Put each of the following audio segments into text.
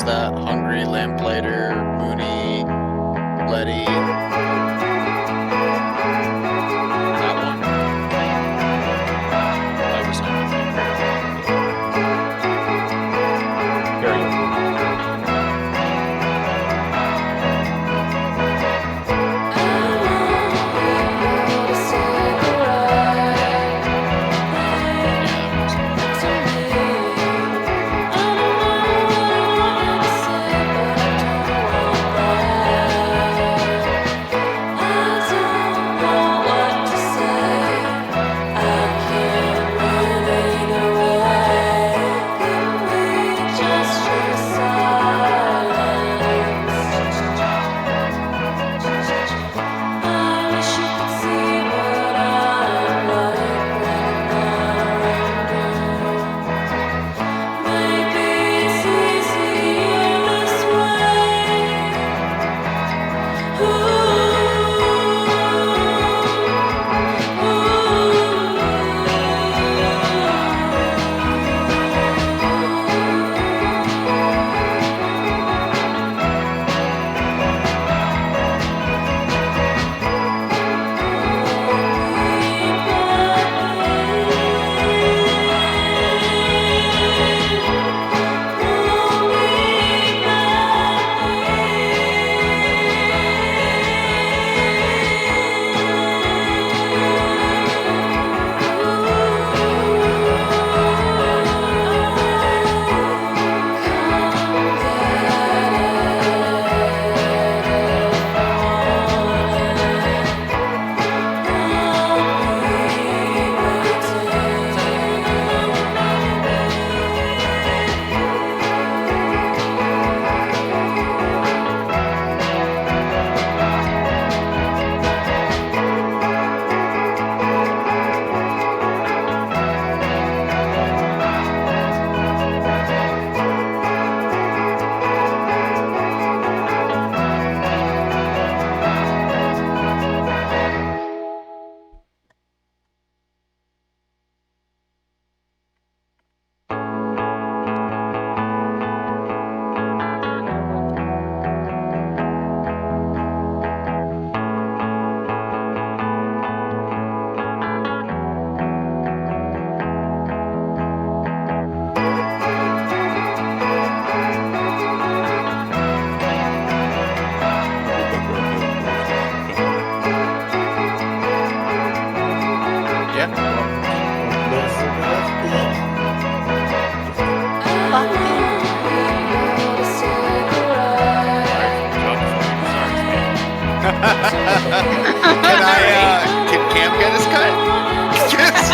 that? Hungry, Lamplighter, Moody, Letty. That one. That was not my favorite. Very good. Can Cam get his cut? No chance.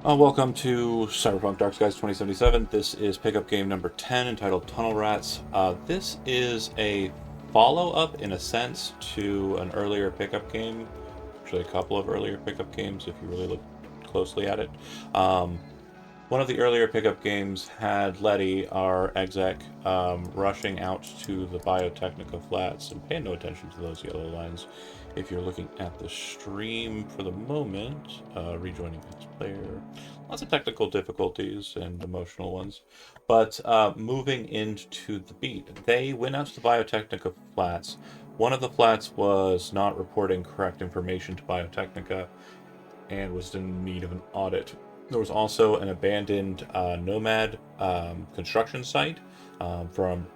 Welcome to Cyberpunk Dark Skies 2077. This is pickup game number 10 entitled Tunnel Rats. This is a follow up, in a sense, to an earlier pickup game. Actually, a couple of earlier pickup games, if you really look closely at it. Um, One of the earlier pickup games had Letty, our exec, rushing out to the Biotechnica flats, and pay no attention to those yellow lines. If you're looking at the stream for the moment, rejoining as player, lots of technical difficulties and emotional ones. But moving into the beat, they went out to the Biotechnica flats. One of the flats was not reporting correct information to Biotechnica and was in need of an audit. There was also an abandoned nomad construction site from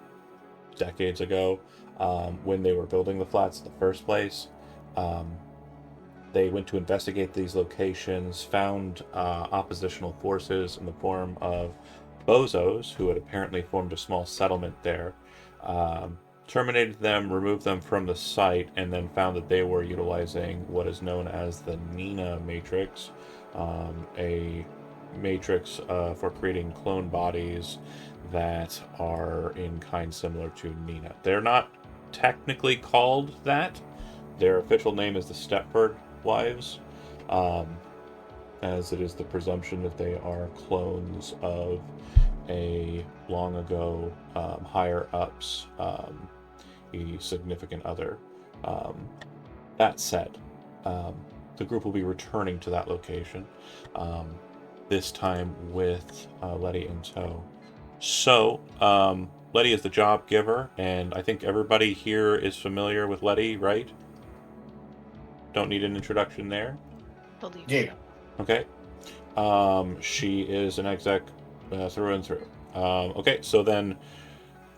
decades ago when they were building the flats in the first place. Um, they went to investigate these locations, found oppositional forces in the form of bozos who had apparently formed a small settlement there. Terminated them, removed them from the site, and then found that they were utilizing what is known as the Nina matrix, a matrix for creating clone bodies that are in kind similar to Nina. They're not technically called that. Their official name is the Stepford Wives, um, as it is the presumption that they are clones of a long ago higher ups, a significant other. Um, that said, um, the group will be returning to that location, um, this time with Letty in tow. So, Letty is the job giver, and I think everybody here is familiar with Letty, right? Don't need an introduction there. Believe Yeah. Okay. She is an exec through and through. Okay, so then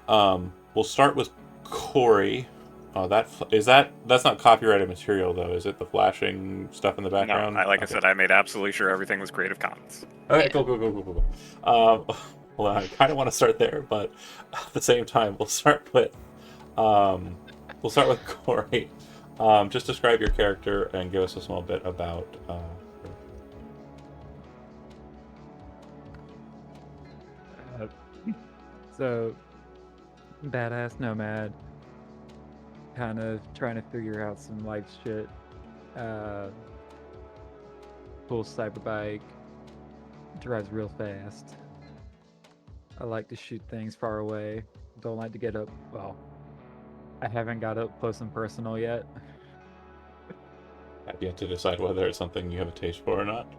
we'll start with Corey. That's not copyrighted material though, is it? The flashing stuff in the No, background. I Okay. said, I made absolutely sure everything was Creative Commons. Okay, Yeah. cool. Well, I kind of want to start there, but at the same time, um, we'll start with Corey. Just describe your character and give us a small bit about her. Uh, so, badass nomad, kind of trying to figure out some life shit. Full cyberbike, drives real fast. I like to shoot things far away. Don't like to get up. Well, I haven't got up close and personal yet. Have yet to decide whether it's something you have a taste for or not.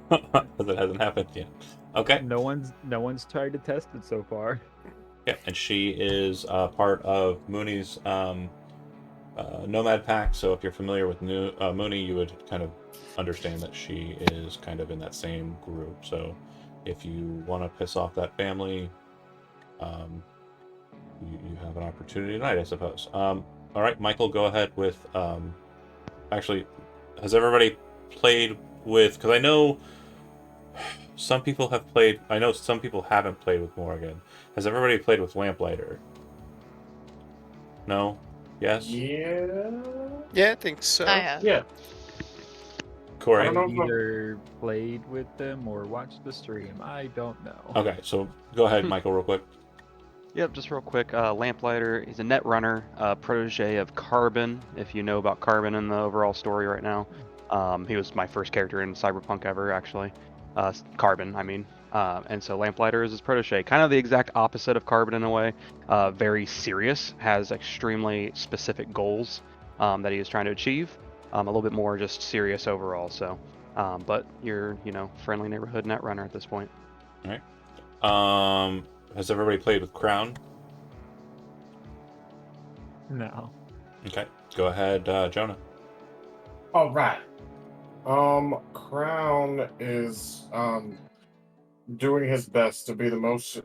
Because it hasn't happened yet. Okay. No one's tried to test it so far. Yeah, and she is part of Mooney's Nomad Pack. So if you're familiar with Mooney, you would kind of understand that she is kind of in that same group. So if you want to piss off that family, um, you have an opportunity tonight, I suppose. All right, Michael, go ahead with. Actually, has everybody played with? Because I know some people have played. I know some people haven't played with Morgan. Has everybody played with Lamplighter? No? Yes? Yeah. Yeah, I think so. I have. Yeah. Corey? I don't know I've if I'm- either played with them or watched the stream. I don't know. Okay, so go ahead, Michael, real quick. Yep, just real quick. Lamplighter, he's a net runner, protege of Carbon, if you know about Carbon in the overall story right now. He was my first character in Cyberpunk ever, actually. Carbon, I mean. And so Lamplighter is his protege. Kind of the exact opposite of Carbon in a way. Very serious, has extremely specific goals that he is trying to achieve. A little bit more just serious overall, so. But you're, friendly neighborhood net runner at this point. All right. Has everybody played with Crown? No. Okay, go ahead, Jonah. All right. Crown is doing his best to be the most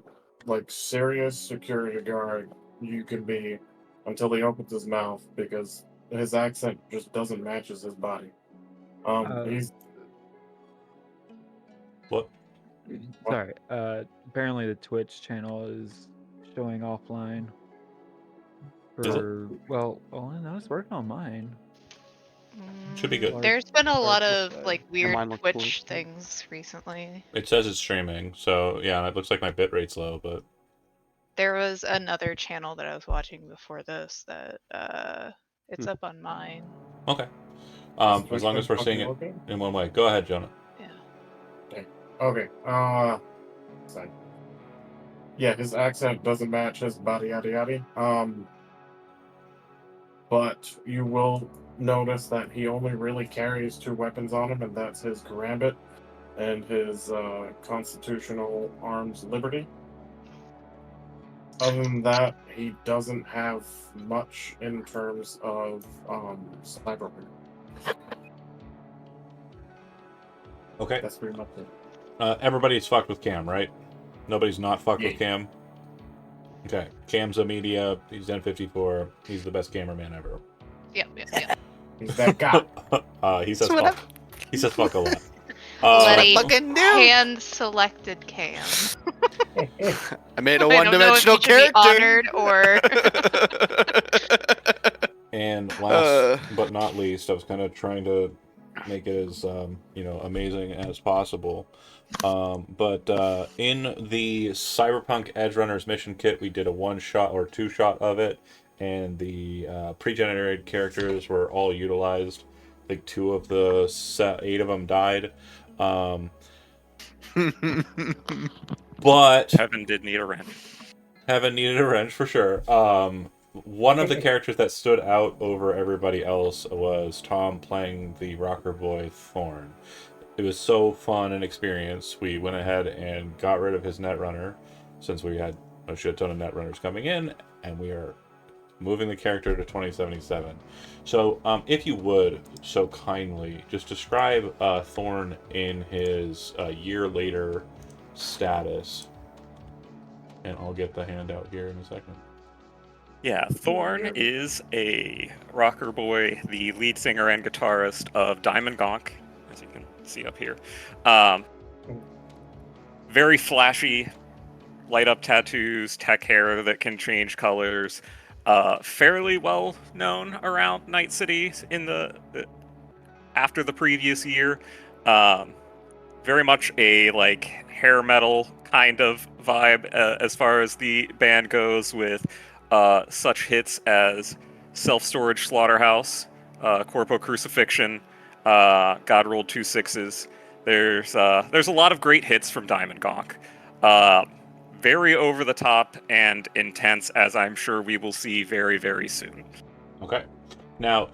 serious security guard you can be until he opens his mouth because his accent just doesn't match his body. He's What? Sorry. Apparently the Twitch channel is showing offline. Is it? No, it's working on mine. Should be good. Large There's been a lot large of display. like Your weird mind looks Twitch cool. things recently. It says it's streaming, so yeah, and it looks like my bitrate's low, but There was another channel that I was watching before this that it's up on mine. okay. Is As long as we're Cyberpunk seeing it looking? in one way. Go ahead, Jonah. Yeah. Okay. Sorry. Yeah, his accent doesn't match his body yada yada. But you will notice that he only really carries 2 weapons on him, and that's his Karambit and his Constitutional Arms Liberty. Other than that, he doesn't have much in terms of Cyberpunk. Okay. That's pretty much it. Everybody's fucked with Cam, right? Nobody's not fucked with Yeah. Cam. Okay. Cam's a media. He's N54. He's the best cameraman ever. Yep. He's that guy. He says That's what fuck. He says fuck a lot. Letty fucking do. hand selected Cam. I made a I don't know if one-dimensional he should be character. honored or And last but not least, I was kind of trying to make it as amazing as possible. But in the Cyberpunk Edge Runners mission kit, we did a 1-shot or 2-shot of it, and the pre-generated characters were all utilized. I think 2 of the 8 of them died. But Heaven did need a wrench. Heaven needed a wrench for sure. One of the characters that stood out over everybody else was Tom playing the rocker boy Thorn. It was so fun an experience. We went ahead and got rid of his Netrunner, since we had a shit ton of Netrunners coming in, and we are moving the character to 2077. So, if you would, so kindly, just describe Thorn in his year later status. And I'll get the handout here in a second. Yeah, Thorn is a rocker boy, the lead singer and guitarist of Diamond Gonk, as you can see up here. Very flashy, light up tattoos, tech hair that can change colors. Fairly well known around Night City in the after the previous year. Very much a like hair metal kind of vibe as far as the band goes, with such hits as Self-Storage Slaughterhouse, Corpo Crucifixion, God Rolled 2 6s. There's a lot of great hits from Diamond Gonk. Very over the top and intense, as I'm sure we will see very, very soon. Okay. Now,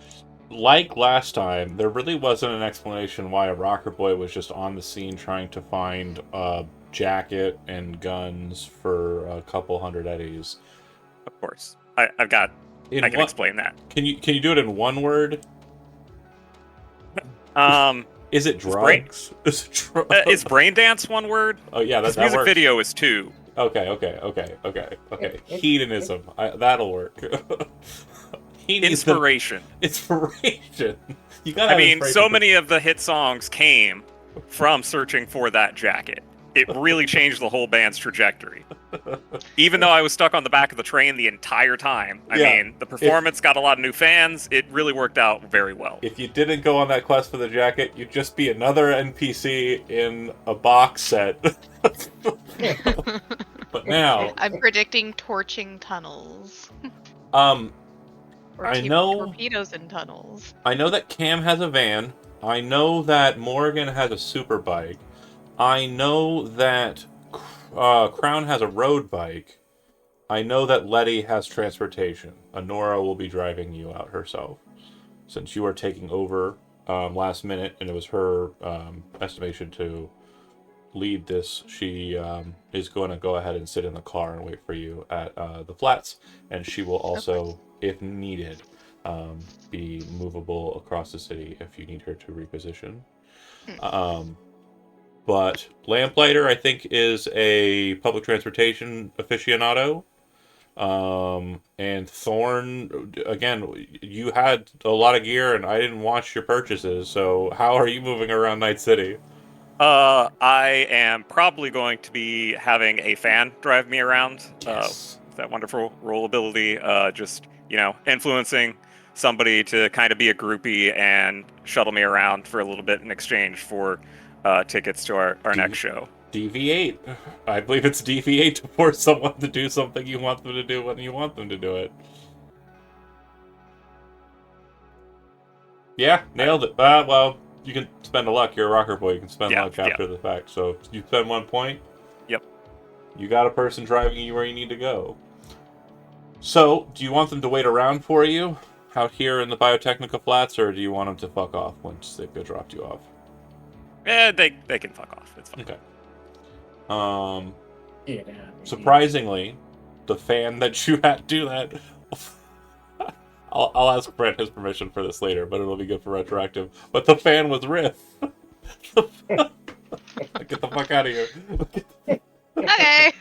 like last time, there really wasn't an explanation why a rocker boy was just on the scene trying to find a jacket and guns for a couple hundred eddies. Of course, I can explain that. Can you do it in one word? Is it drugs? Is is brain dance one word? Oh yeah, This that music works. video is 2. Okay. Hedonism. That'll work. He needs Inspiration. Inspiration. You gotta. I have mean, inspiration so for- many of the hit songs came from searching for that jacket. It really changed the whole band's trajectory. Even though I was stuck on the back of the train the entire time, I mean, the performance got a lot of new fans. It really worked out very well. If you didn't go on that quest for the jacket, you'd just be another NPC in a box set. But now, I'm predicting torching tunnels. Or I know- torpedoes in tunnels. I know that Cam has a van. I know that Morgan has a super bike. I know that Crown has a road bike. I know that Letty has transportation. Honora will be driving you out herself, since you are taking over last minute, and it was her estimation to lead this. She is going to go ahead and sit in the car and wait for you at the flats, and she will also, if needed, be movable across the city if you need her to reposition. But Lamplighter, I think, is a public transportation aficionado. And Thorn, again, you had a lot of gear, and I didn't watch your purchases. So how are you moving around Night City? I am probably going to be having a fan drive me around. Yes. That wonderful roll ability, just influencing somebody to kind of be a groupie and shuttle me around for a little bit in exchange for tickets to our next show. Deviate. I believe it's deviate to force someone to do something you want them to do when you want them to do it. Yeah, nailed it. Well, you can spend a luck. You're a rocker boy. You can spend luck after the fact. So you spend 1 point. Yep. You got a person driving you where you need to go. So, do you want them to wait around for you out here in the Biotechnica Flats, or do you want them to fuck off once they've dropped you off? They can fuck off. It's fine. Okay. Surprisingly, the fan that you had do that. I'll ask Brent his permission for this later, but it'll be good for retroactive. But the fan was Riff. Get the fuck out of here. Okay.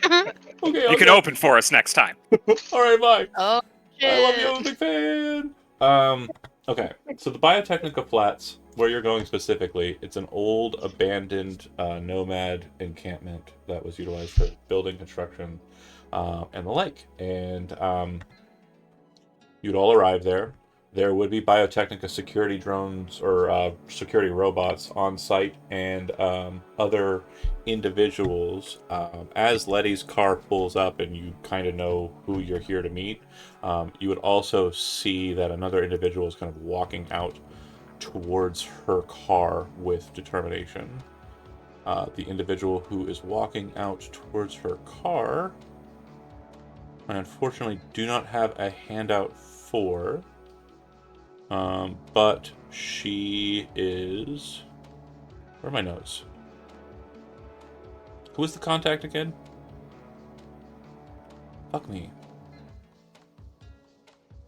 Okay, You can open for us next time. All right, bye. Oh, shit. I love you, I'm a big fan. Okay, so the Biotechnica Flats, where you're going specifically, it's an old, abandoned nomad encampment that was utilized for building construction and the like. And you'd all arrive there. There would be Biotechnica security drones or security robots on site and other individuals. As Letty's car pulls up and you kind of know who you're here to meet, you would also see that another individual is kind of walking out towards her car with determination. The individual who is walking out towards her car, I unfortunately do not have a handout for. But she is... Where are my notes? Who was the contact again? Fuck me.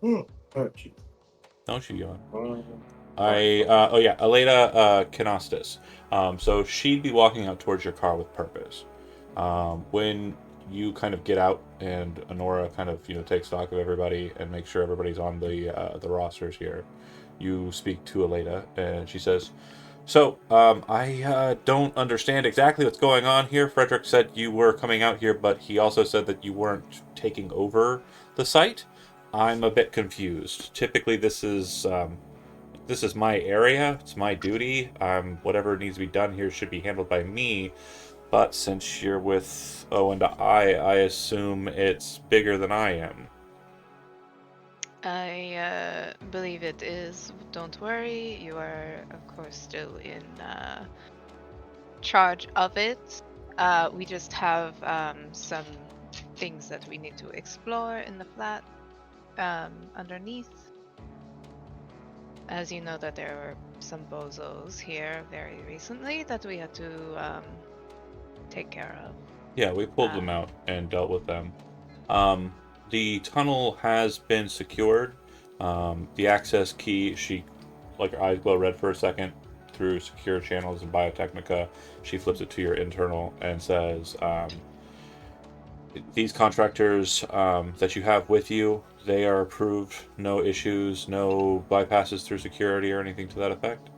Don't you yawn. Oh yeah, Aleda Canastis. So she'd be walking out towards your car with purpose. When you kind of get out and Honora kind of takes stock of everybody and make sure everybody's on the rosters here, you speak to Aleda and she says, "So I don't understand exactly what's going on here. Frederick said you were coming out here, but he also said that you weren't taking over the site. I'm a bit confused. Typically this is my area. It's my duty. Whatever needs to be done here should be handled by me. But since you're with O and I assume it's bigger than I am." I believe it is. Don't worry. You are, of course, still in charge of it. We just have some things that we need to explore in the flat underneath. As you know, that there were some bozos here very recently that we had to take care of. Yeah, we pulled them out and dealt with them. The tunnel has been secured. The access key, her eyes glow red for a second through secure channels in Biotechnica. She flips it to your internal and says, "These contractors that you have with you, they are approved. No issues, no bypasses through security or anything to that effect?"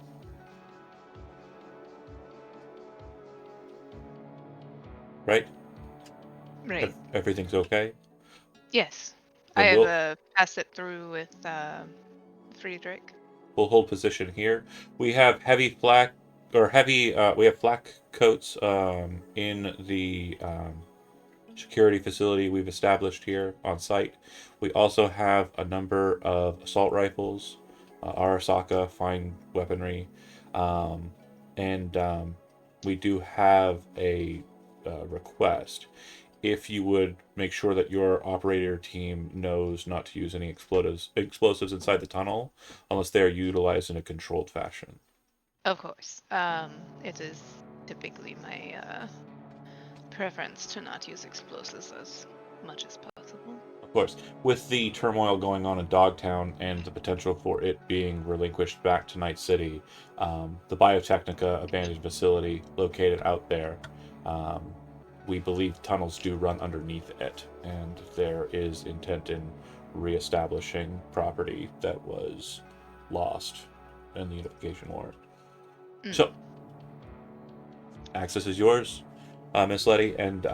Right? Right. Everything's okay? Yes. Then I have passed it through with Friedrich. We'll hold position here. We have we have flak coats in the security facility we've established here on site. We also have a number of assault rifles, Arasaka fine weaponry, and we do have a request. If you would make sure that your operator team knows not to use any explosives inside the tunnel unless they are utilized in a controlled fashion. Of course. It is typically my preference to not use explosives as much as possible. Of course, with the turmoil going on in Dogtown and the potential for it being relinquished back to Night City, the Biotechnica abandoned facility located out there, we believe tunnels do run underneath it, and there is intent in reestablishing property that was lost in the Unification War. So, access is yours, Miss Letty, and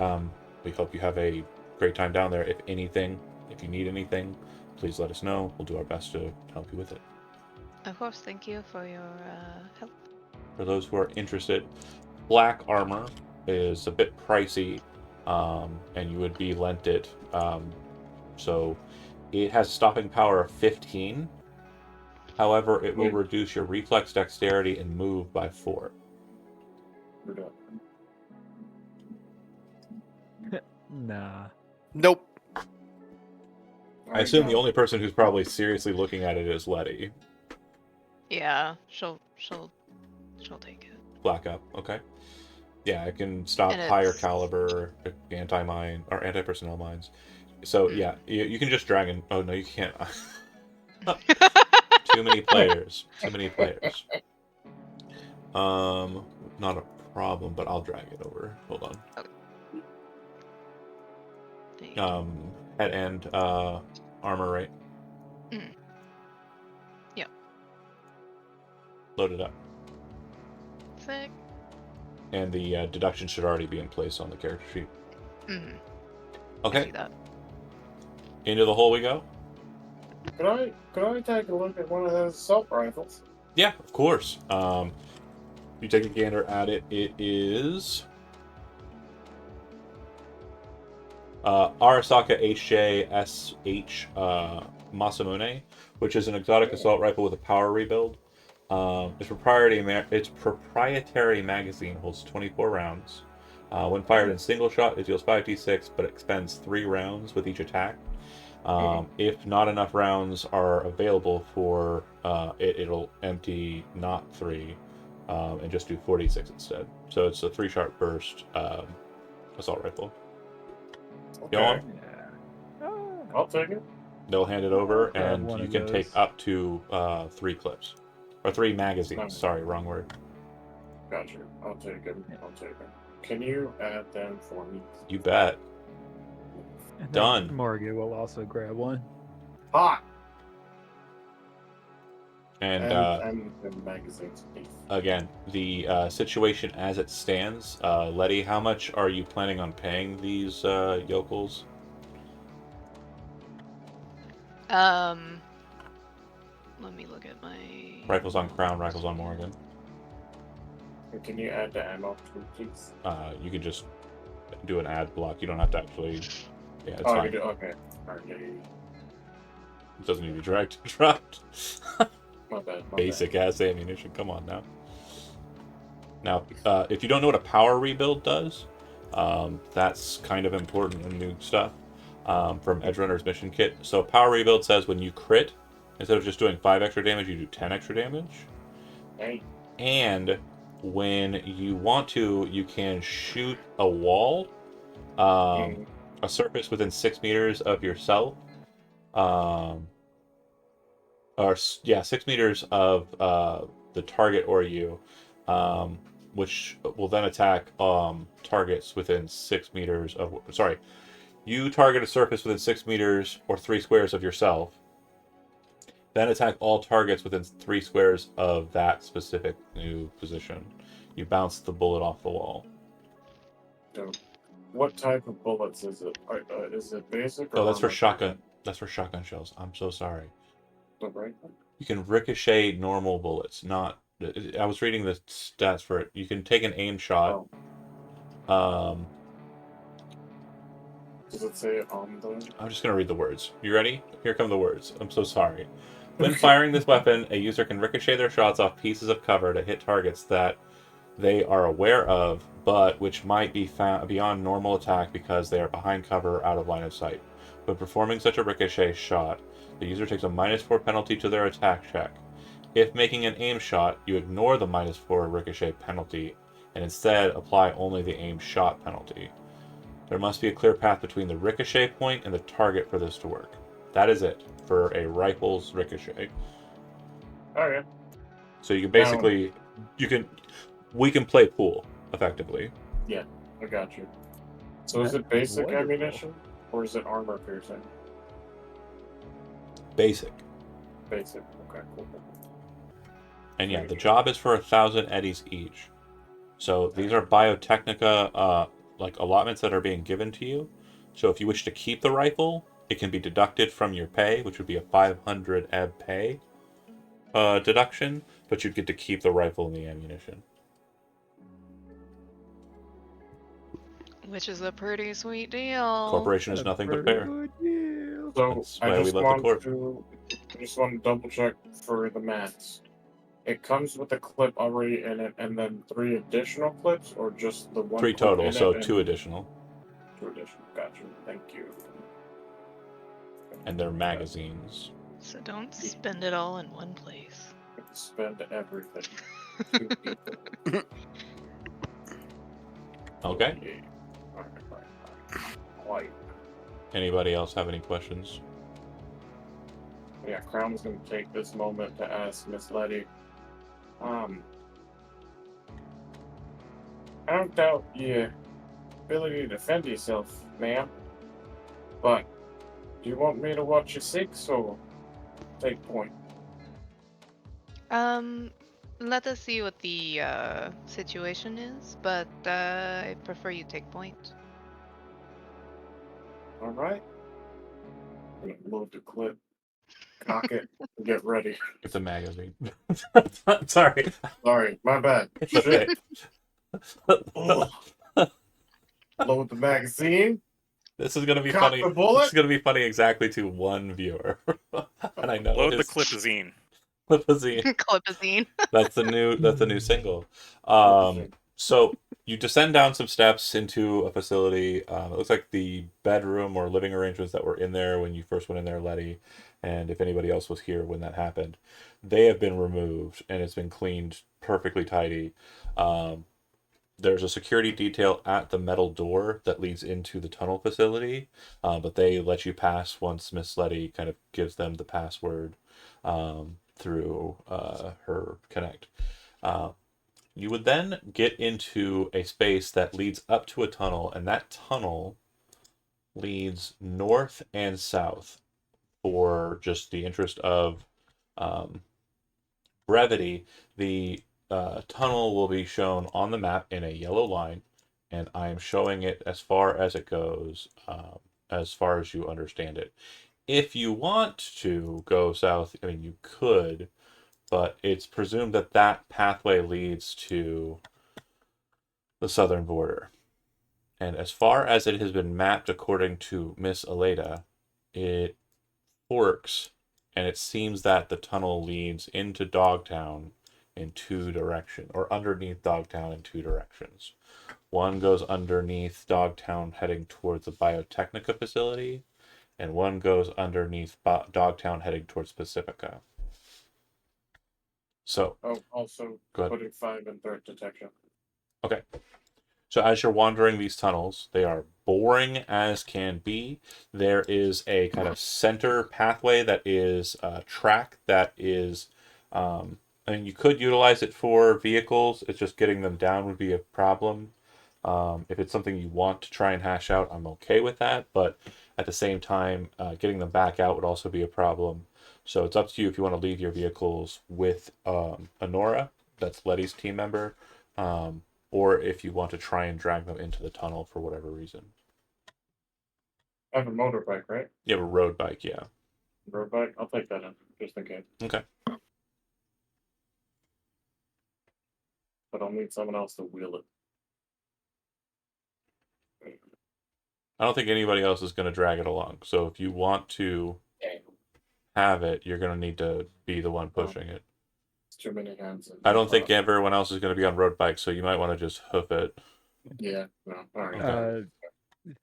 we hope you have a great time down there. If you need anything, please let us know. We'll do our best to help you with it. Of course, thank you for your help. For those who are interested, black armor is a bit pricey, and you would be lent it. So it has stopping power of 15. However, it will reduce your reflex, dexterity, and move by 4. Nah. Nope. I assume the only person who's probably seriously looking at it is Letty. Yeah, she'll take it. Black up, okay. Yeah, it can stop And higher it's- caliber anti-mine or anti-personnel mines. So yeah, you can just drag in. Oh no, you can't. Too many players. Too many players. Not a problem, but I'll drag it over. Hold on. Okay. Head and armor, right? Yep. Load it up. Sick. And the deduction should already be in place on the character sheet. I Okay, see that. into the hole we go. Could I take a look at one of those assault rifles? Yeah, of course. You take a gander at it. It is Arasaka HJ-SH Masamune, which is an exotic assault rifle with a power rebuild. Its proprietary magazine holds 24 rounds. When fired in single shot, it deals 5d6, but expends 3 rounds with each attack. If not enough rounds are available for it'll empty not 3 and just do 46 instead. So it's a 3-shot burst assault rifle. Okay. You want? Yeah. I'll take it. They'll hand it over, grab and one you of can take those. up to 3 clips. Or 3 magazines. Nice. Sorry, wrong word. Gotcha. I'll take it. I'll take it. Can you add them for me? You bet. And then Done. Morgan will also grab one. Hot! And the magazines, please. again, the situation as it stands, Letty, how much are you planning on paying these yokels? Let me look at my Rifles on Crown, rifles on Morgan. And can you add the ammo, please? You can just do an ad block. You don't have to actually. Yeah, it's Oh, fine. you do? Okay. Alright, It doesn't need to be dragged and dropped. my bad. My Basic ass ammunition. Come on now. Now, if you don't know what a power rebuild does, that's kind of important in new stuff from Edgerunner's mission kit. So, power rebuild says when you crit, instead of just doing 5 extra damage, you do 10 extra damage. Hey. And when you want to, you can shoot a wall, a surface within 6 meters of yourself, or 6 meters of the target or you, which will then attack targets within 6 meters of. Sorry, you target a surface within 6 meters or 3 squares of yourself. Then attack all targets within 3 squares of that specific new position. You bounce the bullet off the wall. What type of bullets is it? Is it basic or Oh, that's for armor? shotgun. That's for shotgun shells. I'm so sorry. Right. You can ricochet normal bullets. Not. I was reading the stats for it. You can take an aim shot. Does it say on the? I'm just gonna read the words. You ready? Here come the words. I'm so sorry. When firing this weapon, a user can ricochet their shots off pieces of cover to hit targets that they are aware of, but which might be found beyond normal attack because they are behind cover, out of line of sight. When performing such a ricochet shot, the user takes a -4 penalty to their attack check. If making an aim shot, you ignore the -4 ricochet penalty and instead apply only the aim shot penalty. There must be a clear path between the ricochet point and the target for this to work. That is it for a rifle's ricochet. Okay. So you can basically, we can play pool effectively. Yeah, I got you. So is That's it basic wonderful. ammunition or is it armor piercing? Basic. Basic. Okay, cool. And yeah, the job is for 1,000 eddies each. So these are Biotechnica like allotments that are being given to you. So if you wish to keep the rifle, it can be deducted from your pay, which would be a 500 ebb pay deduction, but you'd get to keep the rifle and the ammunition. Which is a pretty sweet deal. Corporation is nothing but fair. So That's I why we just love the want corp. to double check for the maths. It comes with a clip already in it, and then 3 additional clips, or just the one 3 clip total, in so it 2 and additional. 2 additional. Gotcha. Thank you. And they're magazines. So don't spend it all in one place. Spend everything. 2 people. Okay. Yeah. Alright. Quite. Anybody else have any questions? Yeah, Crown's gonna take this moment to ask Miss Letty. I don't doubt your ability to defend yourself, ma'am. But do you want me to watch your 6 or take point? Let us see what the situation is, but I prefer you take point. Alright. I'm gonna load the clip, cock it, and get ready. It's a magazine. Sorry. Sorry, my bad. It's okay. Ugh. Load the magazine. This is gonna be Cock funny. the bullet? This is gonna be funny exactly to one viewer, and I know Load the his clipazine. Clipazine. Clipazine. That's the new single. So you descend down some steps into a facility. It looks like the bedroom or living arrangements that were in there when you first went in there, Letty, and if anybody else was here when that happened, they have been removed and it's been cleaned perfectly tidy. There's a security detail at the metal door that leads into the tunnel facility, but they let you pass once Miss Letty kind of gives them the password through her Connect. You would then get into a space that leads up to a tunnel, and that tunnel leads north and south for just the interest of um, brevity. The tunnel will be shown on the map in a yellow line, and I am showing it as far as it goes, as far as you understand it. If you want to go south, I mean, you could, but it's presumed that that pathway leads to the southern border. And as far as it has been mapped according to Miss Aleda, it forks, and it seems that the tunnel leads into Dogtown in 2 directions, or underneath Dogtown in 2 directions. One goes underneath Dogtown heading towards the Biotechnica facility, and one goes underneath Dogtown heading towards Pacifica. So, Oh, also go ahead. putting 5 in threat detection. Okay. So as you're wandering these tunnels, they are boring as can be. There is a kind of center pathway that is a track that is, I mean, you could utilize it for vehicles. It's just getting them down would be a problem. If it's something you want to try and hash out, I'm okay with that. But at the same time, getting them back out would also be a problem. So it's up to you if you want to leave your vehicles with Honora, that's Letty's team member, or if you want to try and drag them into the tunnel for whatever reason. I have a motorbike, right? You have a road bike, yeah. Road bike? I'll take that in, just in case. Okay. But I'll need someone else to wheel it. I don't think anybody else is going to drag it along. So if you want to have it, you're going to need to be the one pushing it. It's too many hands. I don't think everyone else is going to be on road bikes, so you might want to just hoof it. Yeah, no. Alright. Okay.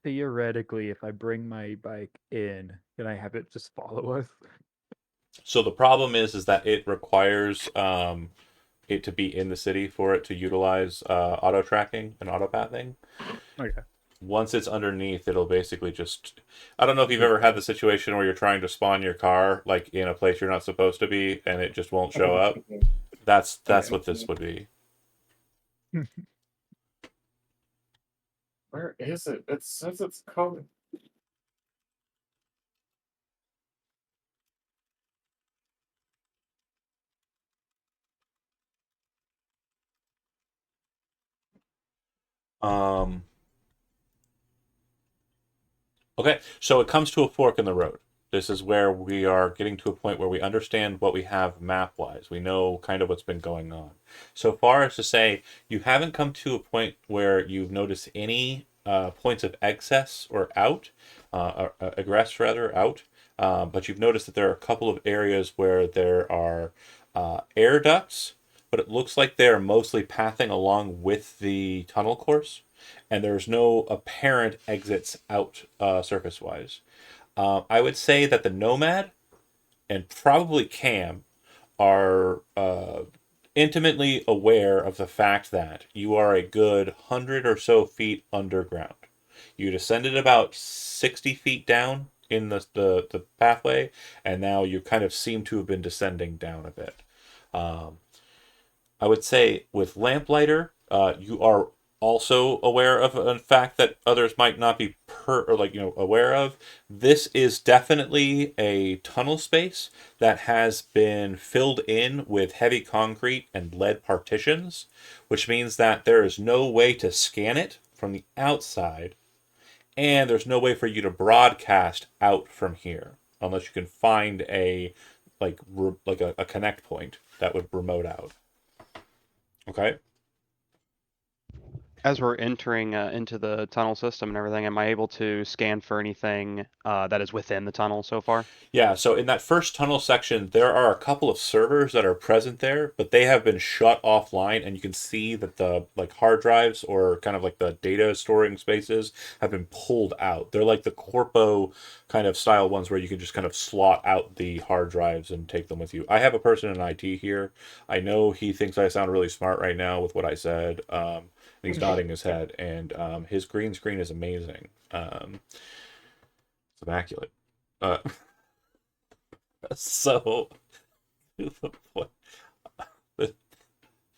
Theoretically, if I bring my bike in, can I have it just follow us? So the problem is that it requires it to be in the city for it to utilize auto tracking and auto pathing. Okay. Once it's underneath, it'll basically just. I don't know if you've ever had the situation where you're trying to spawn your car like in a place you're not supposed to be, and it just won't show up. That's what this would be. Where is it? It says it's coming. Um. Okay, so it comes to a fork in the road. This is where we are getting to a point where we understand what we have map-wise. We know kind of what's been going on. So far as to say, you haven't come to a point where you've noticed any points of excess or out, egress rather, out. But you've noticed that there are a couple of areas where there are air ducts, but it looks like they are mostly pathing along with the tunnel course, and there's no apparent exits out surface-wise. I would say that the Nomad and probably Cam are intimately aware of the fact that you are a good 100 or so feet underground. You descended about 60 feet down in the pathway, and now you kind of seem to have been descending down a bit. Um, I would say with Lamplighter, you are also aware of a fact that others might not be aware of. This is definitely a tunnel space that has been filled in with heavy concrete and lead partitions, which means that there is no way to scan it from the outside, and there's no way for you to broadcast out from here unless you can find a a connect point that would remote out. Okay. As we're entering into the tunnel system and everything, am I able to scan for anything that is within the tunnel so far? Yeah, so in that first tunnel section, there are a couple of servers that are present there, but they have been shut offline, and you can see that the hard drives or kind of like the data storing spaces have been pulled out. They're like the Corpo kind of style ones where you can just kind of slot out the hard drives and take them with you. I have a person in IT here. I know he thinks I sound really smart right now with what I said. And he's nodding his head, and his green screen is amazing. It's immaculate. Uh, so, for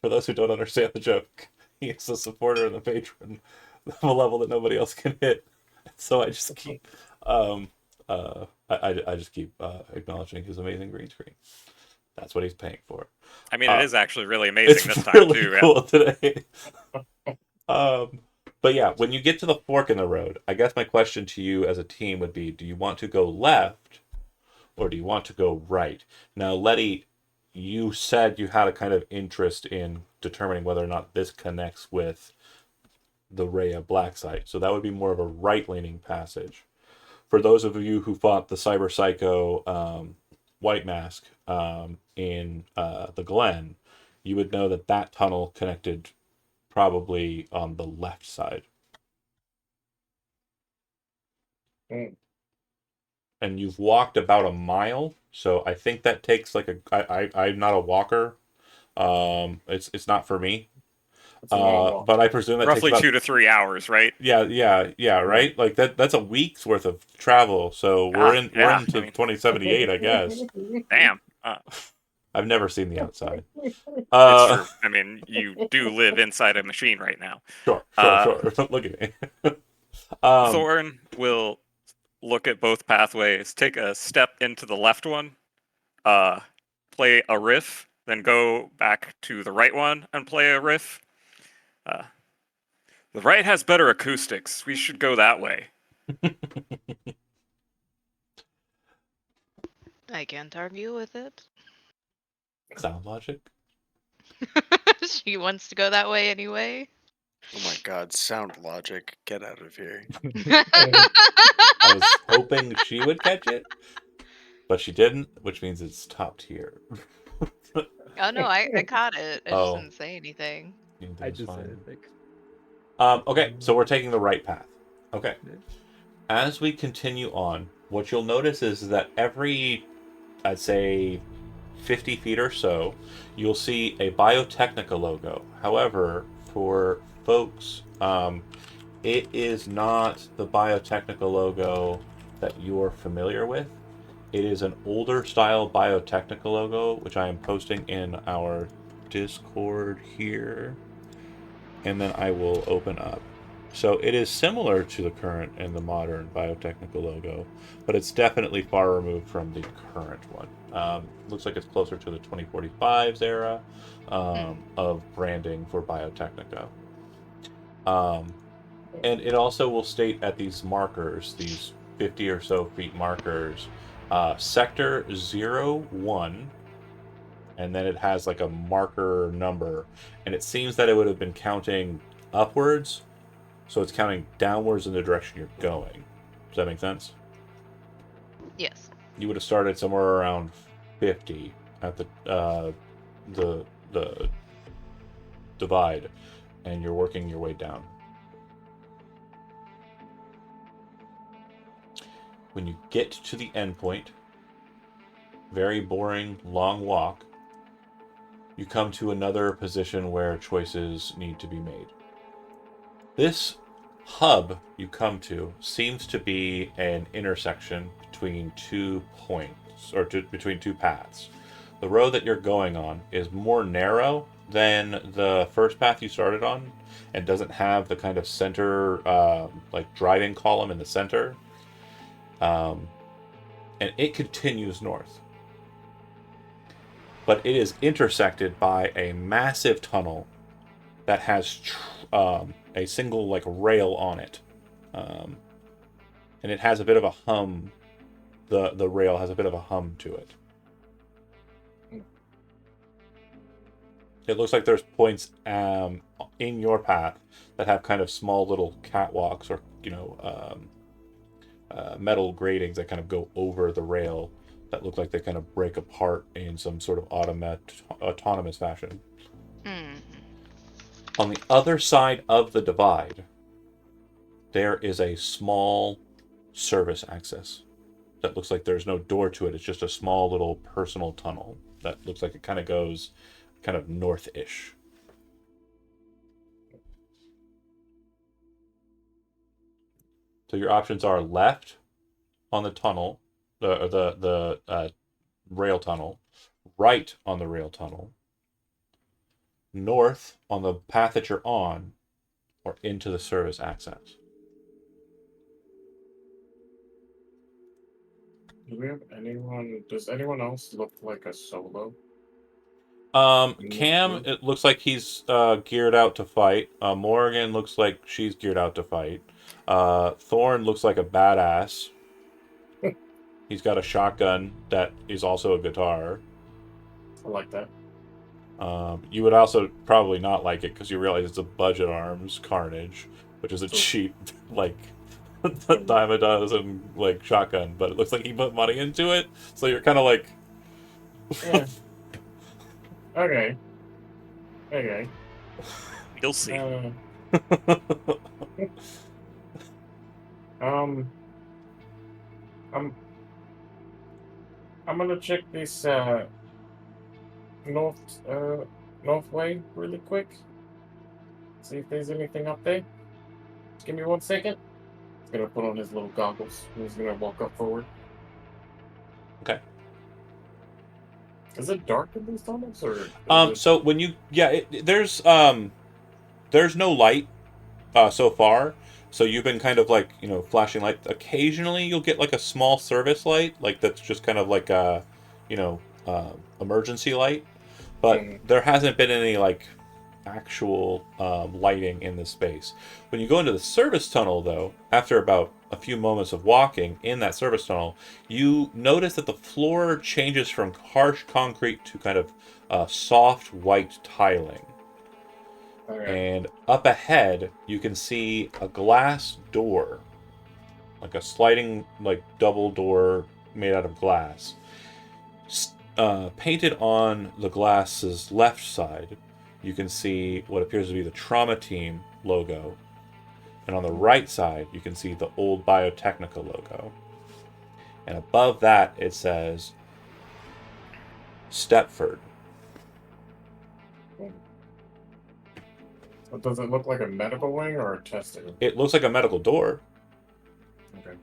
those who don't understand the joke, he is a supporter and a patron of a level that nobody else can hit. So I just keep, I just keep acknowledging his amazing green screen. That's what he's paying for. I mean, it is actually really amazing It's this time really too. cool today. But yeah, when you get to the fork in the road, I guess my question to you as a team would be: do you want to go left, or do you want to go right? Now, Letty, you said you had a kind of interest in determining whether or not this connects with the Rhea Black site, so that would be more of a right-leaning passage. For those of you who fought the Cyber Psycho White Mask in the Glen, you would know that that tunnel connected probably on the left side. Mm. And you've walked about a mile, so I think that takes I'm not a walker. It's not for me. It's a long walk. But I presume that Roughly takes about 2 to 3 hours, right? yeah, right? Like that's a week's worth of travel. So we're into I mean, 2078, I guess. damn. I've never seen the outside. It's true. I mean, you do live inside a machine right now. Sure. Look at me. Thorin will look at both pathways, take a step into the left one, play a riff, then go back to the right one and play a riff. The right has better acoustics. We should go that way. I can't argue with it. Sound logic. She wants to go that way anyway. Oh my god, sound logic. Get out of here. I was hoping she would catch it, but she didn't, which means it's top tier. Oh no, I caught it. I just Oh. didn't say anything. I just said like, Okay, so we're taking the right path. Okay. Yeah. As we continue on, what you'll notice is that every, I'd say, 50 feet or so, you'll see a Biotechnica logo. However, for folks, it is not the Biotechnica logo that you're familiar with. It is an older style Biotechnica logo, which I am posting in our Discord here. And then I will open up. So it is similar to the current and the modern Biotechnica logo, but it's definitely far removed from the current one. Looks like it's closer to the 2045's era of branding for Biotechnica. And it also will state at these markers, these 50 or so feet markers. Sector 01, and then it has like a marker number, and it seems that it would have been counting upwards, so it's counting downwards in the direction you're going. Does that make sense? Yes. You would have started somewhere around 50 at the divide, and you're working your way down. When you get to the end point, very boring, long walk, you come to another position where choices need to be made. This hub you come to seems to be an intersection between 2 points, or between 2 paths. The road that you're going on is more narrow than the first path you started on, and doesn't have the kind of center, like driving column in the center. And it continues north. But it is intersected by a massive tunnel that has a single like rail on it, and it has a bit of a hum. The rail has a bit of a hum to it. It looks like there's points in your path that have kind of small little catwalks, or metal gratings that kind of go over the rail that look like they kind of break apart in some sort of autonomous fashion. Mm. On the other side of the divide, there is a small service access that looks like there's no door to it. It's just a small little personal tunnel that looks like it kind of goes kind of north-ish. So your options are left on the tunnel, the rail tunnel, right on the rail tunnel, north on the path that you're on, or into the service access. Do we have anyone? Does anyone else look like a solo? Cam, it looks like he's geared out to fight. Morgan looks like she's geared out to fight. Thorn looks like a badass. He's got a shotgun that is also a guitar. I like that. You would also probably not like it because you realize it's a budget arms Carnage, which is a cheap like dime a dozen like shotgun, but it looks like he put money into it. So you're kind of like, Yeah. Okay. Okay. You'll see. I'm I'm gonna check this north way really quick. See if there's anything up there. Just give me 1 second. He's gonna put on his little goggles and he's gonna walk up forward. okay. Is it dark in these tunnels or? Is it... So when you there's no light so far. So you've been kind of like, flashing light. Occasionally you'll get like a small service light, like that's just kind of like a, emergency light. But there hasn't been any like actual lighting in this space. When you go into the service tunnel, though, after about a few moments of walking in that service tunnel, you notice that the floor changes from harsh concrete to kind of soft white tiling. And up ahead, you can see a glass door, like a sliding, like double door made out of glass. Painted on the glass's left side, you can see what appears to be the Trauma Team logo. And on the right side, you can see the old Biotechnica logo. And above that, it says Stepford. But does it look like a medical wing or a testing? It looks like a medical door. Okay.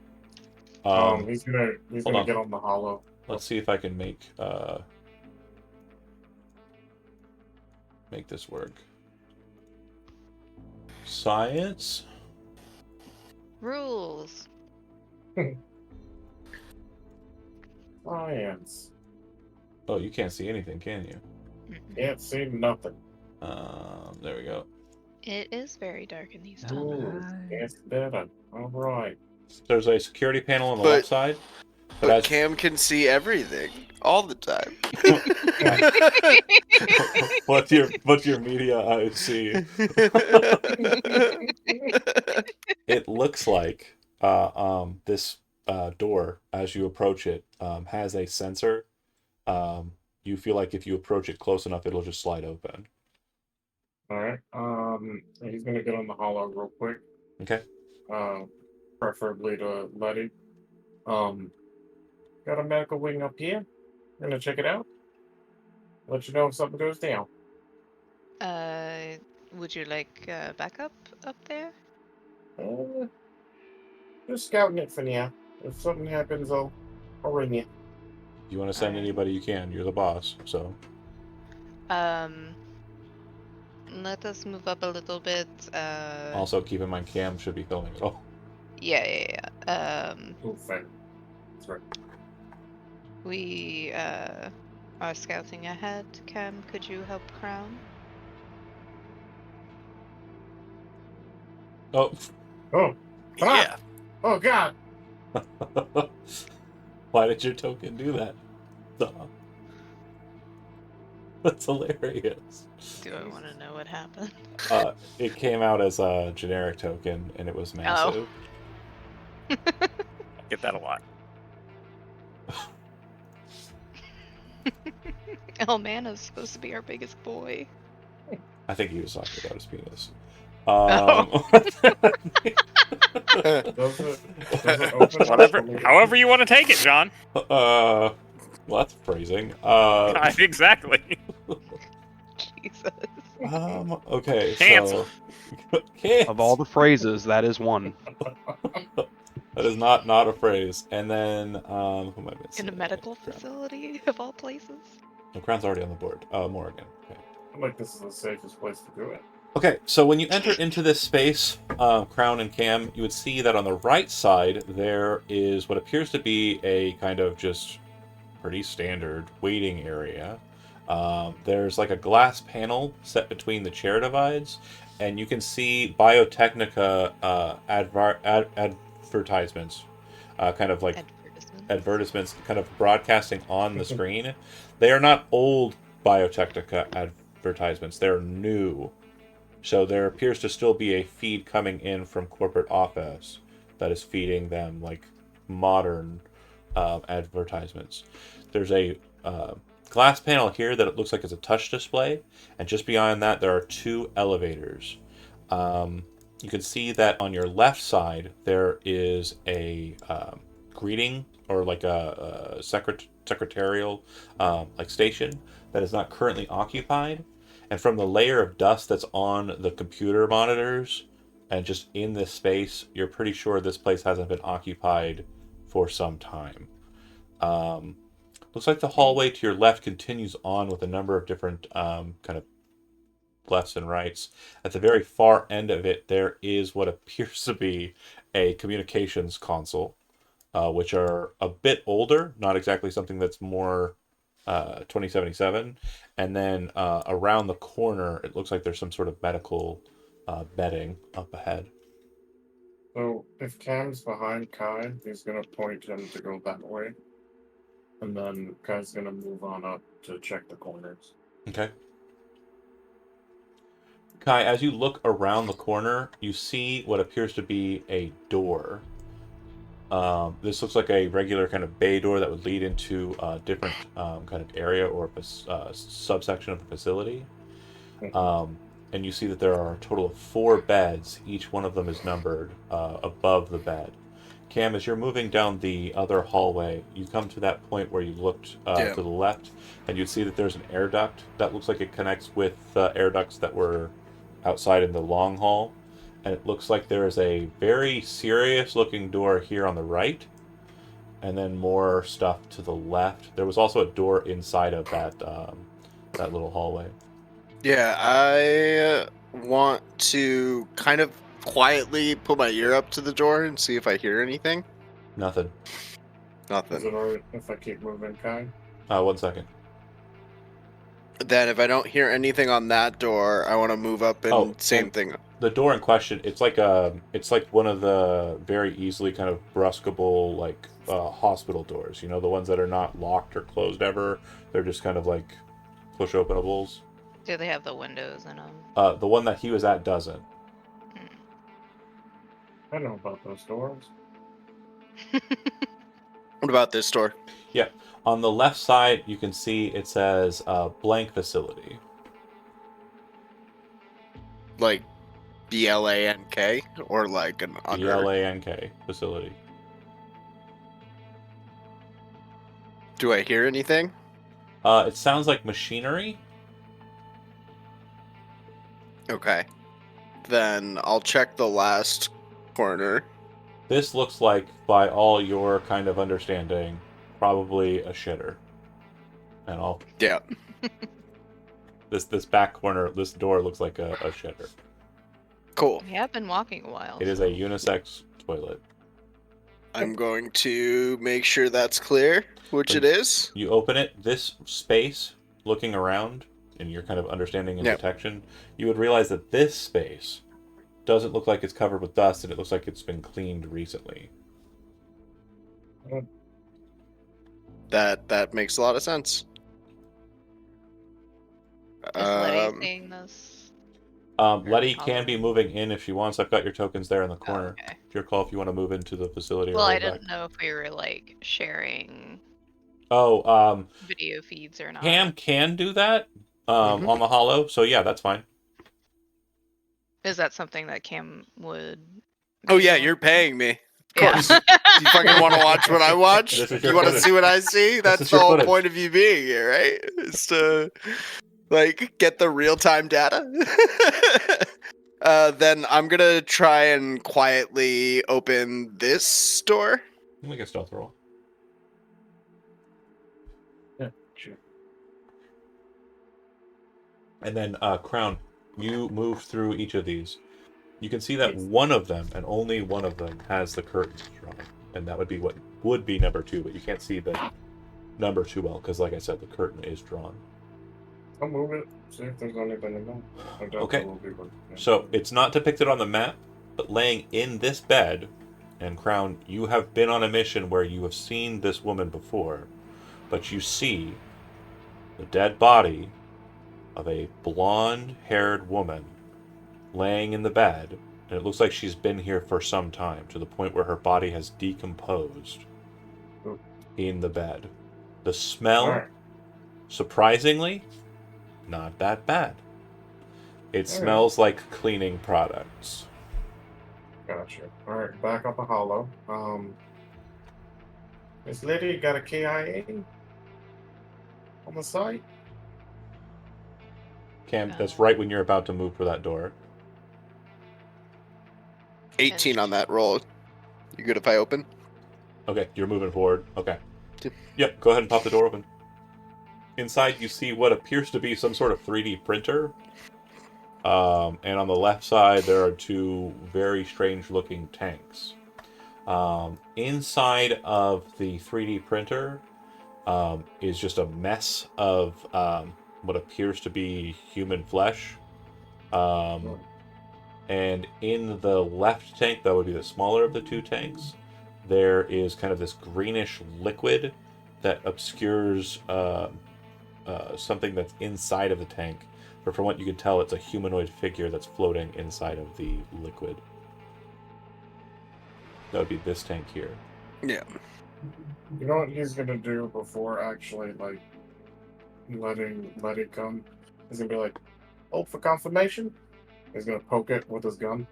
He's hold gonna on. get on the hollow. Let's see if I can make this work. Science. Rules. Science. Oh, you can't see anything, can you? Can't see nothing. There we go. It is very dark in these Ooh, tunnels. it's better. All right. There's a security panel on the But- left side. But Cam can see everything all the time. What your media eyes see. It looks like this door, as you approach it, has a sensor. You feel like if you approach it close enough, it'll just slide open. All right. He's gonna get on the hollow real quick. Okay. Preferably to Letty. Got a medical wing up here. Gonna check it out. Let you know if something goes down. Would you like backup up there? Uh, just scouting it for now. If something happens, I'll ring you. You want to send Alright. anybody you can. You're the boss, so. Let us move up a little bit. Also, keep in mind Cam should be filming it all. Yeah. Oh, fair. That's right. We are scouting ahead. Cam, could you help Crown? Oh. Oh. Ah! Yeah. Oh God. Why did your token do that? Duh. That's hilarious. Do I want to know what happened? It came out as a generic token, and it was massive. Get that a lot. Oh, Mana's supposed to be our biggest boy. I think he was talking about his penis. Oh. Does it open? Whatever, however you want to take it, John. Well, that's phrasing. Exactly. Jesus. Okay, Cancel. so Cancel. Of all the phrases, that is one. That is not a phrase. And then who am I missing? In a medical facility, of all places. No, Crown's already on the board. Morgan. Okay. I feel like this is the safest place to do it. Okay, so when you enter into this space, Crown and Cam, you would see that on the right side there is what appears to be a kind of just pretty standard waiting area. There's like a glass panel set between the chair divides, and you can see Biotechnica advertisements, kind of like advertisements kind of broadcasting on the screen. They are not old Biotechnica advertisements, they're new. So there appears to still be a feed coming in from corporate office that is feeding them like modern advertisements. There's a glass panel here that it looks like is a touch display, and just beyond that there are two elevators. You can see that on your left side there is a greeting or like a secretarial like station that is not currently occupied. And from the layer of dust that's on the computer monitors and just in this space, you're pretty sure this place hasn't been occupied for some time. Looks like the hallway to your left continues on with a number of different kind of lefts and rights. At the very far end of it, there is what appears to be a communications console, which are a bit older, not exactly something that's more 2077. And then around the corner, it looks like there's some sort of medical bedding up ahead. So if Cam's behind Kai, he's gonna point him to go that way. And then Kai's gonna move on up to check the corners. Okay. Kai, as you look around the corner, you see what appears to be a door. This looks like a regular kind of bay door that would lead into a different kind of area or subsection of the facility. And you see that there are a total of 4 beds. Each one of them is numbered above the bed. Cam, as you're moving down the other hallway, you come to that point where you looked to the left, and you see that there's an air duct that looks like it connects with air ducts that were outside in the long hall. And it looks like there is a very serious looking door here on the right, and then more stuff to the left. There was also a door inside of that that little hallway. Yeah, I want to kind of quietly put my ear up to the door and see if I hear anything. Nothing. Is it Nothing. alright if I keep moving, Kai? 1 second. Then if I don't hear anything on that door, I want to move up and Oh, same and thing. the door in question, it's like one of the very easily kind of brusquable like hospital doors. You know, the ones that are not locked or closed ever. They're just kind of like push openables. Do they have the windows in them? The one that he was at doesn't. I know about those doors. What about this door? Yeah. On the left side, you can see it says blank facility. Like BLANK or like an under? BLANK facility. Do I hear anything? It sounds like machinery. Okay. Then I'll check the last corner. This looks like, by all your kind of understanding, probably a shitter. And all Yeah. this back corner, this door looks like a shitter. Cool. We have been walking a while. It is so- a unisex toilet. I'm going to make sure that's clear, which it is. You open it, this space, looking around, in your kind of understanding and Yep. detection, you would realize that this space doesn't look like it's covered with dust, and it looks like it's been cleaned recently. That makes a lot of sense. Is Letty seeing this? Letty can Hollow. be moving in if she wants. I've got your tokens there in the Oh, corner. okay. It's your call if you want to move into the facility Well, or I hold didn't back. know if we were like sharing Oh, video feeds or not. Cam can do that Mhm. on the hollow, so yeah, that's fine. Is that something that Cam would? Oh be yeah, willing you're to- paying me. Of Yeah. course. You fucking want to watch what I watch? This is You your want to footage. see what I see? This That's is the your whole footage. point of you being here, right? Is to like get the real time data. Then I'm gonna try and quietly open this door. Make a stealth roll. Yeah, sure. And then, Crown, you move through each of these. You can see that one of them, and only one of them, has the curtains drawn. And that would be what would be number 2, but you can't see the number 2 well, because like I said, the curtain is drawn. I'll move it. See if there's anything in there. I doubt Okay. there will be, but, yeah. So, it's not depicted on the map, but laying in this bed, and Crown, you have been on a mission where you have seen this woman before, but you see the dead body of a blonde-haired woman laying in the bed, and it looks like she's been here for some time, to the point where her body has decomposed Ooh. in the bed. The smell, Alright. surprisingly, not that bad. It smells like cleaning products. Gotcha. Alright, back up a hollow. This lady got a KIA on the site? Cam, that's right when you're about to move for that door. 18 on that roll. You good if I open? Okay, you're moving forward. Okay. Yep. Yep, go ahead and pop the door open. Inside, you see what appears to be some sort of 3D printer. And on the left side, there are 2 very strange-looking tanks. Inside of the 3D printer is just a mess of what appears to be human flesh. And in the left tank, that would be the smaller of the 2 tanks, there is kind of this greenish liquid that obscures something that's inside of the tank. But from what you can tell, it's a humanoid figure that's floating inside of the liquid. That would be this tank here. Yeah. You know what he's gonna do before actually, like, letting it come? He's gonna be like, "Hope for confirmation." He's gonna poke it with his gun.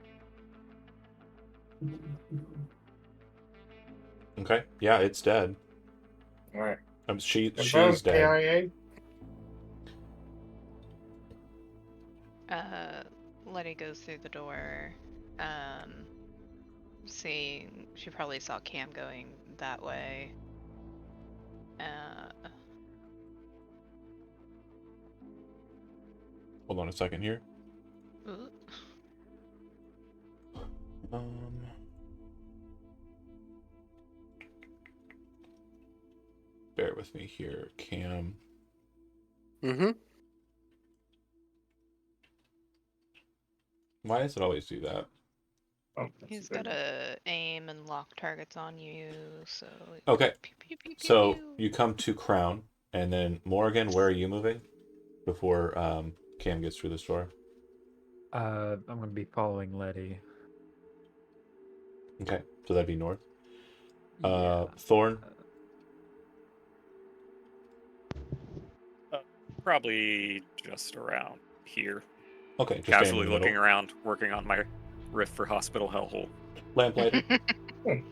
Okay. Yeah, it's dead. Alright. She's dead. KIA? Letty goes through the door. Seeing she probably saw Cam going that way. Hold on a second here. Ooh. Bear with me here, Cam. Mm-hmm. Why does it always do that? Oh, that's He's a big got one. to aim and lock targets on you, so. Okay, Pew, pew, pew, pew, so pew. you come to Crown, and then Morgan, where are you moving before Cam gets through this door? I'm gonna be following Letty. Okay, so that'd be north. Yeah. Thorn. Probably just around here. Okay, just staying in Casually the looking middle. around, working on my riff for Hospital Hellhole. Lamplighter. Yep,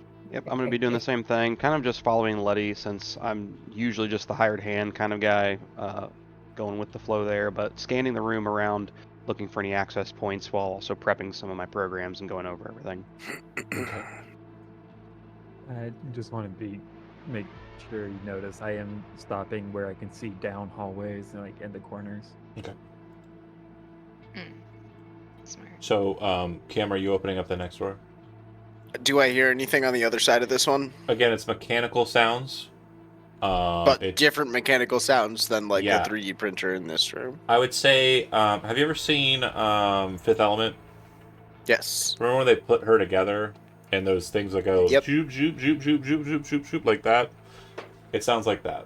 I'm gonna be doing the same thing. Kind of just following Letty since I'm usually just the hired hand kind of guy, going with the flow there. But scanning the room around, looking for any access points while also prepping some of my programs and going over everything. Okay. I just want to make sure you notice I am stopping where I can see down hallways and like in the corners. Okay. Smart. So, Cam, are you opening up the next door? Do I hear anything on the other side of this one? Again, it's mechanical sounds. But It's different mechanical sounds than like Yeah. a 3D printer in this room. I would say, have you ever seen Fifth Element? Yes. Remember when they put her together and those things that go Yep. zoop, zoop, zoop, zoop, zoop, zoop, zoop, zoop, like that? It sounds like that.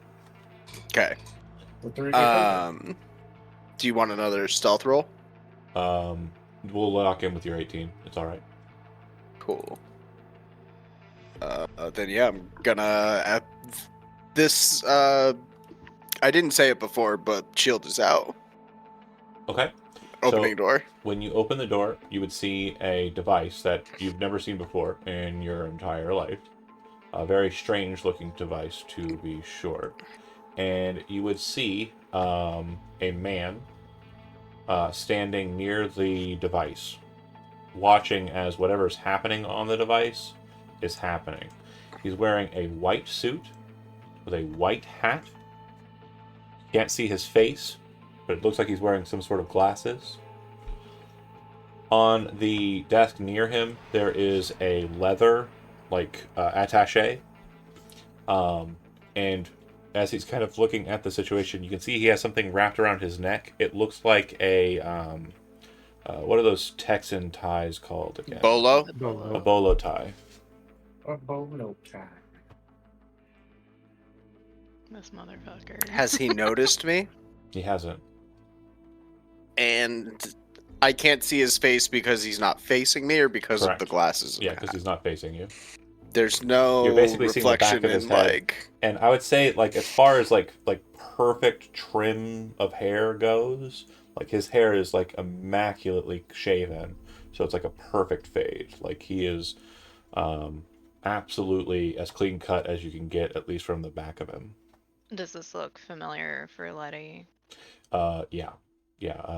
Okay. The 3D printer. Do you want another stealth roll? We'll lock in with your 18. It's all right. Cool. Then yeah, I'm gonna this. I didn't say it before, but shield is out. Okay. Opening So door. when you open the door, you would see a device that you've never seen before in your entire life. A very strange looking device, to be sure. And you would see a man standing near the device, watching as whatever's happening on the device is happening. He's wearing a white suit with a white hat. Can't see his face, but it looks like he's wearing some sort of glasses. On the desk near him, there is a leather, attaché. And as he's kind of looking at the situation, you can see he has something wrapped around his neck. It looks like a, what are those Texan ties called again? Bolo. A bolo tie. A bolo tie. This motherfucker. Has he noticed me? He hasn't. And I can't see his face because he's not facing me, or because Correct. of the glasses. Yeah, because he's not facing you. There's no You're basically seeing the back reflection of his in head. like. And I would say, like, as far as like perfect trim of hair goes, like his hair is like immaculately shaven, so it's like a perfect fade. Like he is absolutely as clean cut as you can get, at least from the back of him. Does this look familiar for Letty? Yeah.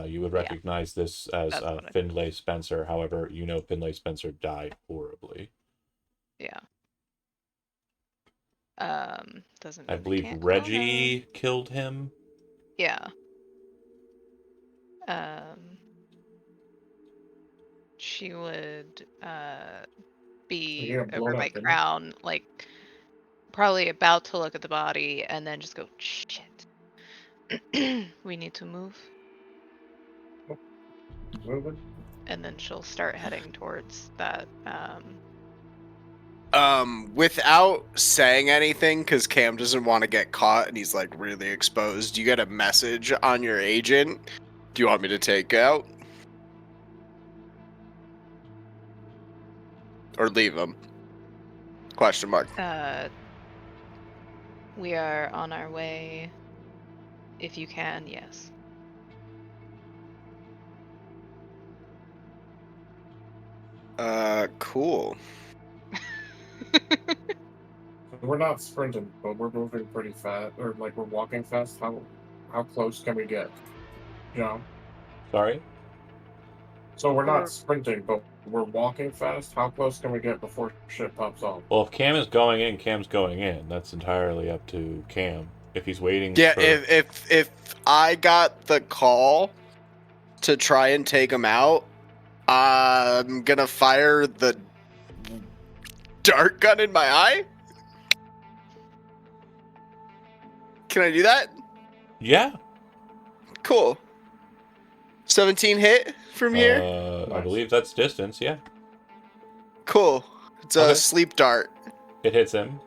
You would recognize this as That's what I- Finlay Spencer. However, you know Finlay Spencer died horribly. Yeah. Doesn't I mean believe can't call Reggie her. killed him. Yeah. She would be Yeah, blown over up, by didn't it? Crown, like probably about to look at the body, and then just go shit. We need to move, Moving. and then she'll start heading towards that. Without saying anything, because Cam doesn't want to get caught and he's like really exposed, you get a message on your agent. Do you want me to take out? Or leave him? Question mark. We are on our way. If you can, yes. Cool. We're not sprinting, but we're moving pretty fast, or like we're walking fast. How close can we get? You know. Sorry? So we're Or- not sprinting, but we're walking fast. How close can we get before shit pops off? Well, if Cam is going in, Cam's going in. That's entirely up to Cam. If he's waiting Yeah, for... if I got the call to try and take him out, I'm gonna fire the dart gun in my eye. Can I do that? Yeah. Cool. 17 hit from here. I believe that's distance, yeah. Cool. It's a Okay. sleep dart. It hits him.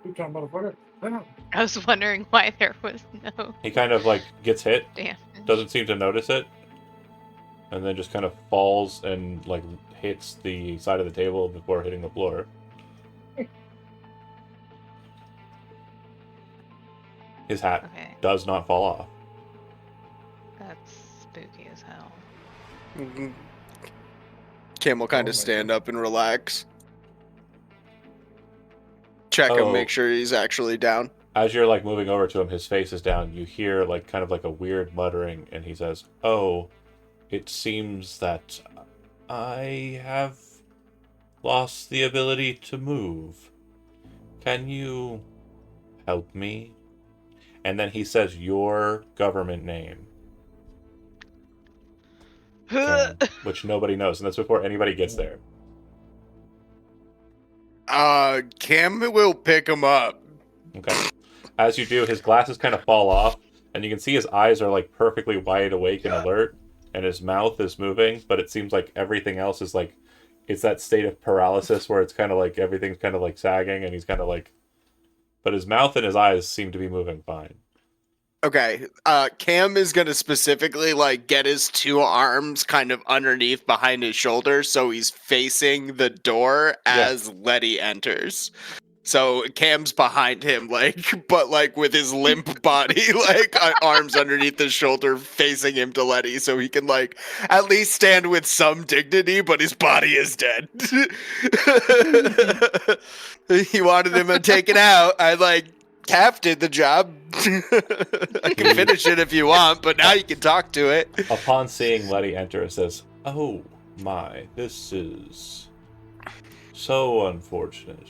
You talking motherfucker? No. I was wondering why there was no He kind of like gets hit, damage. doesn't seem to notice it, and then just kind of falls and like hits the side of the table before hitting the floor. His hat Okay, does not fall off. that's spooky as hell. Cam will kind Oh of my stand God. up and relax. Check him, Oh. make sure he's actually down. As you're like moving over to him, his face is down. You hear like kind of like a weird muttering, and he says, "Oh, it seems that I have lost the ability to move. Can you help me?" And then he says your government name, Cam, which nobody knows, and that's before anybody gets there. Cam will pick him up. Okay. As you do, his glasses kind of fall off, and you can see his eyes are like perfectly wide awake and alert, and his mouth is moving, but it seems like everything else is like, it's that state of paralysis where it's kind of like everything's kind of like sagging, and he's kind of like, but his mouth and his eyes seem to be moving fine. Okay, Cam is gonna specifically like get his two arms kind of underneath behind his shoulders so he's facing the door as Letty enters. So Cam's behind him, like, but like with his limp body, like arms underneath his shoulder, facing him to Letty, so he can like at least stand with some dignity, but his body is dead. He wanted him taken out. I like Cap did the job. I can finish it if you want, but now you can talk to it. Upon seeing Letty enter, it says, "Oh my, this is so unfortunate.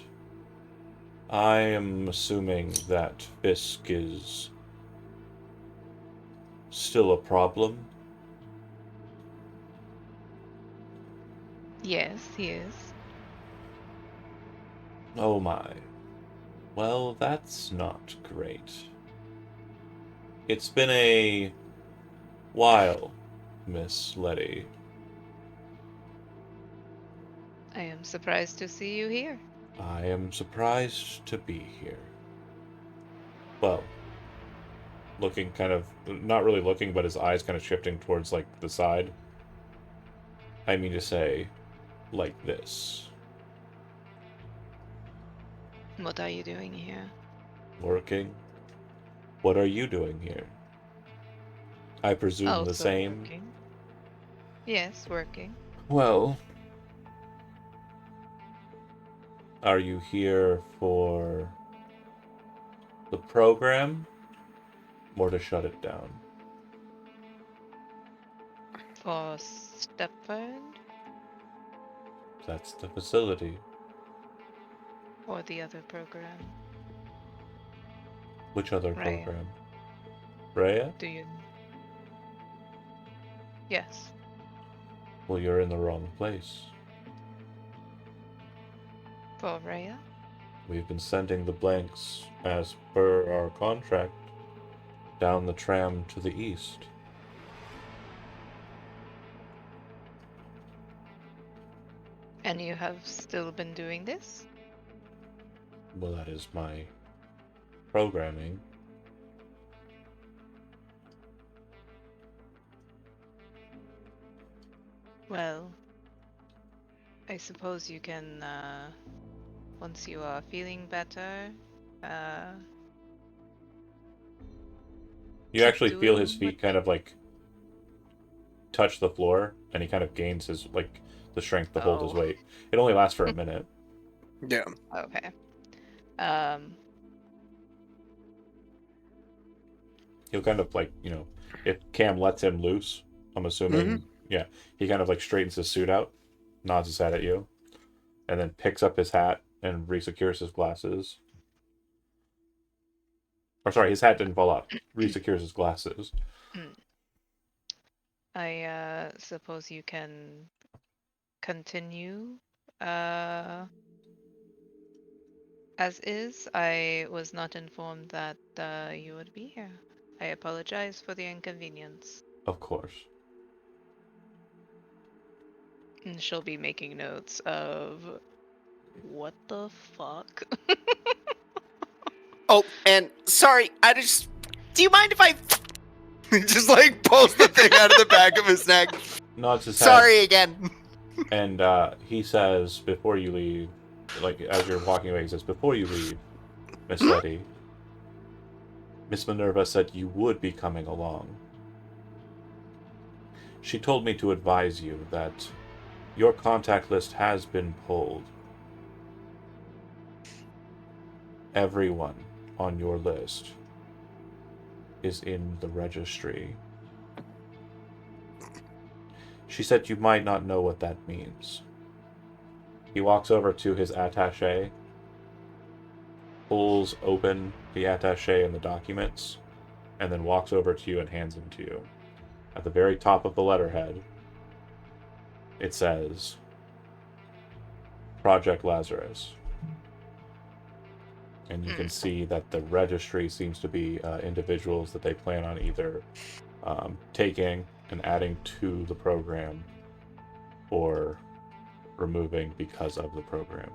I am assuming that Fisk is still a problem." Yes, he is. Oh my. Well, that's not great. It's been a while, Miss Letty. I am surprised to see you here. I am surprised to be here. Well, looking kind of, not really looking, but his eyes kind of shifting towards like the side. I mean to say, like this. What are you doing here? Working? What are you doing here? I presume the Also same. working. Yes, working. Well, are you here for the program or to shut it down? For Stepford That's the facility. or the other program? Which other Rhea. program? Rhea? Do you? Yes. Well, you're in the wrong place. For Rhea? We've been sending the blanks, as per our contract, down the tram to the east. And you have still been doing this? Well, that is my programming. Well, I suppose you can, once you are feeling better, You keep actually feel his doing feet what- kind of like touch the floor, and he kind of gains his like the strength to hold his Oh. weight. It only lasts for a minute. Yeah. Okay. He'll kind of like, you know, if Cam lets him loose, I'm assuming, yeah, he kind of like straightens his suit out, nods his head at you, and then picks up his hat and resecures his glasses. Or sorry, his hat didn't fall off. Resecures his glasses. I suppose you can continue as is. I was not informed that you would be here. I apologize for the inconvenience. Of course. And she'll be making notes of what the fuck. Oh, and sorry, do you mind if I just like pulls the thing out of the back of his neck? Nods his head. Sorry again. And he says, before you leave, like as you're walking away, he says, before you leave, Miss Letty, Miss Minerva said you would be coming along. She told me to advise you that your contact list has been pulled. Everyone on your list is in the registry. She said you might not know what that means. He walks over to his attaché, pulls open the attaché and the documents, and then walks over to you and hands them to you. At the very top of the letterhead, it says, Project Lazarus. And you can see that the registry seems to be individuals that they plan on either taking and adding to the program or removing because of the program.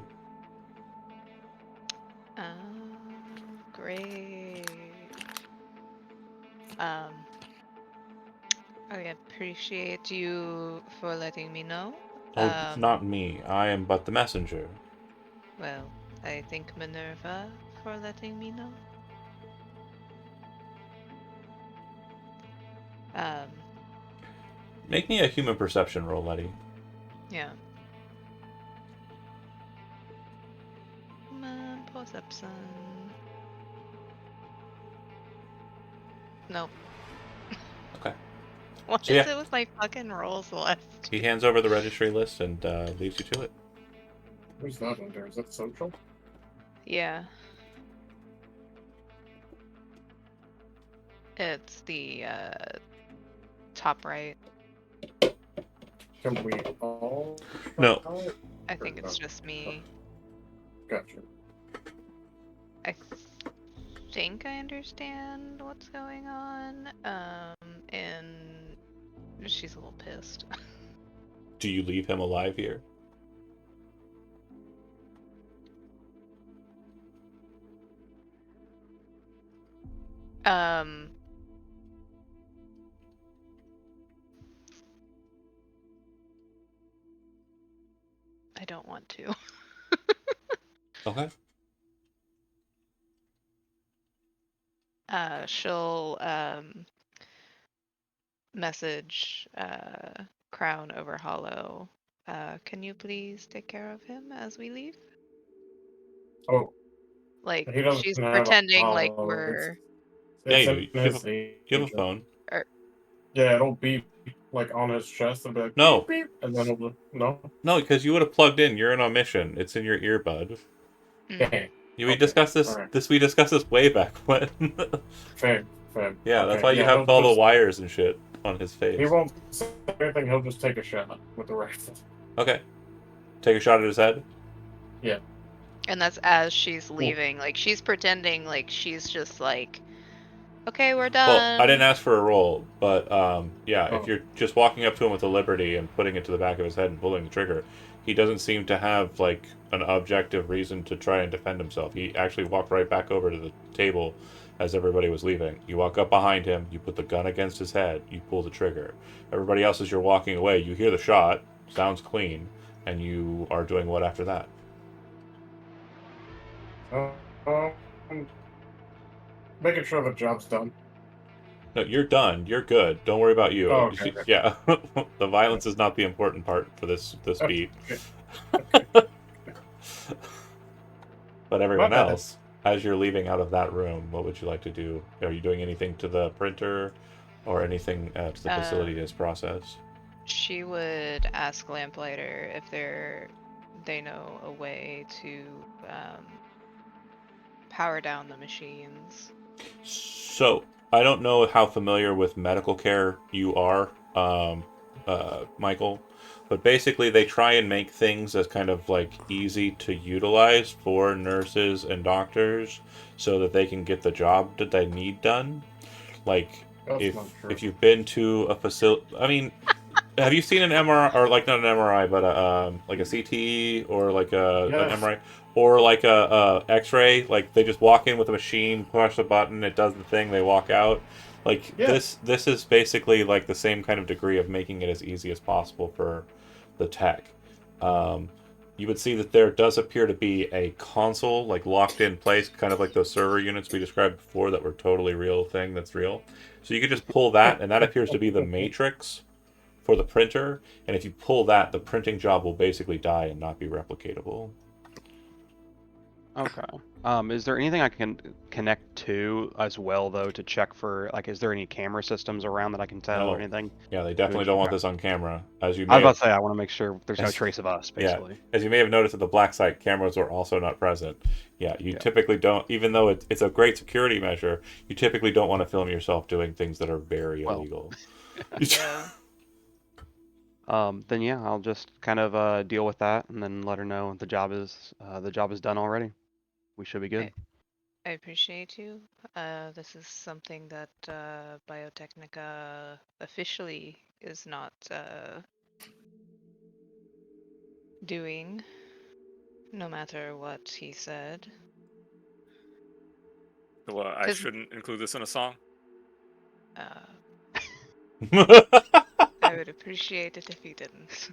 Great. I appreciate you for letting me know. Oh, not me. I am but the messenger. Well, I thank Minerva for letting me know. Make me a human perception roll, Letty. Yeah. Come on, perception. Nope. Okay. What So, is yeah. it with my fucking rolls, Celeste? He hands over the registry list and leaves you to it. Who's that under? Is that social? Yeah. It's the top right. Can we all? No. try it? I think Or it's no? just me. Gotcha. I think I understand what's going on. And she's a little pissed. Do you leave him alive here? I don't want to. Okay. She'll message Crown over Hollow. Can you please take care of him as we leave? Oh, Like he doesn't she's have pretending like hollow. we're Yeah, It's you in do. You his have a agent. phone. Yeah, it'll beep like on his chest and be like No. beep beep, and then it'll no. No, because you would have plugged in. You're in a mission. It's in your earbud. Okay. We discussed this. Alright. We discussed this way back when. Fair. Yeah, Okay, that's why you yeah, have he'll all the just- wires and shit on his face. He won't say anything. He'll just take a shot with the rifle. Okay. Take a shot at his head. Yeah. And that's as she's leaving. Like she's pretending like she's just like, okay, we're done. Well, I didn't ask for a roll, but yeah, if Oh. you're just walking up to him with a liberty and putting it to the back of his head and pulling the trigger, he doesn't seem to have like an objective reason to try and defend himself. He actually walked right back over to the table as everybody was leaving. You walk up behind him, you put the gun against his head, you pull the trigger. Everybody else, as you're walking away, you hear the shot, sounds clean, and you are doing what after that? Making sure the job's done. No, you're done. You're good. Don't worry about you. Oh, okay. Yeah, the violence is not the important part for this beat. Okay. But everyone My bad. else, as you're leaving out of that room, what would you like to do? Are you doing anything to the printer, or anything to the facility as process? She would ask Lamplighter if they know a way to power down the machines. So I don't know how familiar with medical care you are, Michael, but basically they try and make things as kind of like easy to utilize for nurses and doctors so that they can get the job that they need done. Like That's if not true. if you've been to a facility, I mean, Have you seen an MRI, or like not an MRI, but like a CT, or like an Yes. MRI, or like a X-ray? Like they just walk in with a machine, push a button, it does the thing, they walk out. Like Yeah. this is basically like the same kind of degree of making it as easy as possible for the tech. Um, you would see that there does appear to be a console like locked in place, kind of like those server units we described before that were totally real thing that's real. So you could just pull that, and that appears to be the matrix for the printer, and if you pull that, the printing job will basically die and not be replicatable. Okay. Is there anything I can connect to as well, though, to check for, like, is there any camera systems around that I can tell or No. anything? Yeah, they definitely don't want Okay. this on camera. As you I may was about have, to say, I want to make sure there's no as, trace of us, yeah, basically. as you may have noticed that the black site cameras are also not present. Yeah, you Yeah. typically don't, even though it's a great security measure, you typically don't want to film yourself doing things that are very Well. illegal. Yeah. Then yeah, I'll just kind of deal with that and then let her know the job is done already. We should be good. I appreciate you. This is something that Biotechnica officially is not doing, no matter what he said. So, I 'Cause, shouldn't include this in a song. I would appreciate it if you didn't.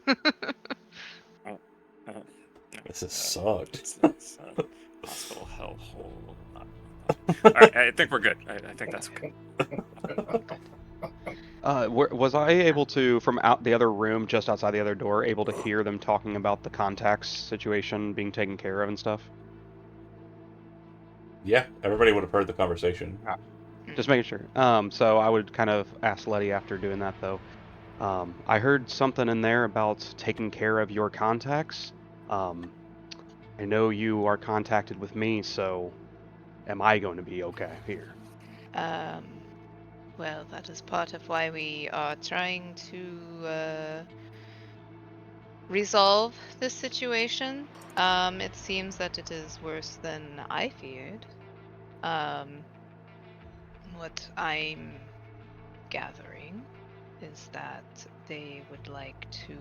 Oh, oh, This is sucked. it's hospital hellhole. All right, I think we're good. I think that's okay. Was I able to, from out the other room, just outside the other door, able to hear them talking about the contacts situation being taken care of and stuff? Yeah, everybody would have heard the conversation. Just making sure. So I would kind of ask Letty after doing that, though. I heard something in there about taking care of your contacts. I know you are contacted with me, so am I going to be okay here? Well, that is part of why we are trying to resolve this situation. It seems that it is worse than I feared. What I'm gathering is that they would like to.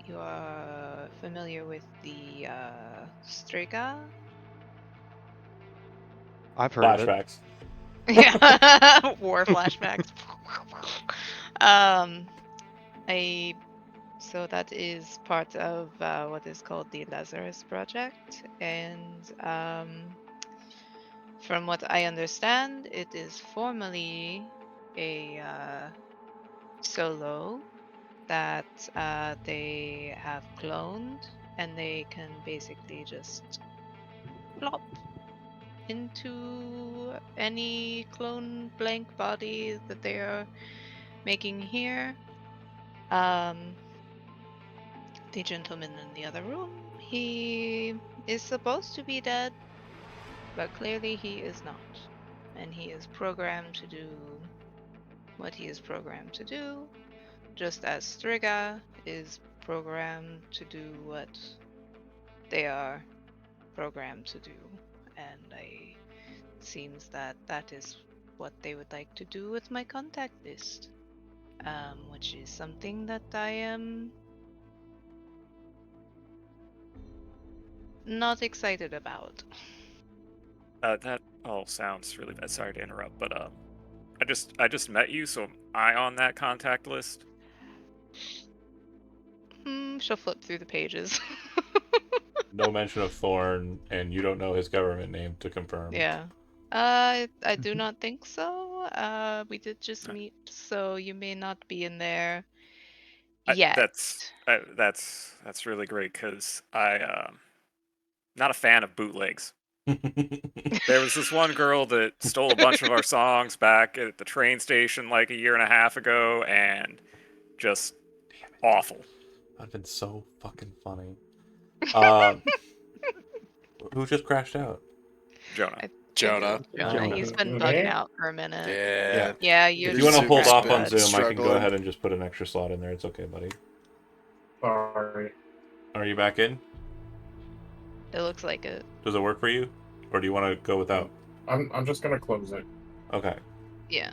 You are familiar with the Striga? I've heard of it. Flashbacks. Yeah, war flashbacks. um, so that is part of what is called the Lazarus Project, and from what I understand, it is formally a solo that they have cloned, and they can basically just plop into any clone blank body that they are making here. Um, the gentleman in the other room, he is supposed to be dead, but clearly he is not. And he is programmed to do what he is programmed to do, just as Striga is programmed to do what they are programmed to do. And it seems that that is what they would like to do with my contact list, which is something that I am not excited about. That all sounds really bad. Sorry to interrupt, but I just met you, so am I on that contact list? She'll flip through the pages. No mention of Thorn, and you don't know his government name to confirm. Yeah. I do not think so. We did just meet, so you may not be in there yet. That's really great because I not a fan of bootlegs. There was this one girl that stole a bunch of our songs back at the train station like a year and a half ago, and just awful. That'd been so fucking funny. Who just crashed out? Jonah. I think Jonah. it was Jonah. Jonah. He's been Me? bugging out for a minute. Yeah. Yeah, you. If you want to hold Zoomer's off been on Zoom, I can go struggling. ahead and just put an extra slot in there. It's okay, buddy. Sorry. Are you back in? It looks like it. Does it work for you? Or do you want to go without? I'm just gonna close it. Okay. Yeah.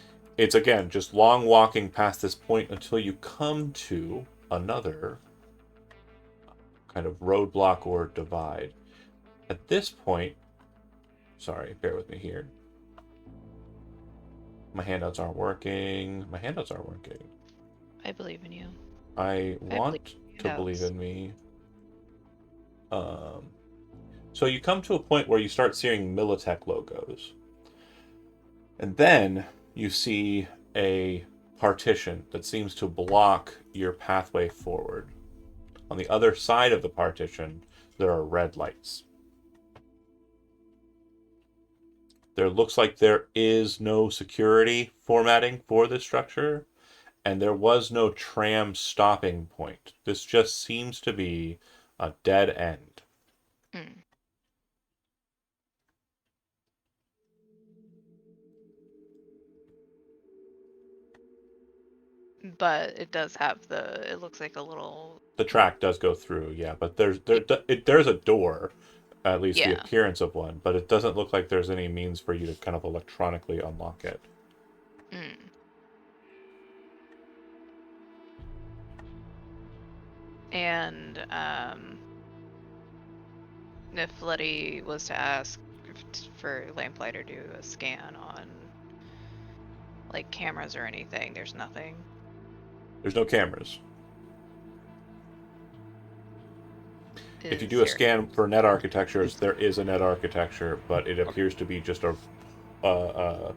it's again just long walking past this point until you come to another kind of roadblock or divide. At this point, sorry, bear with me here. My handouts aren't working. I believe in you. I want believe to in believe handouts. in me. So you come to a point where you start seeing Militech logos. And then you see a partition that seems to block your pathway forward. On the other side of the partition, there are red lights. There looks like there is no security formatting for this structure, and there was no tram stopping point. This just seems to be a dead end. Mm. But it does have it looks like a little. The track does go through, yeah, but there's a door, at least the Yeah. appearance of one, but it doesn't look like there's any means for you to kind of electronically unlock it. Mm. And if Letty was to ask for Lamplighter to do a scan on like cameras or anything, there's nothing. There's no cameras. If you Is do a there- scan for net architectures, there is a net architecture, but it appears to be just a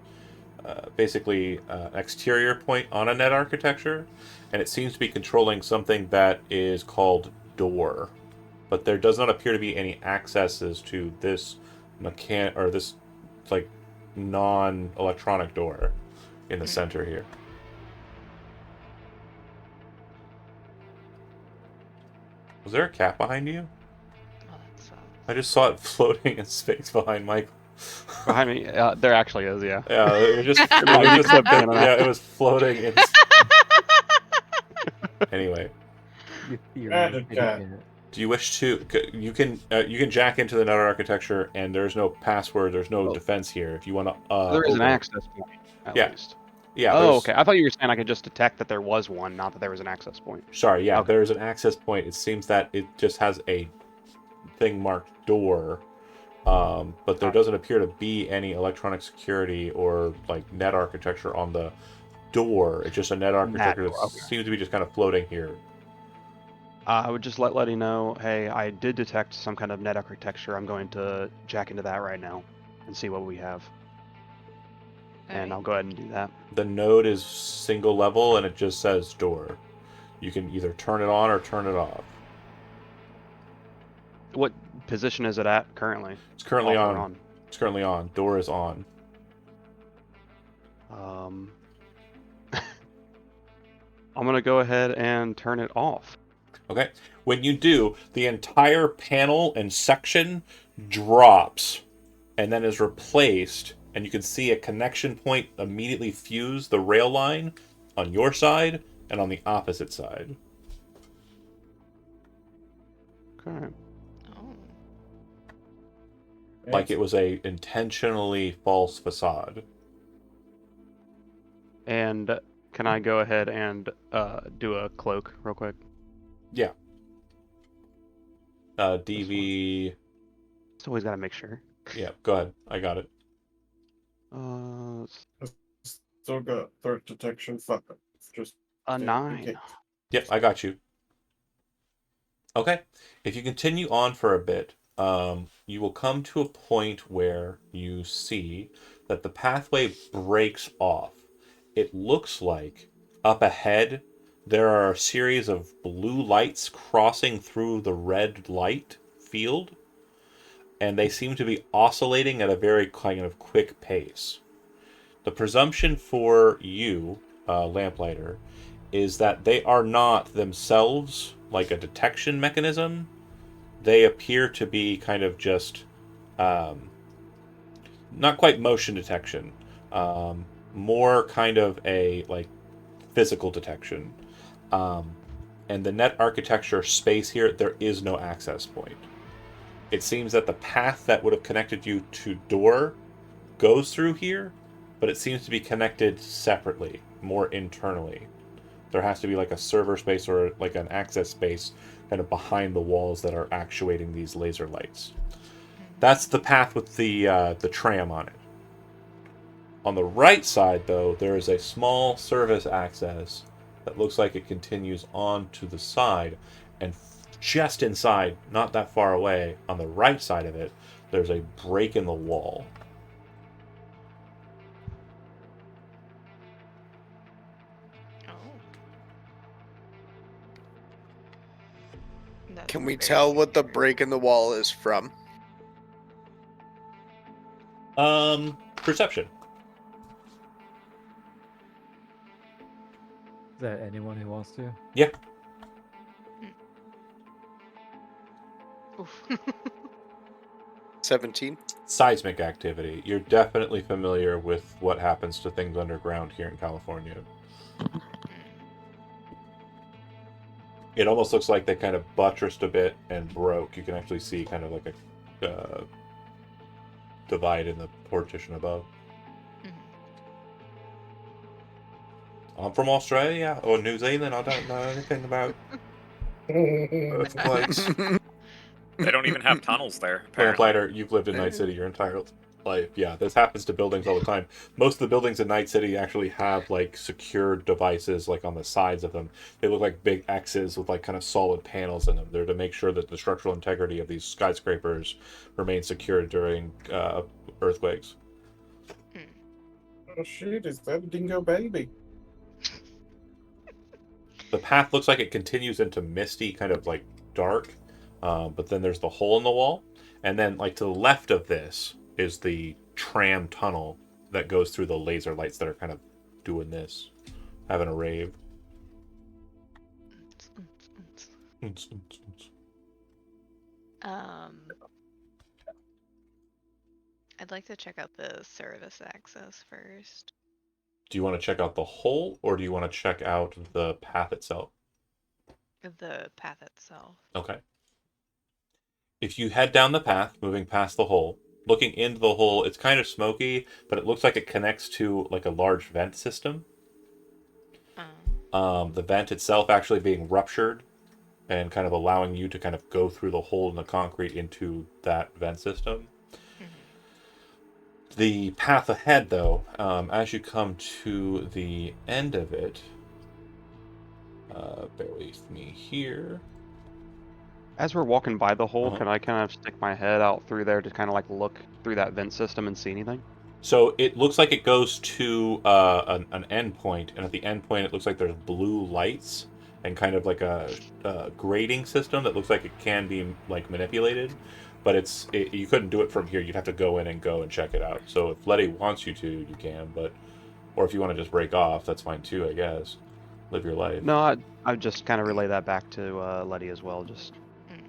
basically exterior point on a net architecture, and it seems to be controlling something that is called door. But there does not appear to be any accesses to this this like non-electronic door in the center here. Was there a cat behind you? Oh, that sucks. I just saw it floating in space behind Michael. Behind me, there actually is, yeah. Yeah, it was just, You clipped in on that. it was floating in. Anyway, You theory, Added kitty cat. cat. do you wish to? You can jack into the net architecture, and there's no password, there's no defense here. If you want to, So there is an open it. access point, at Yeah. least. Yeah. Oh, there's- okay. I thought you were saying I could just detect that there was one, not that there was an access point. Sorry, yeah, Okay. there's an access point. It seems that it just has a thing marked door, but there doesn't appear to be any electronic security or like net architecture on the door. It's just a net architecture that door, okay. seems to be just kind of floating here. I would just let Letty know, hey, I did detect some kind of net architecture. I'm going to jack into that right now and see what we have. And I'll go ahead and do that. The node is single level and it just says door. You can either turn it on or turn it off. What position is it at currently? It's currently Off or on. It's currently on. Door is on. I'm going to go ahead and turn it off. Okay. When you do, the entire panel and section drops and then is replaced, and you can see a connection point immediately fuse the rail line on your side and on the opposite side. Okay. Oh. Like it was a intentionally false facade. And can I go ahead and do a cloak real quick? Yeah. DV. Just always got to make sure. Yeah, go ahead. I got it. Still got threat detection 5. Just A in 9. case. Yep, I got you. Okay. If you continue on for a bit, you will come to a point where you see that the pathway breaks off. It looks like up ahead there are a series of blue lights crossing through the red light field, and they seem to be oscillating at a very kind of quick pace. The presumption for you, Lamplighter, is that they are not themselves like a detection mechanism. They appear to be kind of just not quite motion detection, more kind of a like physical detection. And the net architecture space here, there is no access point. It seems that the path that would have connected you to door goes through here, but it seems to be connected separately, more internally. There has to be like a server space or like an access space kind of behind the walls that are actuating these laser lights. That's the path with the tram on it. On the right side, though, there is a small service access that looks like it continues on to the side, and just inside, not that far away, on the right side of it, there's a break in the wall. Oh. That's Can we very tell what the weird. break in the wall is from? Perception. Is that anyone who wants to? Yeah. Oof. 17. Seismic activity. You're definitely familiar with what happens to things underground here in California. It almost looks like they kind of buttressed a bit and broke. You can actually see kind of like a divide in the partition above. I'm from Australia or New Zealand. I don't know anything about earthquakes. They don't even have tunnels there, apparently. Lamplighter, you've lived in Night City your entire life. Yeah, this happens to buildings all the time. Most of the buildings in Night City actually have like secured devices like on the sides of them. They look like big X's with like kind of solid panels in them. They're to make sure that the structural integrity of these skyscrapers remains secure during earthquakes. Oh shit, is that a dingo baby? The path looks like it continues into misty, kind of like dark, but then there's the hole in the wall, and then like to the left of this is the tram tunnel that goes through the laser lights that are kind of doing this, having a rave. I'd like to check out the service access first. Do you want to check out the hole, or do you want to check out the path itself? The path itself. Okay. If you head down the path, moving past the hole, looking into the hole, it's kind of smoky, but it looks like it connects to like a large vent system. The vent itself actually being ruptured and kind of allowing you to kind of go through the hole in the concrete into that vent system. The path ahead, though, as you come to the end of it, bear with me here. As we're walking by the hole, Uh-huh. can I kind of stick my head out through there to kind of like look through that vent system and see anything? So it looks like it goes to an end point, and at the end point, it looks like there's blue lights and kind of like a grading system that looks like it can be like manipulated, but you couldn't do it from here. You'd have to go in and check it out. So if Letty wants you to, you can, or if you want to just break off, that's fine too, I guess. Live your life. No, I just kind of relay that back to Letty as well. Just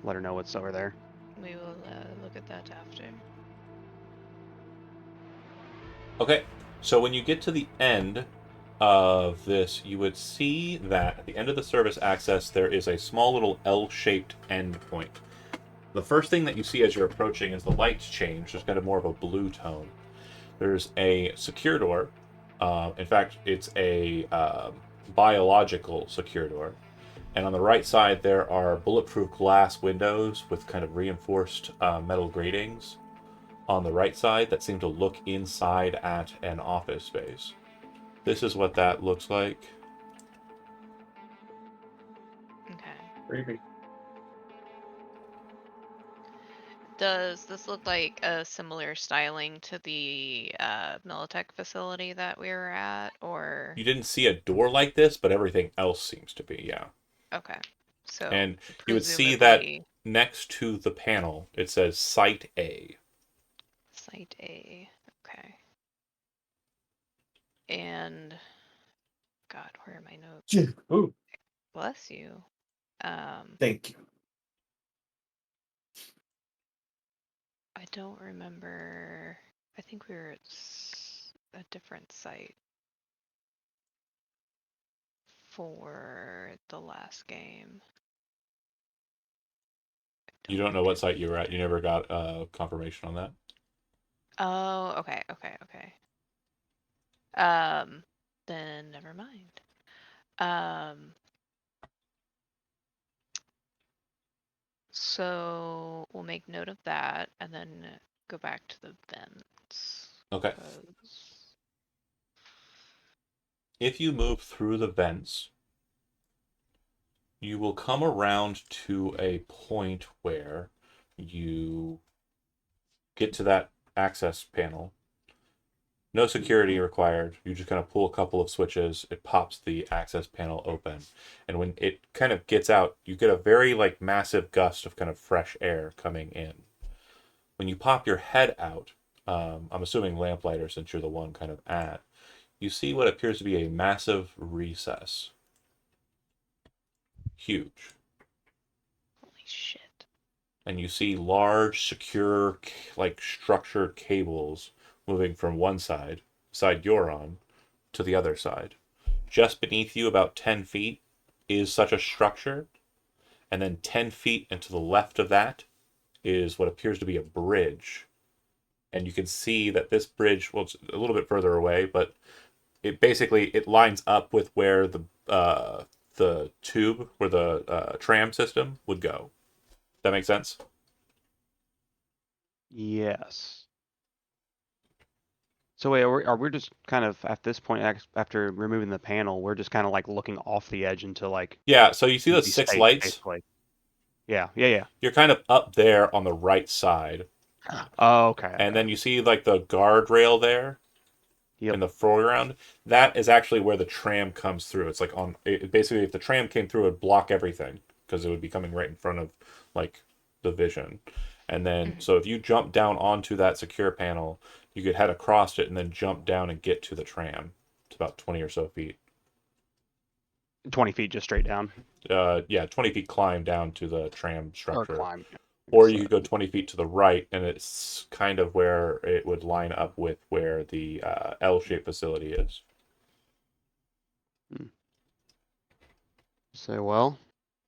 let her know what's over there. We will look at that after. Okay, so when you get to the end of this, you would see that at the end of the service access, there is a small little L-shaped end point. The first thing that you see as you're approaching is the lights change. There's kind of more of a blue tone. There's a secure door. In fact, it's a biological secure door. And on the right side, there are bulletproof glass windows with kind of reinforced metal gratings on the right side that seem to look inside at an office space. This is what that looks like. Okay. Creepy. Does this look like a similar styling to the Militech facility that we were at, or? You didn't see a door like this, but everything else seems to be, yeah. Okay. So And you would see that presumably next to the panel, it says Site A. Site A. Okay. And God, where are my notes? Ooh, Bless you. thank you. I don't remember. I think we were at a different site for the last game. You don't know what site you were at. You never got confirmation on that. Oh, okay. Then never mind. So we'll make note of that and then go back to the vents. Okay. 'cause- If you move through the vents, you will come around to a point where you get to that access panel. No security required. You just kind of pull a couple of switches. It pops the access panel open. And when it kind of gets out, you get a very like massive gust of kind of fresh air coming in. When you pop your head out, I'm assuming lamplighter since you're the one kind of at, you see what appears to be a massive recess. Huge. Holy shit. And you see large, secure, like structured cables moving from one side you're on, to the other side. Just beneath you, about 10 feet, is such a structure. And then 10 feet and to the left of that is what appears to be a bridge. And you can see that this bridge, well, it's a little bit further away, but it lines up with where the tube, where the tram system would go. That makes sense? Yes. So wait, are we just kind of at this point after removing the panel, we're just kind of like looking off the edge into like Yeah, so you see those empty 6 space, lights? basically. Yeah. You're kind of up there on the right side. Oh, okay. And then you see like the guardrail there Yep. in the foreground. That is actually where the tram comes through. It's like basically if the tram came through, it would block everything because it would be coming right in front of like the vision. And then so if you jump down onto that secure panel, you could head across it and then jump down and get to the tram. It's about 20 or so feet. 20 feet just straight down. Yeah, 20 feet climb down to the tram Or structure. climb. Or you could go 20 feet to the right, and it's kind of where it would line up with where the L-shaped facility is. Say, well,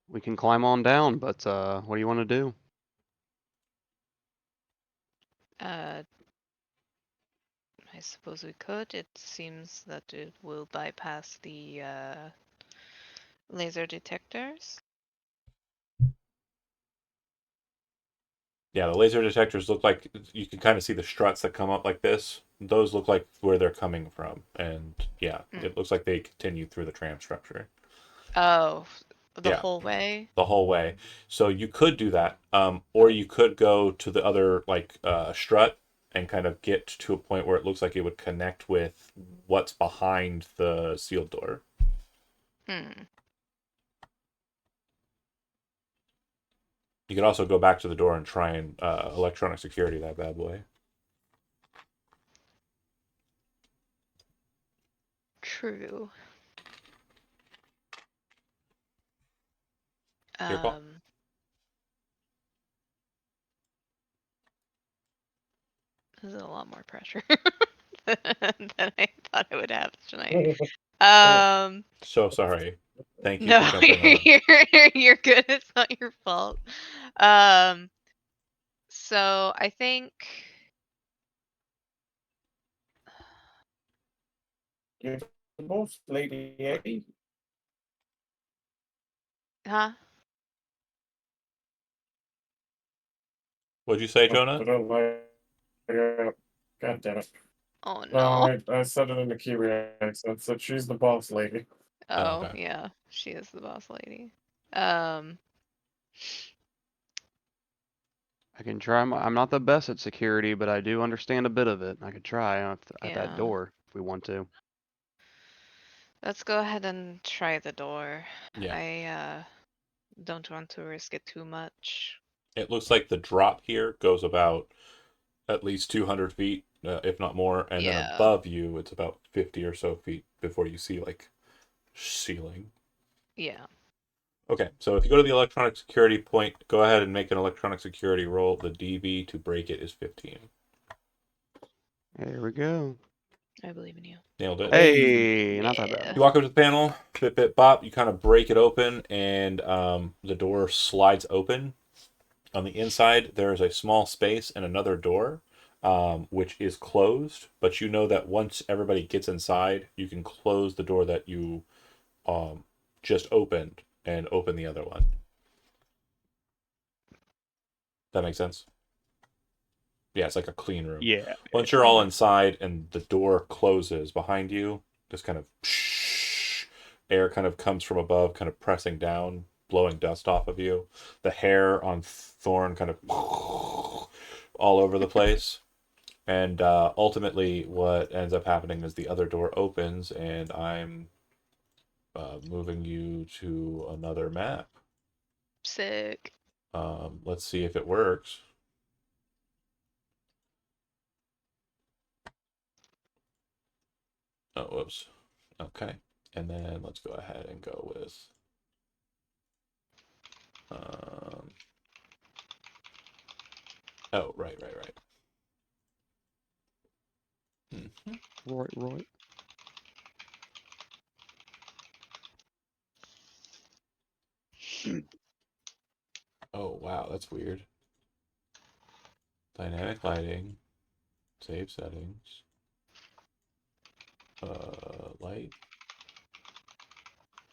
we can climb on down, but what do you want to do? I suppose we could. It seems that it will bypass the laser detectors. Yeah, the laser detectors look like you can kind of see the struts that come up like this. Those look like where they're coming from, and yeah, it looks like they continue through the tram structure. Oh, the Yeah. whole way? The whole way. So you could do that, or you could go to the other like strut and kind of get to a point where it looks like it would connect with what's behind the sealed door. You could also go back to the door and try and electronic security that bad boy. True. Your call. This is a lot more pressure than I thought I would have tonight. So sorry. Thank you No, for jumping on. you're good. It's not your fault. So I think You're the boss lady, eh? huh? What'd you say, Jonah? I don't like. God damn it. Oh No, no. I said it in the Kiwi accent. Said she's the boss lady. Oh, okay. yeah. She is the boss lady. Um I can try. I'm not the best at security, but I do understand a bit of it. I could try at that Yeah. door if we want to. Let's go ahead and try the door. Yeah. I don't want to risk it too much. It looks like the drop here goes about at least 200 feet, if not more, and then Yeah. above you, it's about 50 or so feet before you see like ceiling. Yeah. Okay, so if you go to the electronic security point, go ahead and make an electronic security roll. The DV to break it is 15. Here we go. I believe in you. Nailed it. Hey, not that Yeah. bad. You walk up to the panel, bip bip bop. You kind of break it open, and the door slides open. On the inside, there is a small space and another door. which is closed, but you know that once everybody gets inside, you can close the door that you just opened and open the other one. That makes sense? Yeah, it's like a clean room. Yeah. Once you're all inside and the door closes behind you, just kind of air kind of comes from above, kind of pressing down, blowing dust off of you. The hair on Thorn kind of all over the place. And ultimately, what ends up happening is the other door opens, and I'm moving you to another map. Sick. Let's see if it works. Oh, whoops. Okay. And then let's go ahead and go with oh, right. Right. Oh, wow, that's weird. Dynamic lighting, save settings, light,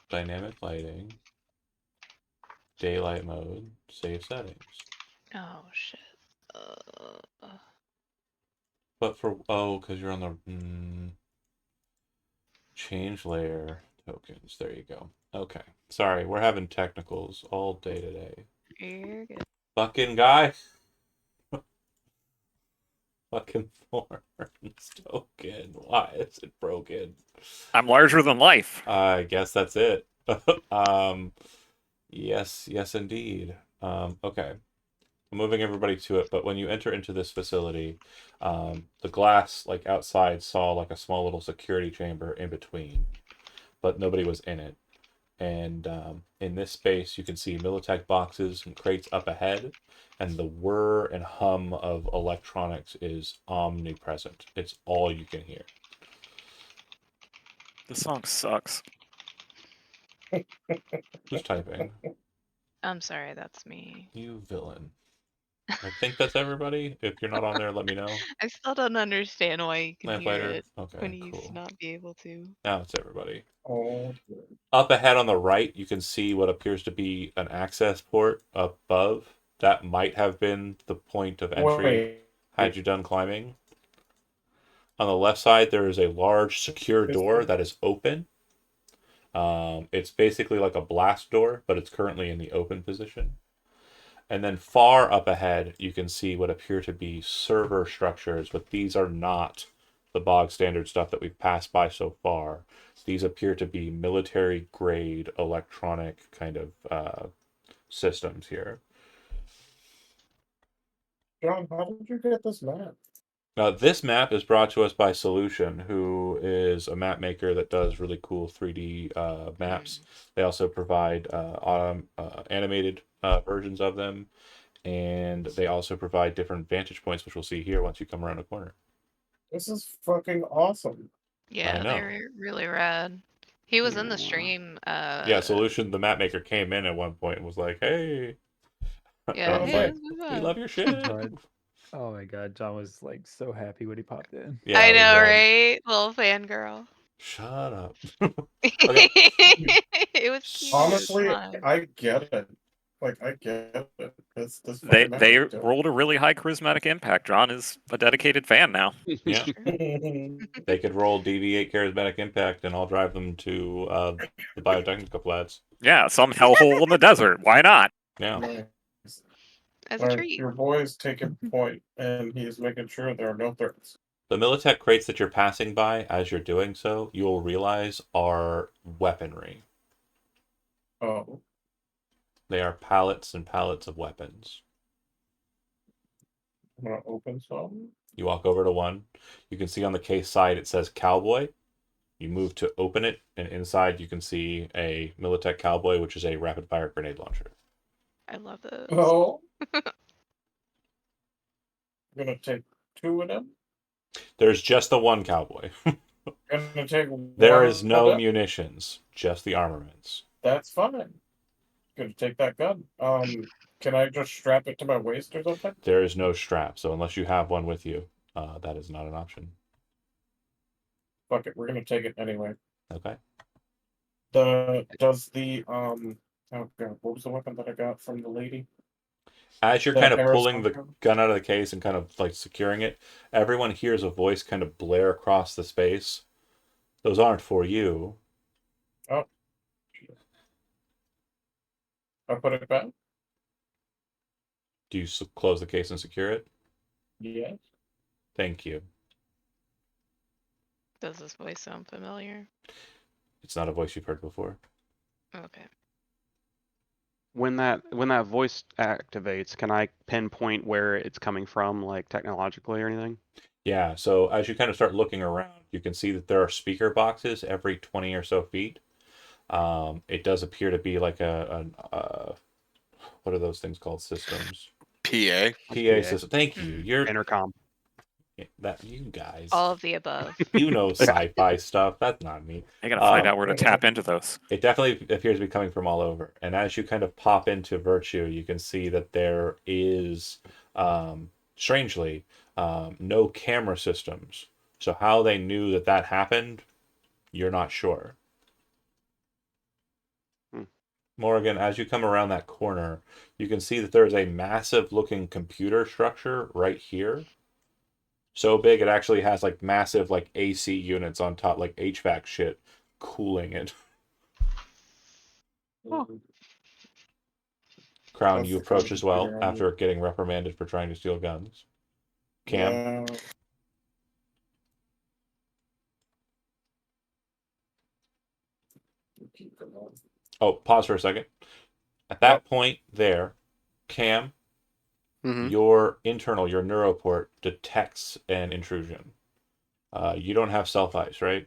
dynamic lighting, daylight mode, save settings. Oh shit. But for, because you're on the, change layer tokens. There you go. Okay. Sorry, we're having technicals all day today. You're good. Fucking guy. Fucking Thorns token. Why is it broken? I'm larger than life. I guess that's it. Yes, indeed. Okay. I'm moving everybody to it, but when you enter into this facility, the glass, like outside, saw like a small little security chamber in between, but nobody was in it. And in this space, you can see Militech boxes and crates up ahead, and the whir and hum of electronics is omnipresent. It's all you can hear. This song sucks. Who's typing? I'm sorry, that's me. You villain. I think that's everybody. If you're not on there, let me know. I still don't understand why you can hear Lamplighter. it when Okay, he used to cool. not be able to. Now it's everybody. Oh, Up ahead on the right, you can see what appears to be an access port above. That might have been the point of entry had you done climbing. On the left side, there is a large secure door that is open. It's basically like a blast door, but it's currently in the open position. And then far up ahead, you can see what appear to be server structures, but these are not the bog standard stuff that we've passed by so far. These appear to be military grade electronic kind of systems here. John, how did you get this map? This map is brought to us by Solution, who is a map maker that does really cool 3D maps. They also provide animated versions of them, and they also provide different vantage points, which we'll see here once you come around a corner. This is fucking awesome. Yeah, know. they're really rad. He was in the stream. Yeah, Solution, the map maker, came in at one point and was like, "Hey, Yeah, I was hey, like, let's move we on. love your shit." John, oh my god, John was like so happy when he popped in. Yeah, I it was, know, right? Little fangirl. Shut up. Okay. It was cute. honestly, Fine. I get it. Like, I get it. This They fucking map they is dope. rolled a really high charismatic impact. John is a dedicated fan now. Yeah, they could roll DV8 charismatic impact, and I'll drive them to the biotechnical flats. Yeah, some hellhole in the desert. Why not? Yeah. Nice. As a Like, treat. your boy is taking point, and he's making sure there are no threats. The Militech crates that you're passing by as you're doing so, you will realize are weaponry. Oh, They are pallets and pallets of weapons. I'm gonna open some. You walk over to one. You can see on the case side it says Cowboy. You move to open it, and inside you can see a Militech Cowboy, which is a rapid fire grenade launcher. I love those. Oh. I'm gonna take 2 of them. There's just the one Cowboy. Gonna take There one is of no them. munitions, just the armaments. That's fine. Gonna take that gun. Can I just strap it to my waist or something? There is no strap, so unless you have one with you, that is not an option. Fuck it, we're gonna take it anyway. Okay. Does the oh god, what was the weapon that I got from the lady? As you're The kind of pulling the aerosol gun out of the case and kind of like securing it, everyone hears a voice kind of blare across the space. Those aren't for you. Oh. I put it back? Do you close the case and secure it? Yes. Thank you. Does this voice sound familiar? It's not a voice you've heard before. Okay. When that voice activates, can I pinpoint where it's coming from, like technologically or anything? Yeah, so as you kind of start looking around, you can see that there are speaker boxes every 20 or so feet. It does appear to be like a what are those things called? Systems. PA. PA system. Thank you. You're Intercom. that you guys. All of the above. You know sci-fi stuff. That's not me. I gotta find out where to tap into those. It definitely appears to be coming from all over. And as you kind of pop into Virtue, you can see that there is, strangely, no camera systems. So how they knew that that happened, you're not sure. Morgan, as you come around that corner, you can see that there's a massive looking computer structure right here. So big it actually has like massive like AC units on top, like HVAC shit, cooling it. Crown, That's you the approach kind as of well computer I after getting reprimanded for trying to steal guns. Cam, Yeah. Keep it on. oh, pause for a second. At that point there, Cam, Mhm. your neuroport detects an intrusion. You don't have self-ice, right?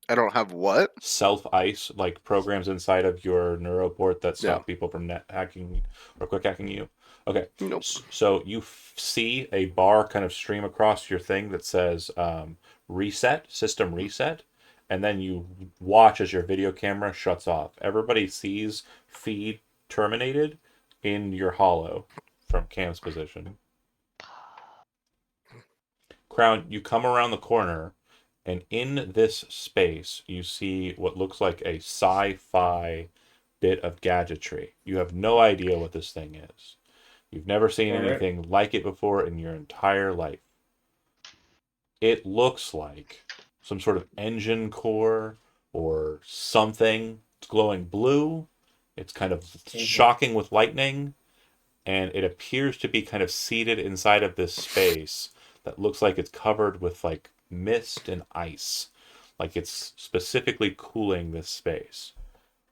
I don't have what? Self-ice, like programs inside of your neuroport that stop Yeah. people from net hacking or quick hacking you. Okay. Nope. So you see a bar kind of stream across your thing that says reset, system reset, and then you watch as your video camera shuts off. Everybody sees feed terminated in your hollow from Cam's position. Crown, you come around the corner, and in this space, you see what looks like a sci-fi bit of gadgetry. You have no idea what this thing is. You've never seen All right. anything like it before in your entire life. It looks like some sort of engine core or something. It's glowing blue. It's kind of shocking with lightning. And it appears to be kind of seated inside of this space that looks like it's covered with like mist and ice. Like it's specifically cooling this space.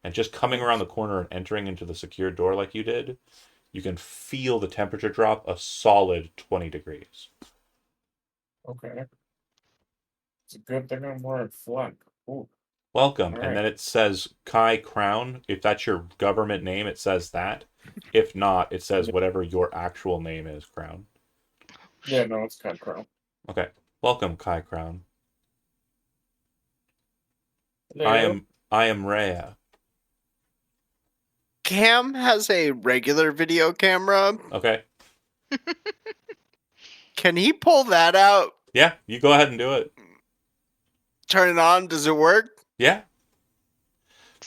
And just coming around the corner and entering into the secured door like you did, you can feel the temperature drop a solid 20 degrees. Okay. It's a good thing I'm wearing flak. Ooh. Welcome. All And right. then it says Kai Crown. If that's your government name, it says that. If not, it says whatever your actual name is, Crown. Yeah, no, it's kind of crown. Okay. Welcome, Kai Crown. Hello. I am Rhea. Cam has a regular video camera. Okay. Can he pull that out? Yeah, you go ahead and do it. Turn it on? Does it work? Yeah.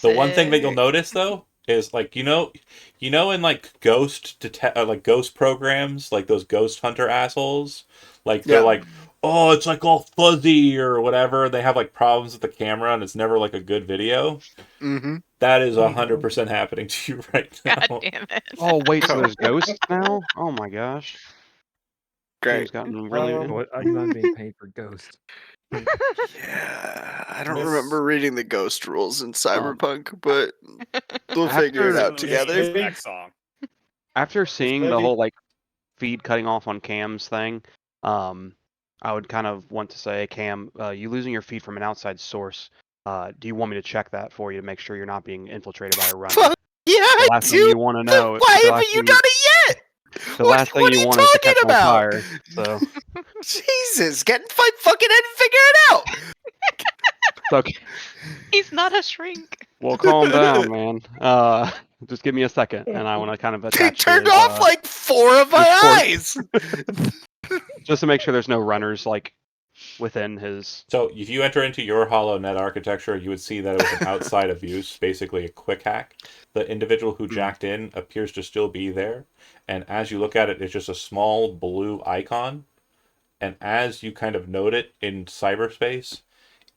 The one thing that you'll Sick. notice though is like in like like ghost programs, like those ghost hunter assholes, like they're Yeah. like, oh, it's like all fuzzy or whatever. They have like problems with the camera and it's never like a good video. Mm-hmm. That is 100% happening to you right now. God damn it. Oh wait, so there's ghosts now? Oh my gosh. Great. Game's gotten really. What? I'm not being paid for Ghost. Yeah, I don't Miss- remember reading the ghost rules in Cyberpunk, but we'll After- figure it out Miss together. Lady- Next song. After seeing the lady- whole like feed cutting off on Cam's thing, I would kind of want to say, Cam, you losing your feed from an outside source. Do you want me to check that for you to make sure you're not being infiltrated by a runner? Fuck yeah, The last thing dude. you want to know. Why the haven't last you thing done it yet? The last thing what you are you want is to catch talking on about? fire. So Jesus, get fucking in and figure it out. it's okay. He's not a shrink. Well, calm down, man. Just give me a second, and I want to kind of They attach. turned his, off like 4 of my report. eyes. Just to make sure there's no runners like within his. So if you enter into your HoloNet architecture, you would see that it was an outside abuse, basically a quick hack. The individual who jacked in appears to still be there, and as you look at it, it's just a small blue icon. And as you kind of note it in cyberspace,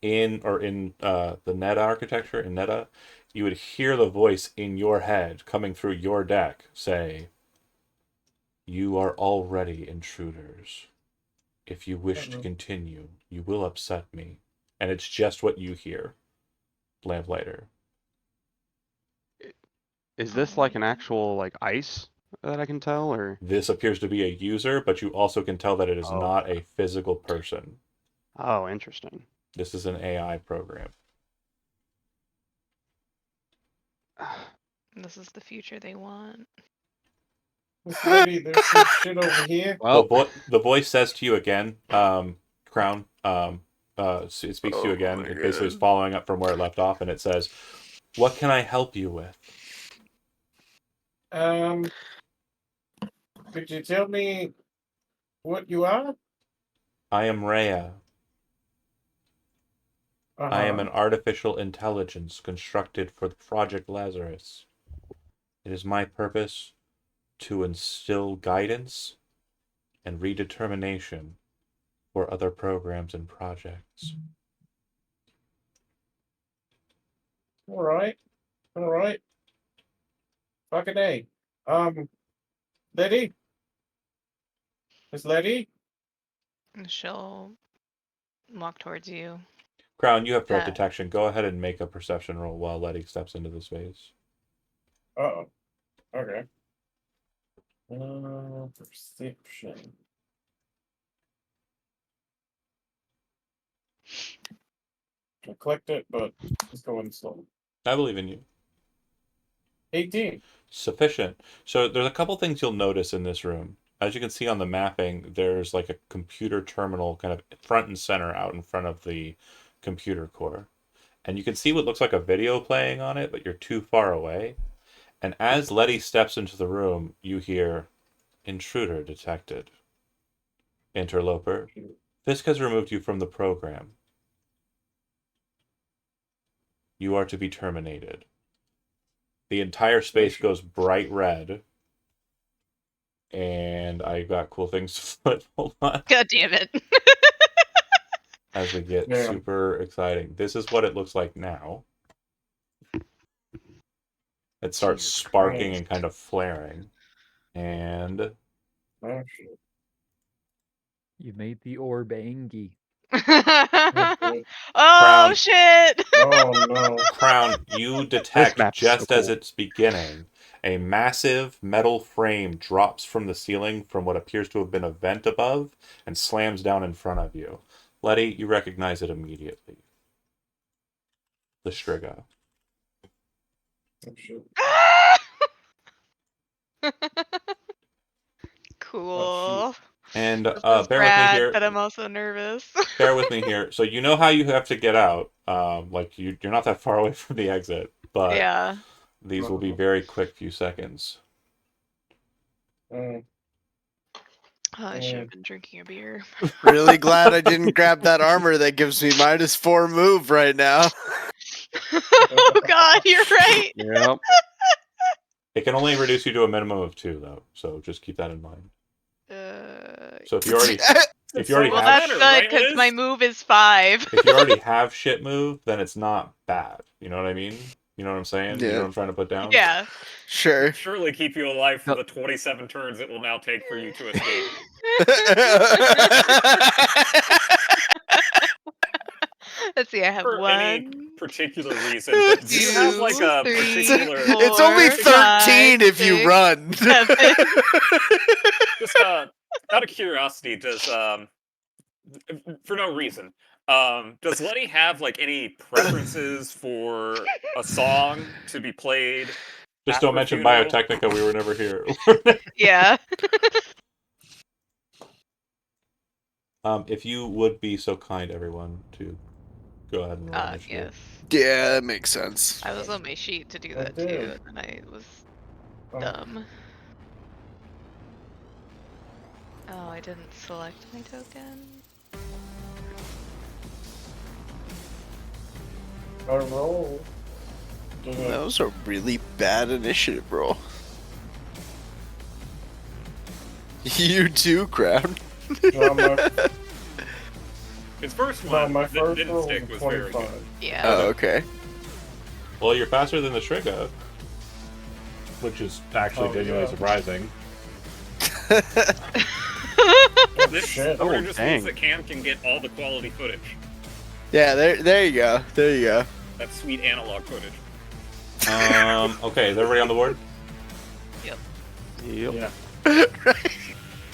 in the net architecture in Neta, you would hear the voice in your head coming through your deck say, "You are already intruders. If you wish to continue, you will upset me." And it's just what you hear, Lamplighter. Is this like an actual like ice that I can tell, or? This appears to be a user, but you also can tell that it is not a physical person. Oh, interesting. This is an AI program. This is the future they want. Maybe there's some shit over here. Well, The voice says to you again, Crown, it speaks to you again. It basically is following up from where it left off, and it says, "What can I help you with?" Could you tell me what you are? I am Rhea. I am an artificial intelligence constructed for Project Lazarus. It is my purpose to instill guidance and redetermination for other programs and projects. All right. Fucking A. Letty? Miss Letty? She'll walk towards you. Crown, you have threat detection. Go ahead and make a perception roll while Letty steps into the space. Uh-oh. Okay. Perception. I clicked it, but it's going slow. I believe in you. 18. Sufficient. So there's a couple things you'll notice in this room. As you can see on the mapping, there's like a computer terminal kind of front and center out in front of the computer core. And you can see what looks like a video playing on it, but you're too far away. And as Letty steps into the room, you hear, "Intruder detected. Interloper, Fisk has removed you from the program. You are to be terminated." The entire space goes bright red. And I got cool things to flip. Hold on. God damn it. As we get super exciting. This is what it looks like now. It starts Jesus sparking Christ. and kind of flaring. And Oh, shit. You made the orb angy. Oh Crown. shit! Oh, no. Crown, you This detect map's just so as cool. it's beginning, a massive metal frame drops from the ceiling from what appears to have been a vent above and slams down in front of you. Letty, you recognize it immediately. The Striga. Oh, shit. Cool. And This is bear with me rad, here. but I'm also nervous. Bear with me here. So you know how you have to get out. Like you're not that far away from the exit, but Yeah. these will be very quick few seconds. Oh, I should have been drinking a beer. Really glad I didn't grab that armor that gives me -4 move right now. Oh god, you're right. Yep. It can only reduce you to a minimum of 2, though. So just keep that in mind. So if you already well, have that's good because my move is 5. if you already have shit move, then it's not bad. You know what I mean? You know what I'm saying? You know what I'm trying to put down? Yeah. Sure. Surely keep you alive for the 27 turns it will now take for you to escape. Let's see, I have For any 1 particular reason, but do you have like a 3, particular? 4, It's only 13 if you 5, run. 7. Just out of curiosity, does for no reason, does Letty have like any preferences for a song to be played? Just at don't her mention funeral? Biotechnica. We were never here. Yeah. If you would be so kind, everyone, to go ahead and roll initiative. Yes. Yeah, that makes sense. I was on my sheet to do that too, and I was dumb. Oh, I didn't select my token. Gotta roll. That was a really bad initiative roll. You too, Crown. His first No, one my that first didn't roll stick was was very 25. good. Yeah. Oh, okay. Well, you're faster than the Striga, which is actually Oh, genuinely yeah. surprising. Well, this Shit. order Oh, just dang. means that Cam can get all the quality footage. Yeah, there you go. There you go. That sweet analog footage. Okay, is everybody on the board? Yep. Yeah. I'm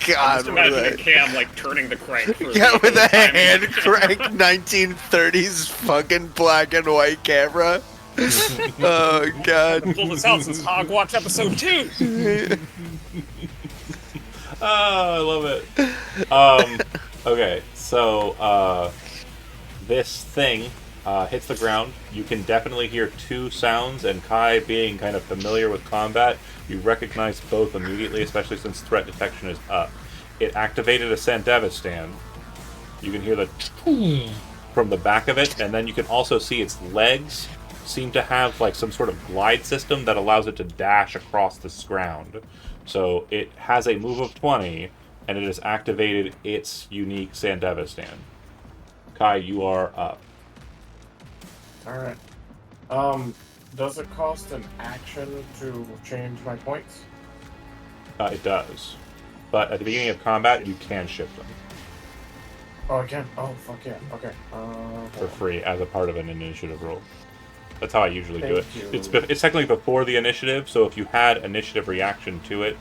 God, just imagining Cam like turning the crank for yeah, with a time. hand crank 1930s fucking black and white camera. Oh God. Pull this out since Hogwatch episode 2. Oh, I love it. Okay, so this thing hits the ground. You can definitely hear two sounds, and Kai, being kind of familiar with combat, you recognize both immediately, especially since threat detection is up. It activated a Sandevistan. You can hear the from the back of it, and then you can also see its legs seem to have like some sort of glide system that allows it to dash across this ground. So it has a move of 20, and it has activated its unique Sandevistan. Kai, you are up. Alright. Does it cost an action to change my points? It does. But at the beginning of combat, you can shift them Oh, I can. Oh, fuck yeah. Okay. for free as a part of an initiative roll. That's how I usually do it. Thank you. It's technically before the initiative, so if you had initiative reaction to it,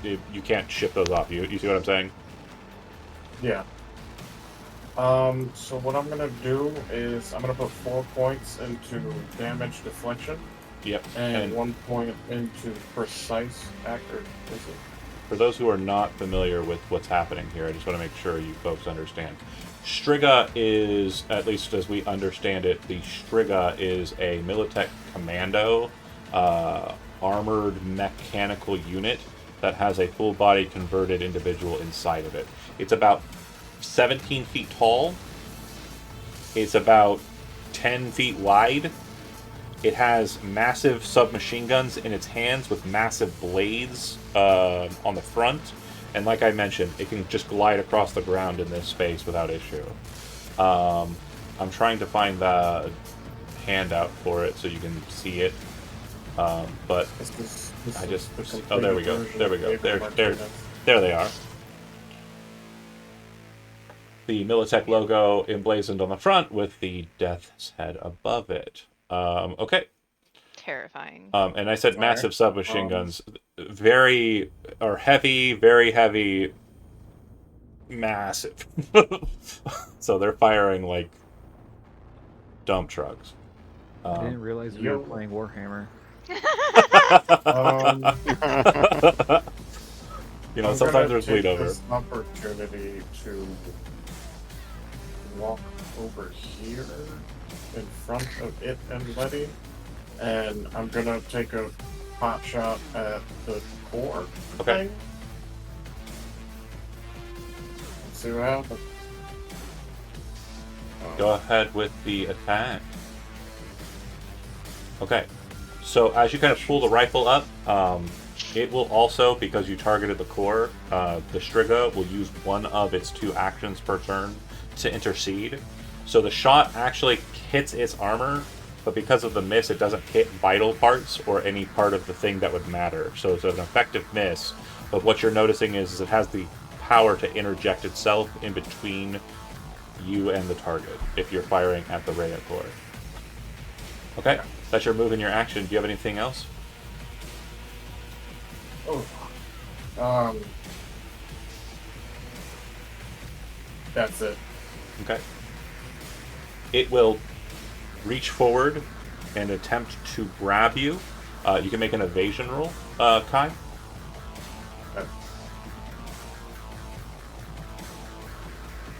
you can't shift those off. You see what I'm saying? Yeah. So what I'm gonna do is I'm gonna put 4 points into damage deflection Yep. and 1 point into precise accuracy. For those who are not familiar with what's happening here, I just want to make sure you folks understand. Striga is, at least as we understand it, the Striga is a Militech commando, armored mechanical unit that has a full body converted individual inside of it. It's about 17 feet tall. It's about 10 feet wide. It has massive submachine guns in its hands with massive blades on the front. And like I mentioned, it can just glide across the ground in this space without issue. I'm trying to find the handout for it so you can see it. But I just... Oh, there we go. There we go. There they are. The Militech logo emblazoned on the front with the Death's Head above it. Okay. Terrifying. And I said Sorry. massive submachine guns. Very heavy, massive. So they're firing like dump trucks. I didn't realize we were yo. playing Warhammer. You know, I'm sometimes gonna there's take bleed over. this opportunity to walk over here in front of it and Letty, and I'm gonna take a pot shot at the core Okay. thing. Let's see what happens. Go ahead with the attack. Okay. So as you kind of pull the rifle up, it will also, because you targeted the core, the Striga will use one of its 2 actions per turn to intercede. So the shot actually hits its armor, but because of the miss, it doesn't hit vital parts or any part of the thing that would matter. So it's an effective miss, but what you're noticing is it has the power to interject itself in between you and the target if you're firing at the Rhea core. Okay, that's your move and your action. Do you have anything else? Oh, that's it. Okay. It will reach forward and attempt to grab you. You can make an evasion roll, Kai.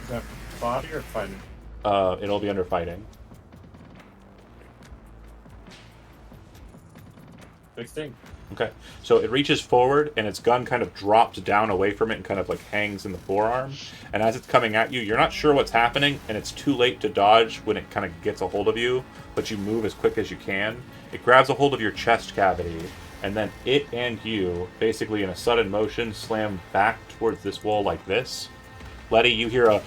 Is that body or fighting? It'll be under fighting. 16. Okay, so it reaches forward, and its gun kind of drops down away from it and kind of like hangs in the forearm. And as it's coming at you, you're not sure what's happening, and it's too late to dodge when it kind of gets a hold of you, but you move as quick as you can. It grabs a hold of your chest cavity, and then it and you, basically in a sudden motion, slam back towards this wall like this. Letty, you hear a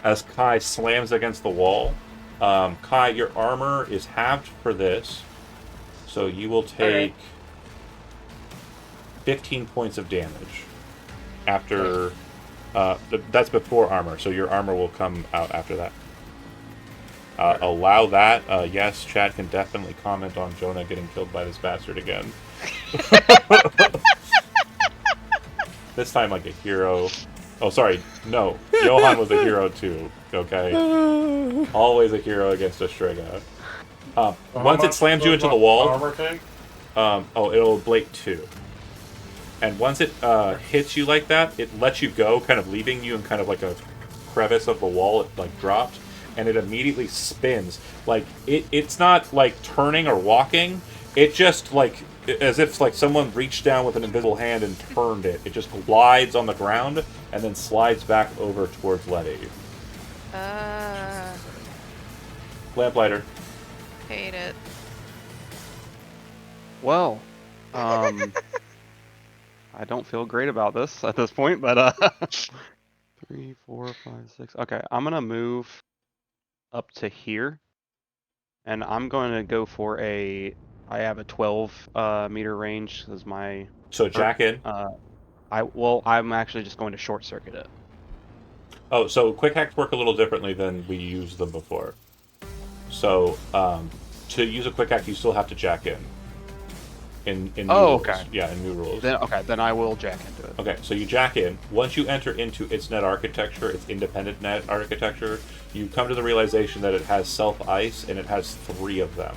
as Kai slams against the wall. Kai, your armor is halved for this. So you will take 15 points of damage after. That's before armor, so your armor will come out after that. Allow that. Yes, Chad can definitely comment on Jonah getting killed by this bastard again. This time, like a hero. Oh, sorry. No, Johan was a hero too. Okay, always a hero against a Striga. Once it slams you into the wall, it'll ablate 2. And once it hits you like that, it lets you go, kind of leaving you in kind of like a crevice of the wall. It like dropped, and it immediately spins. Like it's not like turning or walking. It just like as if like someone reached down with an invisible hand and turned it. It just glides on the ground and then slides back over towards Letty. Lamplighter. Hate it. Well, I don't feel great about this at this point, but 3, 4, 5, 6. Okay, I'm gonna move up to here, and I'm going to go for I have a 12 meter range as my. So jack in. I'm actually just going to short circuit it. Oh, so quick hacks work a little differently than we used them before. So to use a quick hack, you still have to jack in. In new rules. Okay. Yeah, in new rules. Then I will jack into it. Okay, so you jack in. Once you enter into its net architecture, its independent net architecture, you come to the realization that it has self-ice, and it has 3 of them.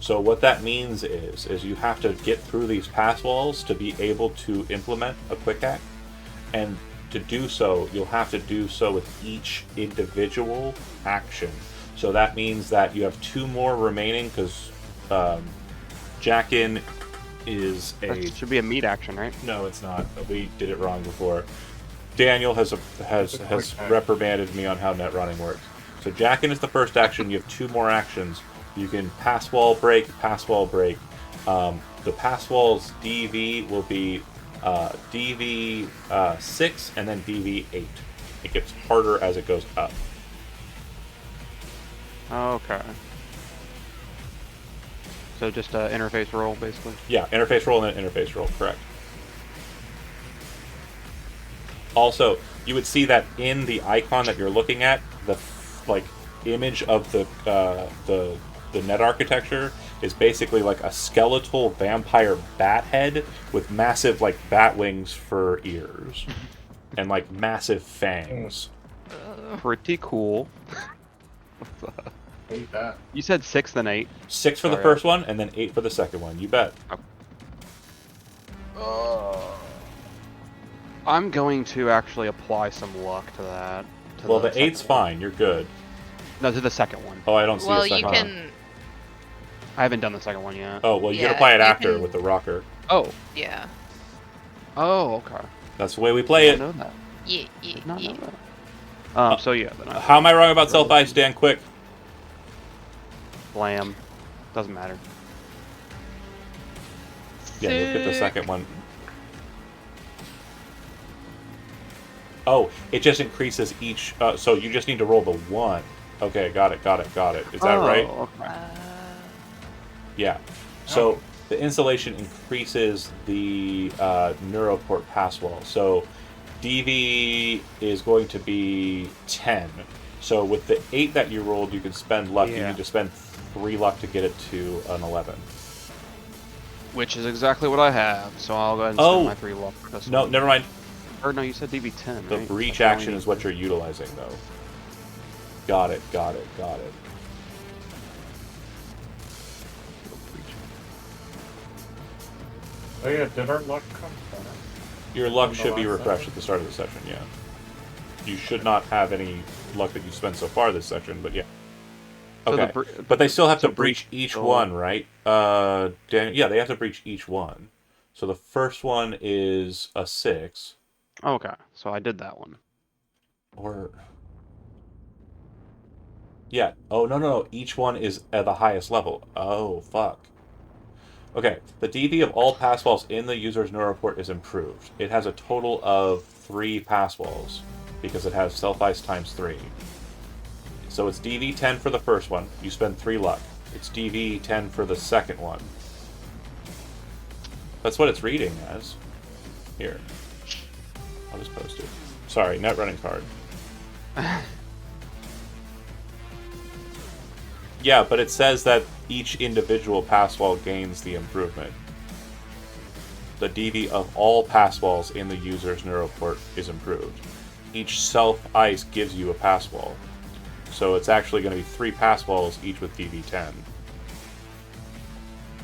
So what that means is you have to get through these pass walls to be able to implement a quick hack. And to do so, you'll have to do so with each individual action. So that means that you have 2 more remaining, because jack in is That should be a meat action, right? No, it's not. We did it wrong before. Daniel has reprimanded me on how net running works. So jack-in is the first action. You have 2 more actions. You can pass wall break, pass wall break. The pass wall's DV will be DV 6 and then DV 8. It gets harder as it goes up. Okay. So just interface roll, basically? Yeah, interface roll and then interface roll, correct. Also, you would see that in the icon that you're looking at, the image of the net architecture is basically like a skeletal vampire bat head with massive bat wings for ears and massive fangs. Pretty cool. That. You said 6 then 8. 6 for the first one, and then 8 for the second one. You bet. I'm going to actually apply some luck to that. Well, the 8's fine. You're good. No, to the second one. Oh, I don't see the second one. Well, you can. I haven't done the second one yet. Oh, well, you can Yeah, apply it you after can- with the rocker. Oh. Yeah. Oh, okay. That's the way we play I it. didn't know that. Yeah. Did not know that. So yeah, then How am I wrong about self-ice, Dan? Quick. Blam. Doesn't matter. Yeah, look at the second one. Oh, it just increases each. So you just need to roll the 1. Okay, got it. Is that right? Okay. Yeah. So the insulation increases the neuroport pass wall. So DV is going to be 10. So with the 8 that you rolled, you can spend luck. You need to spend 3 luck to get it to an 11. Which is exactly what I have. So I'll go ahead and spend my 3 luck for this No, one. never mind. Or no, you said DV10. The right? breach Like, action is what you're utilizing, though. Got it. Oh yeah, did our luck come back? Your luck From the should be last refreshed session? at the start of the session, yeah. You should not have any luck that you spent so far this session, but yeah. So Okay, the br- but they still have so to breach each so- one, right? Yeah, they have to breach each one. So the first one is a 6, Okay, so I did that one. or yeah. Oh no, each one is at the highest level. Oh fuck. Okay, the DV of all pass walls in the user's neural report is improved. It has a total of 3 pass walls because it has self ice times 3. So it's DV 10 for the first one. You spend 3 luck. It's DV 10 for the second one. That's what it's reading as. Here. I'll just post it. Sorry, net running card. Yeah, but it says that each individual pass wall gains the improvement. The DV of all pass walls in the user's neural port is improved. Each self-ice gives you a pass wall. So it's actually going to be 3 pass walls, each with DV 10.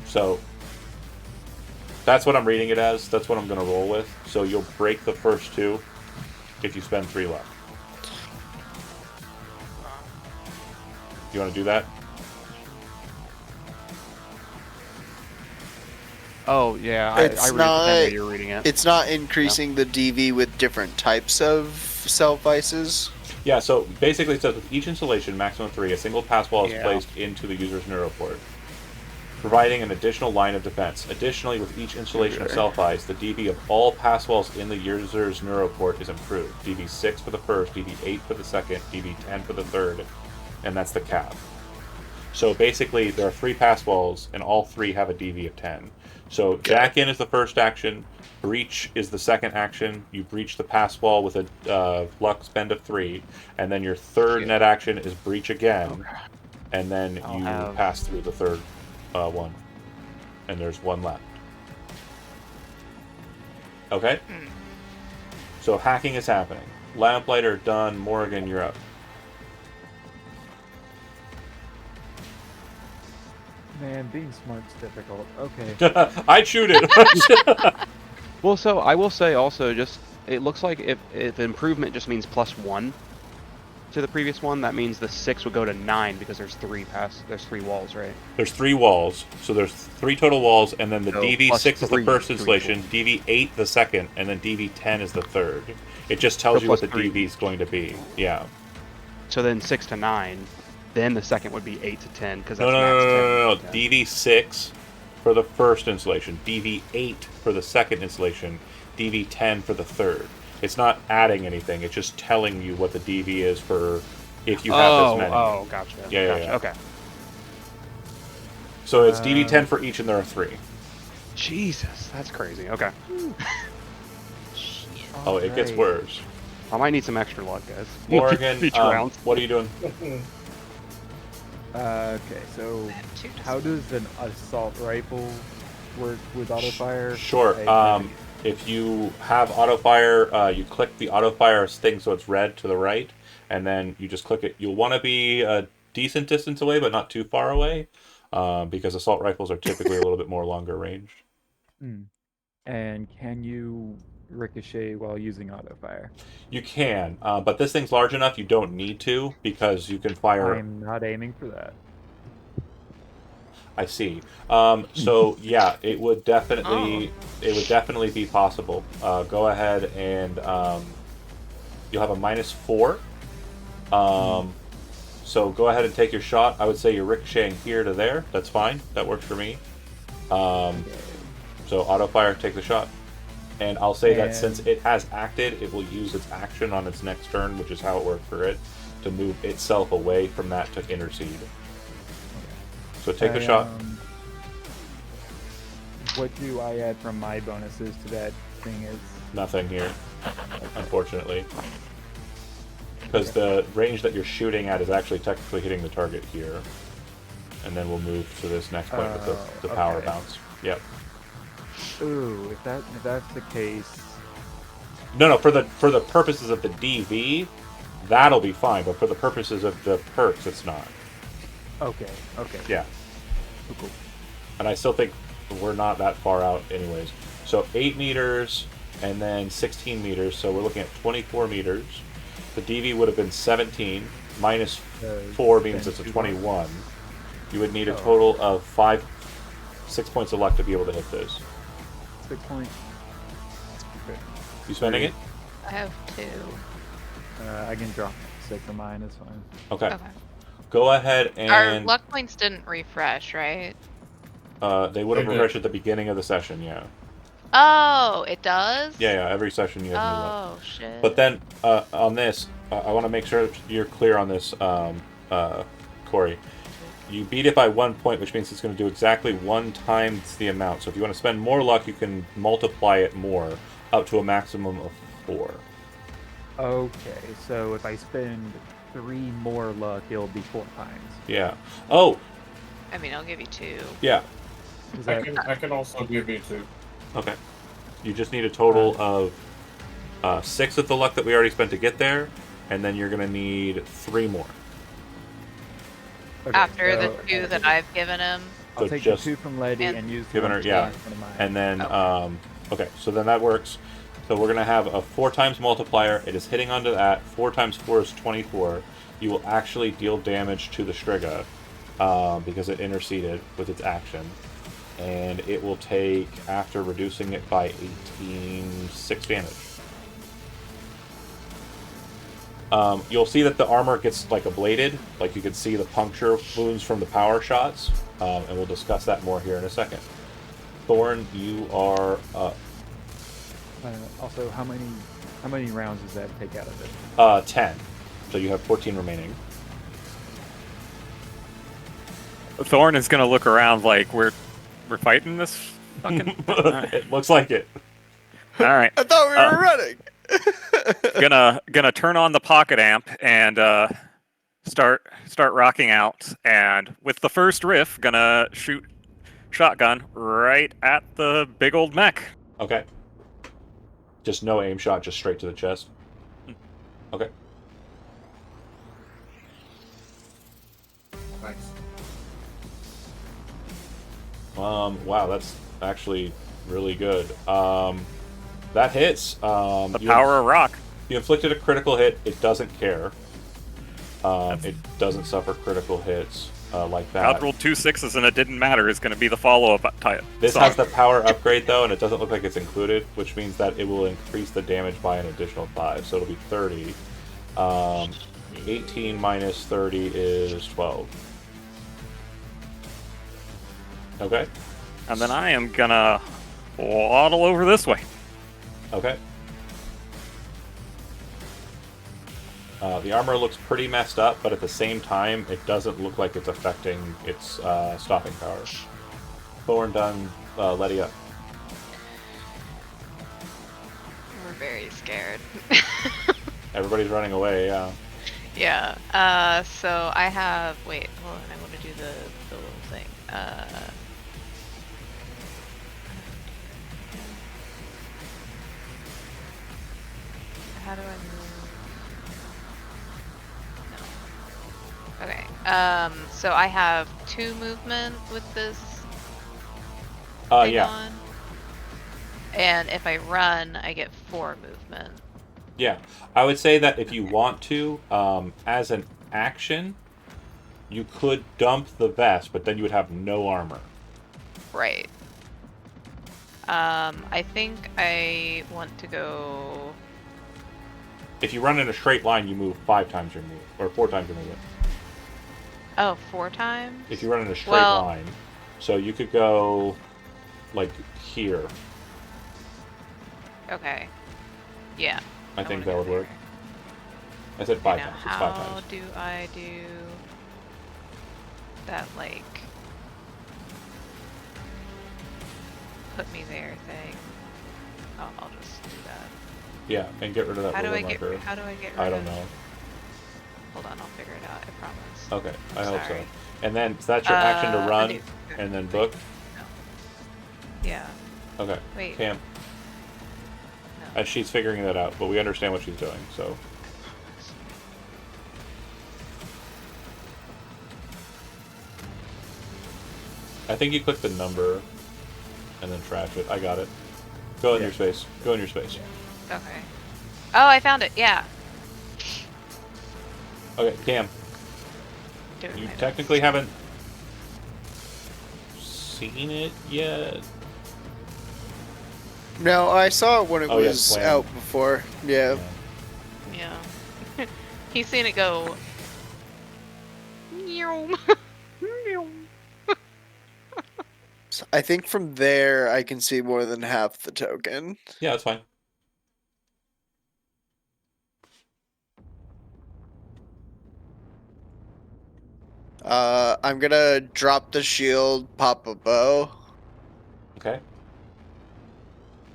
So that's what I'm reading it as. That's what I'm going to roll with. So you'll break the first 2 if you spend 3 luck. You want to do that? Oh yeah, It's I read it the not- same way you're reading it. It's not increasing the DV with different types of self ices. Yeah, so basically it says with each installation, maximum 3, a single pass wall is Yeah. placed into the user's neural port, providing an additional line of defense. Additionally, with each installation of Sure. self-ice, the DV of all pass walls in the user's neural port is improved. DV 6 for the first, DV 8 for the second, DV 10 for the third, and that's the cap. So basically, there are 3 pass walls, and all 3 have a DV of 10. So jack in is the first action, breach is the second action. You breach the pass wall with a luck spend of 3, and then your third net action is breach again, and then I'll you have- pass through the third one, and there's 1 left. Okay. So hacking is happening. Lamplighter done. Morgan, you're up. Man, being smart's difficult. Okay. I'd shoot it. Well, so I will say also, just it looks like if improvement just means +1 to the previous one, that means the 6 would go to 9 because there's 3 walls, right? There's 3 walls, so there's 3 total walls, and then the So DV6 plus is the 3 first to installation, equal. DV8 the second, and then DV10 is the third. It just tells So you what the plus 3. DV is going to be. Yeah. So then 6 to 9, then the second would be 8 to 10 because No, that's no, max no, 10. no, no, no. Yeah. DV6 for the first installation, DV8 for the second installation, DV10 for the third. It's not adding anything. It's just telling you what the DV is for if you have this many. Oh, gotcha. Yeah, yeah, gotcha. yeah. Okay. So it's DV10 for each, and there are 3. Jesus, that's crazy. Okay. Oh, it gets Alright. worse. I might need some extra luck, guys. Morgan, Each round. what are you doing? Okay, so how does an assault rifle work with auto fire? Sure. If you have auto fire, you click the auto fire thing so it's red to the right, and then you just click it. You'll want to be a decent distance away, but not too far away, because assault rifles are typically a little bit more longer range. And can you ricochet while using auto fire? You can, but this thing's large enough you don't need to, because you can fire. I'm not aiming for that. I see. So yeah, it would definitely be possible. Go ahead and you'll have a -4. So go ahead and take your shot. I would say you're ricocheting here to there. That's fine. That works for me. So auto fire, take the shot. And I'll say that since it has acted, it will use its action on its next turn, which is how it worked for it, to move itself away from that to intercede. So take the shot. What do I add from my bonuses to that thing? Is Nothing here, unfortunately. Because the range that you're shooting at is actually technically hitting the target here. And then we'll move to this next point with the power okay. bounce. Yep. Ooh, if that's the case, No, for the purposes of the DV, that'll be fine. But for the purposes of the perks, it's not. okay. Yeah. Cool. And I still think we're not that far out anyways. So 8 meters and then 16 meters. So we're looking at 24 meters. The DV would have been 17 minus 4 means spend it's a 2 luck. 21. You would need a Oh. total of 6 points of luck to be able to hit those. 6 points. Okay. You spending it? I have 2. I can drop 6 of mine. It's fine. Okay. Okay. Go ahead Our and luck points didn't refresh, right? they would have They did. refreshed at the beginning of the session. Yeah. Oh, it does? Yeah. Every session you have new luck. Oh, shit. But then on this, I want to make sure you're clear on this, Corey. You beat it by 1 point, which means it's going to do exactly 1 times the amount. So if you want to spend more luck, you can multiply it more, up to a maximum of 4. Okay, so if I spend 3 more luck, it'll be 4 times. Yeah. Oh, I mean, I'll give you 2. yeah. Is I that can also give you 2. Okay. You just need a total of 6 of the luck that we already spent to get there, and then you're going to need 3 more. okay, After so the 2 that I've given him. I'll So take just the 2 from Letty and- and use the giving her- one yeah. from mine. And then, Okay. okay, so then that works. So we're going to have a 4 times multiplier. It is hitting onto that. 4 times 4 is 24. You will actually deal damage to the Striga because it interceded with its action. And it will take, after reducing it by 18, 6 damage. You'll see that the armor gets like ablated, like you can see the puncture wounds from the power shots, and we'll discuss that more here in a second. Thorn, you are up. Also, how many rounds does that take out of it? 10, so you have 14 remaining. Thorn is gonna look around like we're fighting this fucking. It looks like it. All right. I thought we were running. Gonna turn on the pocket amp and start rocking out. And with the first riff, gonna shoot shotgun right at the big old mech. Okay. Just no aim shot, just straight to the chest. Okay. Nice. Wow, that's actually really good. That hits. The power of rock. You inflicted a critical hit. It doesn't care. It doesn't suffer critical hits like that. Out rolled 2 6s and it didn't matter is going to be the follow-up type. This song. has the power upgrade though, and it doesn't look like it's included, which means that it will increase the damage by an additional 5, so it'll be 30. 18 minus 30 is 12. Okay. And then I am gonna waddle over this way. Okay. The armor looks pretty messed up, but at the same time, it doesn't look like it's affecting its stopping power. Thorn done, Letty up. We're very scared. Everybody's running away, yeah. Yeah. So I have. Wait, hold on. I want to do the little thing. How do I move? No. Okay. So I have 2 movement with this thing Yeah. on. And if I run, I get 4 movement. Yeah. I would say that if you want to, as an action, you could dump the vest, but then you would have no armor. Right. I think I want to go. If you run in a straight line, you move 5 times your move, or 4 times your movement. Oh, 4 times? If you run in a straight Well- line, so you could go like here. Okay. Yeah. I think that wanna would go work. there. I said 5 Now, times. It's 5 how times. do I do that, like, put me there thing? Oh, I'll just do that. Yeah, and get rid of that How do ruler I get? marker. How do I get rid I don't of? know. Hold on, I'll figure it out. I promise. Okay, I hope so. Sorry. And then so that's your action to run, undo. Okay. and then book. Yeah. Okay, Wait. Cam. No. As she's figuring that out, but we understand what she's doing. So I think you click the number, and then trash it. I got it. Go in your space. Go in your space. Okay. Oh, I found it. Yeah. Okay, Cam. Doing You my technically haven't seen it yet. No, I saw it when it Oh, yeah, was swam. out before. Yeah. best. Yeah. He's seen it go. Meow. Meow. So I think from there I can see more than half the token. Yeah, that's fine. I'm gonna drop the shield, pop a bow. Okay.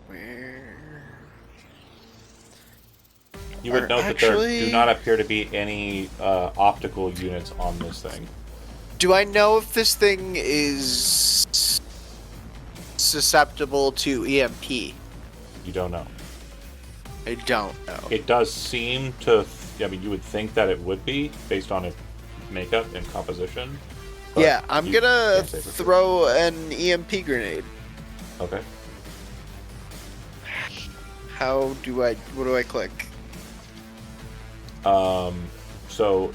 Where? You would Or note that there do actually- not appear to be any optical units on this thing. Do I know if this thing is susceptible to EMP? You don't know. I don't know. It does seem to. I mean, you would think that it would be based on its makeup and composition. but Yeah, I'm you gonna can't say for sure. throw an EMP grenade. Okay. What do I click? So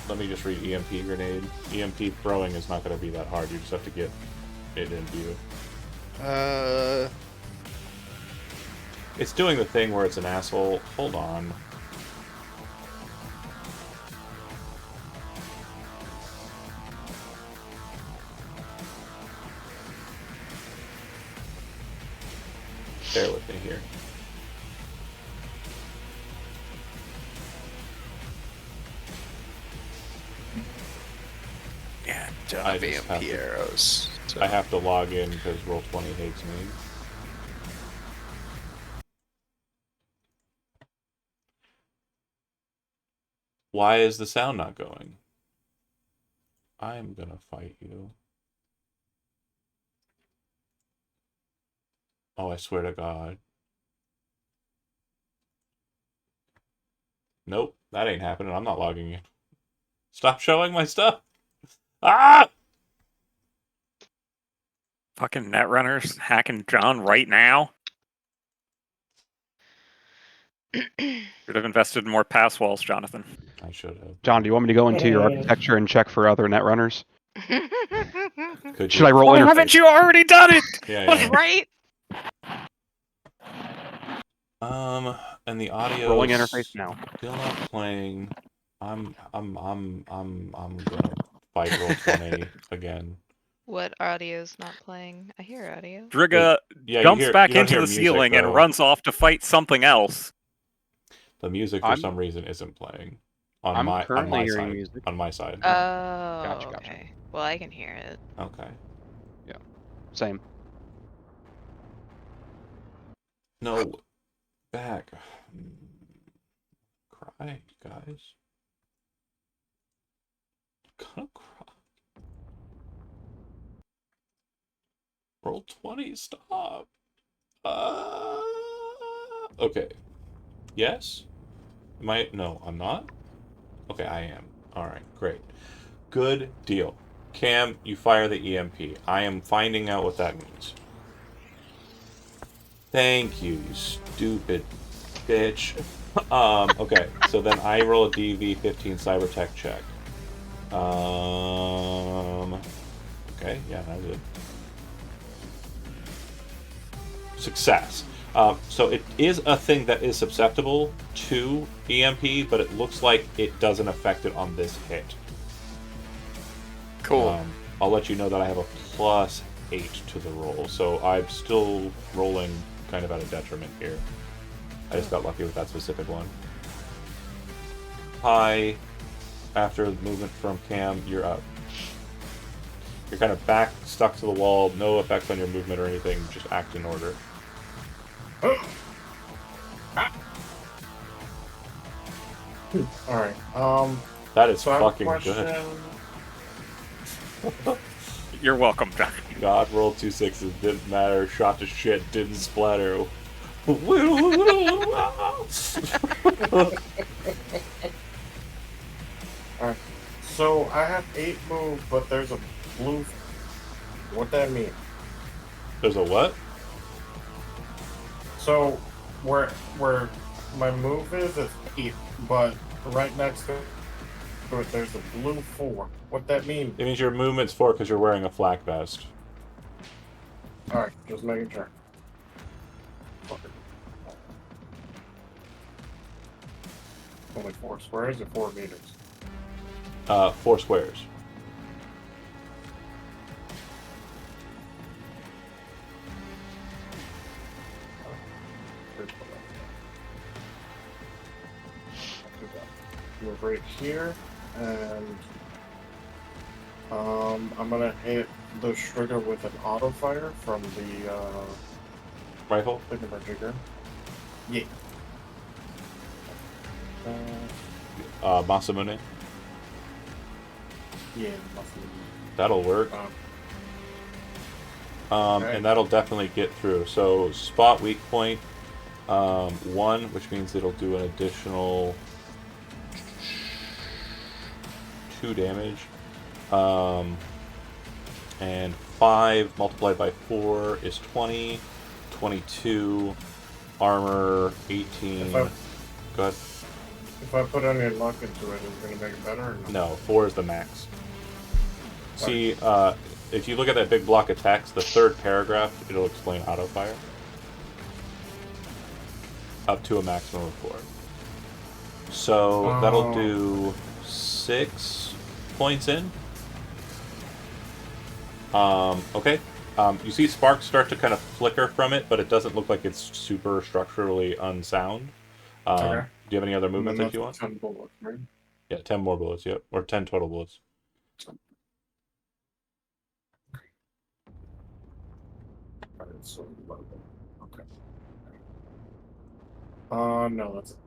let me just read EMP grenade. EMP throwing is not going to be that hard. You just have to get it in view. It's doing the thing where it's an asshole. Hold on. Bear with me here. Yeah, don't I have just EMP have to- arrows. So. I have to log in because Roll20 hates me. Why is the sound not going? I'm gonna fight you. Oh, I swear to God. Nope, that ain't happening. I'm not logging in. Stop showing my stuff. Ah! Fucking netrunners hacking John right now. Should have invested in more pass walls, Jonathan. I should have. John, do you want me to go into your architecture and check for other netrunners? Could Should I roll Why interface? haven't you already done it? Yeah. Right? And the audio Rolling is interface now. still not playing. I'm gonna fight Roll20 again. What audio's not playing? I hear audio. Driga Yeah, jumps back you don't into hear the music, ceiling and though. runs off to fight something else. The music for I'm- some reason isn't playing on I'm my currently hearing side. music. On my side. Oh, Gotcha. okay. Well, I can hear it. Okay. Same. No, back. Cry, guys. Gonna cry. Roll20, stop. Okay. Yes? Am I? No, I'm not? Okay, I am. Alright, great. Good deal. Cam, you fire the EMP. I am finding out what that means. Thank you, you stupid bitch. Okay, so then I roll a DV15 cyber tech check. Okay, yeah, that was it. Success. So it is a thing that is susceptible to EMP, but it looks like it doesn't affect it on this hit. Cool. I'll let you know that I have a +8 to the roll, so I'm still rolling kind of at a detriment here. I just got lucky with that specific one. Hi. After the movement from Cam, you're up. You're kind of back, stuck to the wall, no effects on your movement or anything, just act in order. Alright, That is so I have a fucking question. good. You're welcome, John. God rolled 2 6s, didn't matter, shot to shit, didn't splatter. Alright, so I have 8 moves, but there's a blue. What that mean? There's a what? So where my move is, it's 8, but right next to to it, there's a blue 4. What that mean? It means your movement's 4 because you're wearing a flak vest. Alright, just making sure. Only 4 squares or 4 meters? 4 squares. Move right here, and I'm gonna hit the trigger with an auto fire from the Rifle? thingamajigger. Yeah. Masamune? Yeah, nothing. That'll work. Okay. And that'll definitely get through. So, spot weak point 1, which means it'll do an additional 2 damage. And 5 multiplied by 4 is 20. 22. Armor 18. Go ahead. If I put any luck into it, is it going to make it better or no? No, 4 is the max. See, if you look at that big block of text, the 3rd paragraph, it'll explain auto fire. Up to a maximum of 4. So that'll do 6 points in. Okay. You see sparks start to kind of flicker from it, but it doesn't look like it's super structurally unsound. Okay. Do you have any other movements that you want? 10 bullets, right? Yeah, 10 more bullets, yep. Or 10 total bullets. Alright, so okay. No, that's it.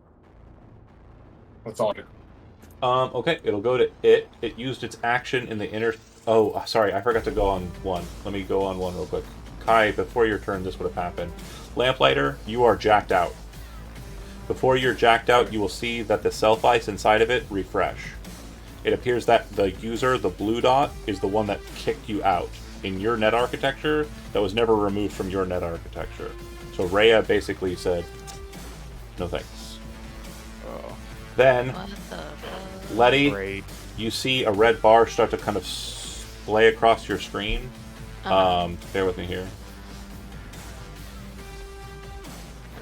That's all I do. Okay, it'll go to it. It used its action in the inner... Oh, sorry, I forgot to go on 1. Let me go on 1 real quick. Kai, before your turn, this would have happened. Lamplighter, you are jacked out. Before you're jacked out, you will see that the self-ice inside of it refresh. It appears that the user, the blue dot, is the one that kicked you out. In your net architecture, that was never removed from your net architecture. So Rhea basically said, no thanks. Oh, Then, What the fuck? Letty, great. you see a red bar start to kind of splay across your screen. Bear with me here.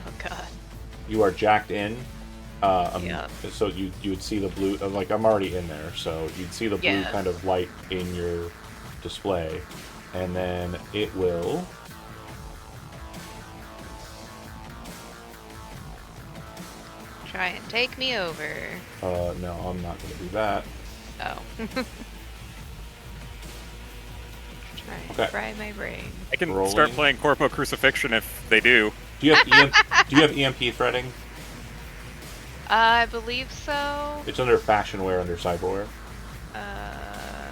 Oh god. You are jacked in. Yeah. So you would see the blue. Like I'm already in there, so you'd see the blue Yeah. kind of light in your display, and then it will. Try and take me over. No, I'm not going to do that. Oh. Try and Okay. fry my brain. I can Rolling. start playing Corpo Crucifixion if they do. Do you have do you have EMP threading? I believe so. It's under fashionware under cyberware. Uh,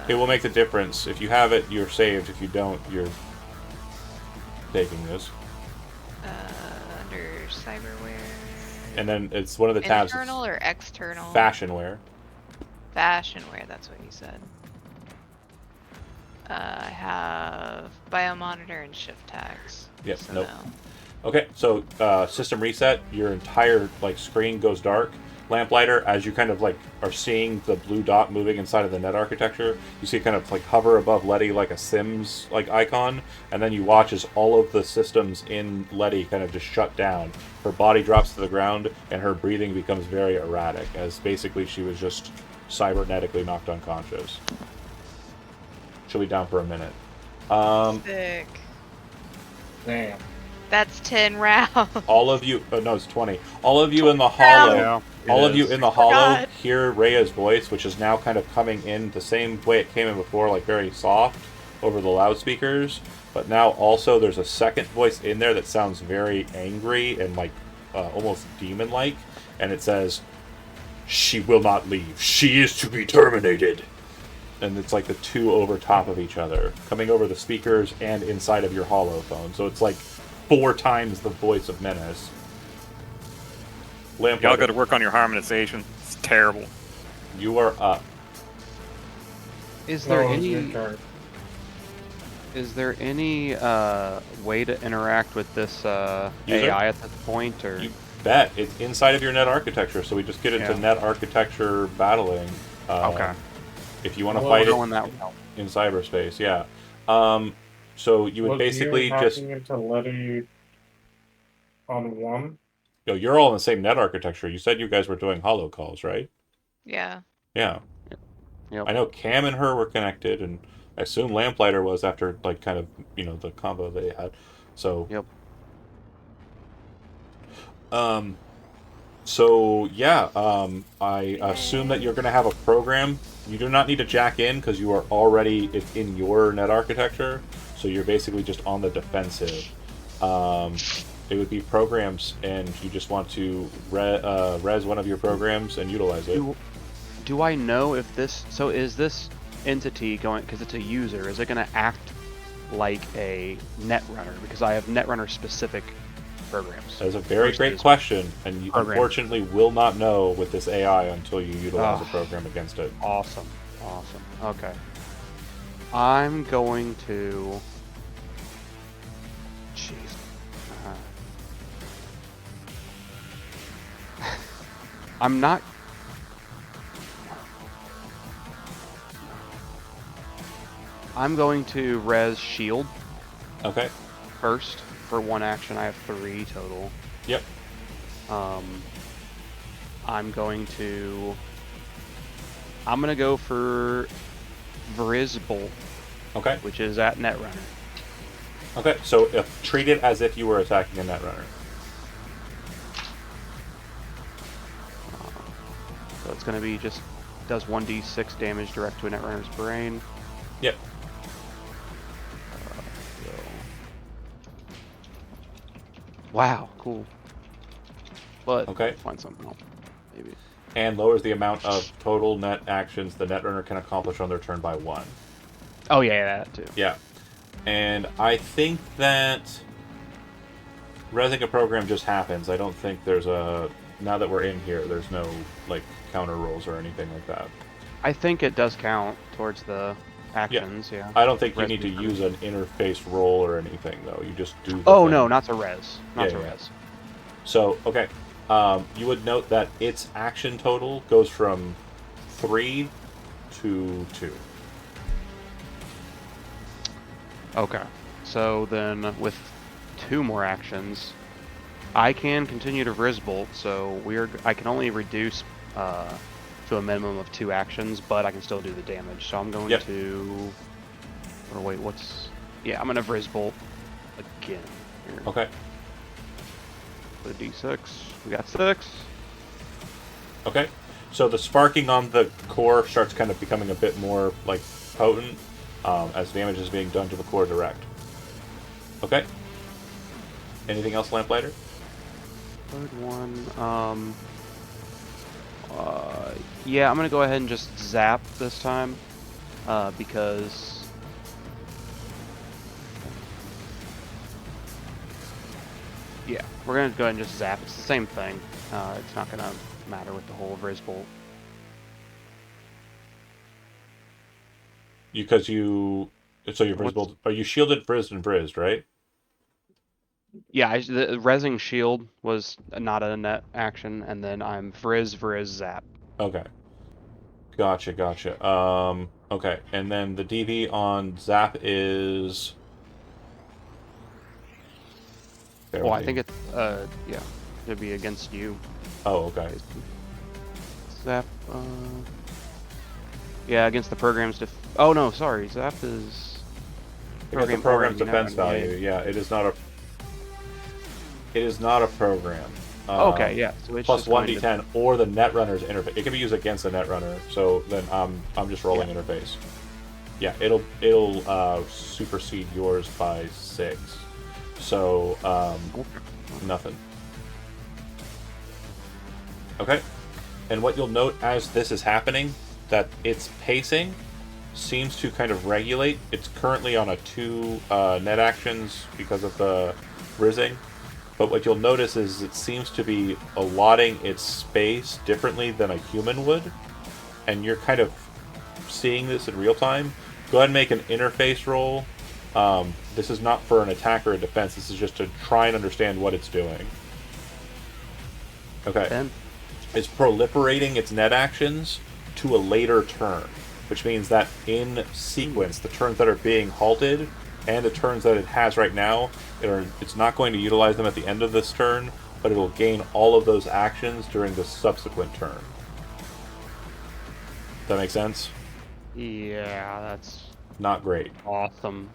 It will make the difference. If you have it, you're saved. If you don't, you're taking this. Under cyberware. And then it's one of the tabs. Internal or external? Fashionware. Fashionware, that's what you said. I have biomonitor and shift tags. Yep, So nope. no. Okay, so system reset. Your entire screen goes dark. Lamplighter, as you kind of are seeing the blue dot moving inside of the net architecture, you see it kind of hover above Letty like a Sims icon, and then you watch as all of the systems in Letty kind of just shut down. Her body drops to the ground, and her breathing becomes very erratic, as basically she was just cybernetically knocked unconscious. She'll be down for a minute. Sick. Damn. That's 10 rounds. All of you, no, it's 20. All of you in the hollow. Yeah, All of you in the hollow God. hear Rhea's voice, which is now kind of coming in the same way it came in before, very soft over the loudspeakers. But now also there's a second voice in there that sounds very angry and almost demon-like, and it says, "She will not leave. She is to be terminated." And it's the two over top of each other, coming over the speakers and inside of your hollow phone. So it's 4 times the voice of Menace. Y'all got to work on your harmonization. It's terrible. You are up. Is there Oh, it's your any turn. is there any way to interact with this User? AI at this point, or You bet. It's inside of your net architecture, so we just get into Yeah. net architecture battling. Okay. If you want to Well, fight Going it that route. in cyberspace, yeah. So you would Was basically you just, hacking into Letty on one? you're all in the same net architecture. You said you guys were doing holo calls, right? Yeah. Yeah. Yep. I know Cam and her were connected, and I assume Lamplighter was after like kind of the combo they had. So Yep. um, so yeah, I assume that you're going to have a program. You do not need to jack in because you are already it's in your net architecture. So you're basically just on the defensive. It would be programs, and you just want to res one of your programs and utilize it. Do I know if this? So is this entity going? Because it's a user. Is it going to act like a netrunner? Because I have netrunner specific programs. That is a very great versus question, and you program. unfortunately will not know with this AI until you utilize a program against it. Awesome. Awesome. Okay. I'm going to. Jeez. I'm not. I'm going to res shield Okay. first for one action. I have 3 total. Yep. I'm going to go for Vriz Bolt, Okay. which is at Netrunner. Okay. So treat it as if you were attacking a netrunner. So it's going to be just does 1d6 damage direct to a Netrunner's brain. Yep. Wow, cool. But Okay. find something else, maybe. And lowers the amount of total net actions the netrunner can accomplish on their turn by 1. Oh yeah, that too. Yeah. And I think that resing a program just happens. I don't think there's a now that we're in here, there's no like counter rolls or anything like that. I think it does count towards the actions. Yeah. I don't think you Res need to me. use an interface roll or anything though. You just do. Oh no, not to res. Not to Yeah, yeah. res. So okay, you would note that its action total goes from 3 to 2. Okay. So then with 2 more actions, I can continue to Vrizbolt, so I can only reduce to a minimum of 2 actions, but I can still do the damage. So I'm going Yep. to or wait, yeah, I'm gonna Vrizbolt again. Here. Okay. Put a D6. We got 6. Okay. So the sparking on the core starts kind of becoming a bit more like potent as damage is being done to the core direct. Okay. Anything else, Lamplighter? Third one. Yeah, I'm gonna go ahead and just zap this time, because yeah, we're gonna go ahead and just zap. It's the same thing. It's not gonna matter with the whole Vrizbolt. Because so you're What's- visible. Are you shielded, frizzed, and frizzed, right? Yeah, the Rezzing Shield was not a net action, and then I'm Vriz, Zap. Okay. Gotcha. Okay, and then the DV on Zap is. Bear Well, with I think me. it's, yeah, it'd be against you. Oh, okay. Zap, yeah, against the program's oh no, sorry, Zap is... Against the program's defense already value. Yeah, it is not a. It is not a program. Okay, yeah. So it's Plus just one going to- d10 or the netrunner's interface. It can be used against the netrunner. So then I'm just rolling interface. Yeah, it'll supersede yours by 6. So nothing. Okay. And what you'll note as this is happening, that its pacing seems to kind of regulate. It's currently on a 2 net actions because of the rizzing. But what you'll notice is it seems to be allotting its space differently than a human would. And you're kind of seeing this in real time. Go ahead and make an interface roll. This is not for an attack or a defense. This is just to try and understand what it's doing. Okay. 10. It's proliferating its net actions to a later turn, which means that in sequence, the turns that are being halted and the turns that it has right now, it's not going to utilize them at the end of this turn, but it'll gain all of those actions during the subsequent turn. Does that make sense? Yeah, that's Not great. awesome.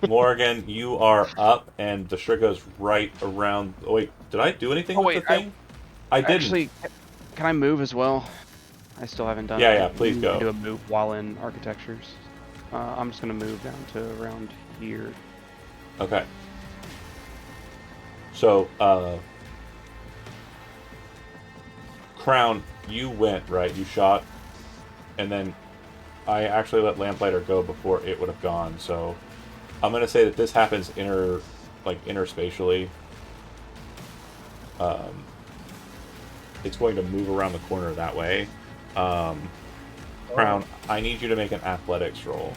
Morgan, you are up, and the Shrika's right around. Oh, wait, did I do anything Oh, with wait, the thing? I didn't. Actually, can I move as well? I still haven't done it. Yeah, please go. Do a move while in architectures. I'm just going to move down to around here. Okay. So, Crown, you went, right? You shot, and then I actually let Lamplighter go before it would have gone, so I'm going to say that this happens interspatially. It's going to move around the corner that way. Crown, I need you to make an athletics roll.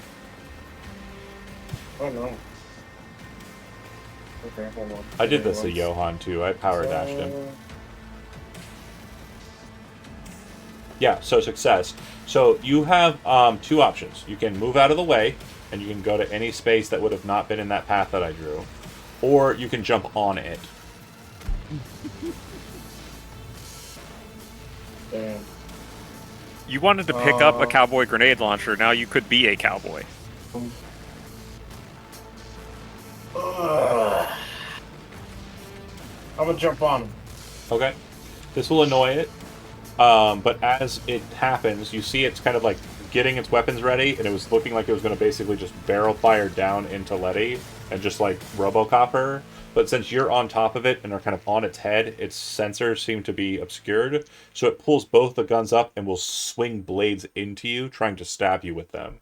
Oh no. Okay, hold on. I did this to Johan too. I power dashed him. Yeah, so success. So you have two options. You can move out of the way, and you can go to any space that would have not been in that path that I drew. Or you can jump on it. Damn. You wanted to pick up a cowboy grenade launcher. Now you could be a cowboy. I'm gonna jump on him. Okay. This will annoy it. But as it happens, you see it's kind of like getting its weapons ready, and it was looking like it was going to basically just barrel fire down into Letty and just like Robocop her. But since you're on top of it and are kind of on its head, its sensors seem to be obscured. So it pulls both the guns up and will swing blades into you, trying to stab you with them.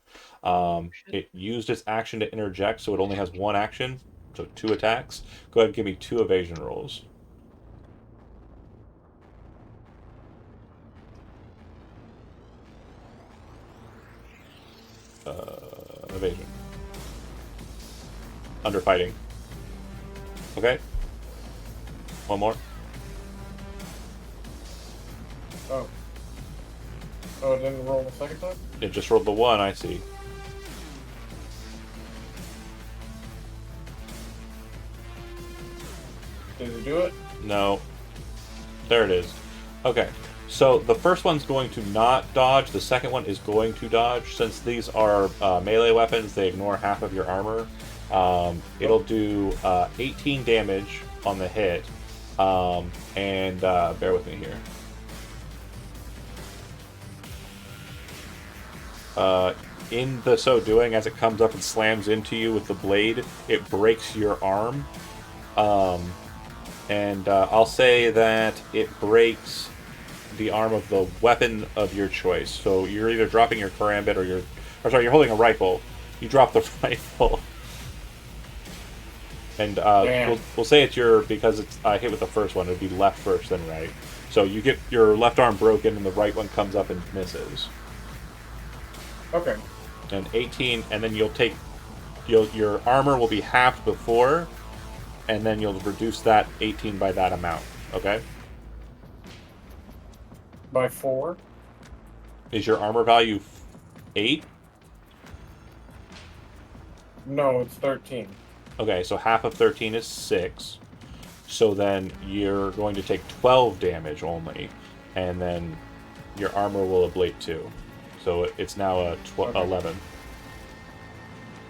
It used its action to interject, so it only has one action, so 2 attacks. Go ahead and give me 2 evasion rolls. Evasion. Under fighting. Okay. One more. Oh. Oh, it didn't roll the second time? It just rolled the 1, I see. Did it do it? No. There it is. Okay. So the first one's going to not dodge. The second one is going to dodge. Since these are melee weapons, they ignore half of your armor. It'll do 18 damage on the hit. And bear with me here. In the so doing, as it comes up and slams into you with the blade, it breaks your arm. And I'll say that it breaks the arm of the weapon of your choice. So you're either dropping your karambit or you're holding a rifle. You drop the rifle. And we'll say it's because it's hit with the first one, it'd be left first, then right. So you get your left arm broken and the right one comes up and misses. Okay. And 18, and then your armor will be halved before, and then you'll reduce that 18 by that amount. Okay? By 4? Is your armor value 8? No, it's 13. Okay, so half of 13 is 6. So then you're going to take 12 damage only, and then your armor will ablate 2. So it's now a 11.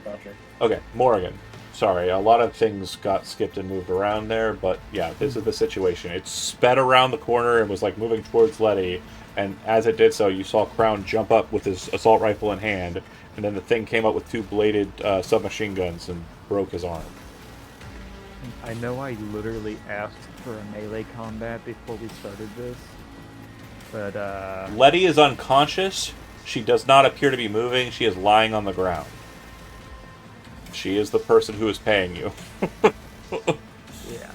Gotcha. Okay, Morrigan. Sorry, a lot of things got skipped and moved around there, but yeah, this is the situation. It sped around the corner and was like moving towards Letty, and as it did so, you saw Crown jump up with his assault rifle in hand, and then the thing came up with 2 bladed submachine guns and broke his arm. I know I literally asked for a melee combat before we started this, but Letty is unconscious. She does not appear to be moving. She is lying on the ground. She is the person who is paying you. yeah.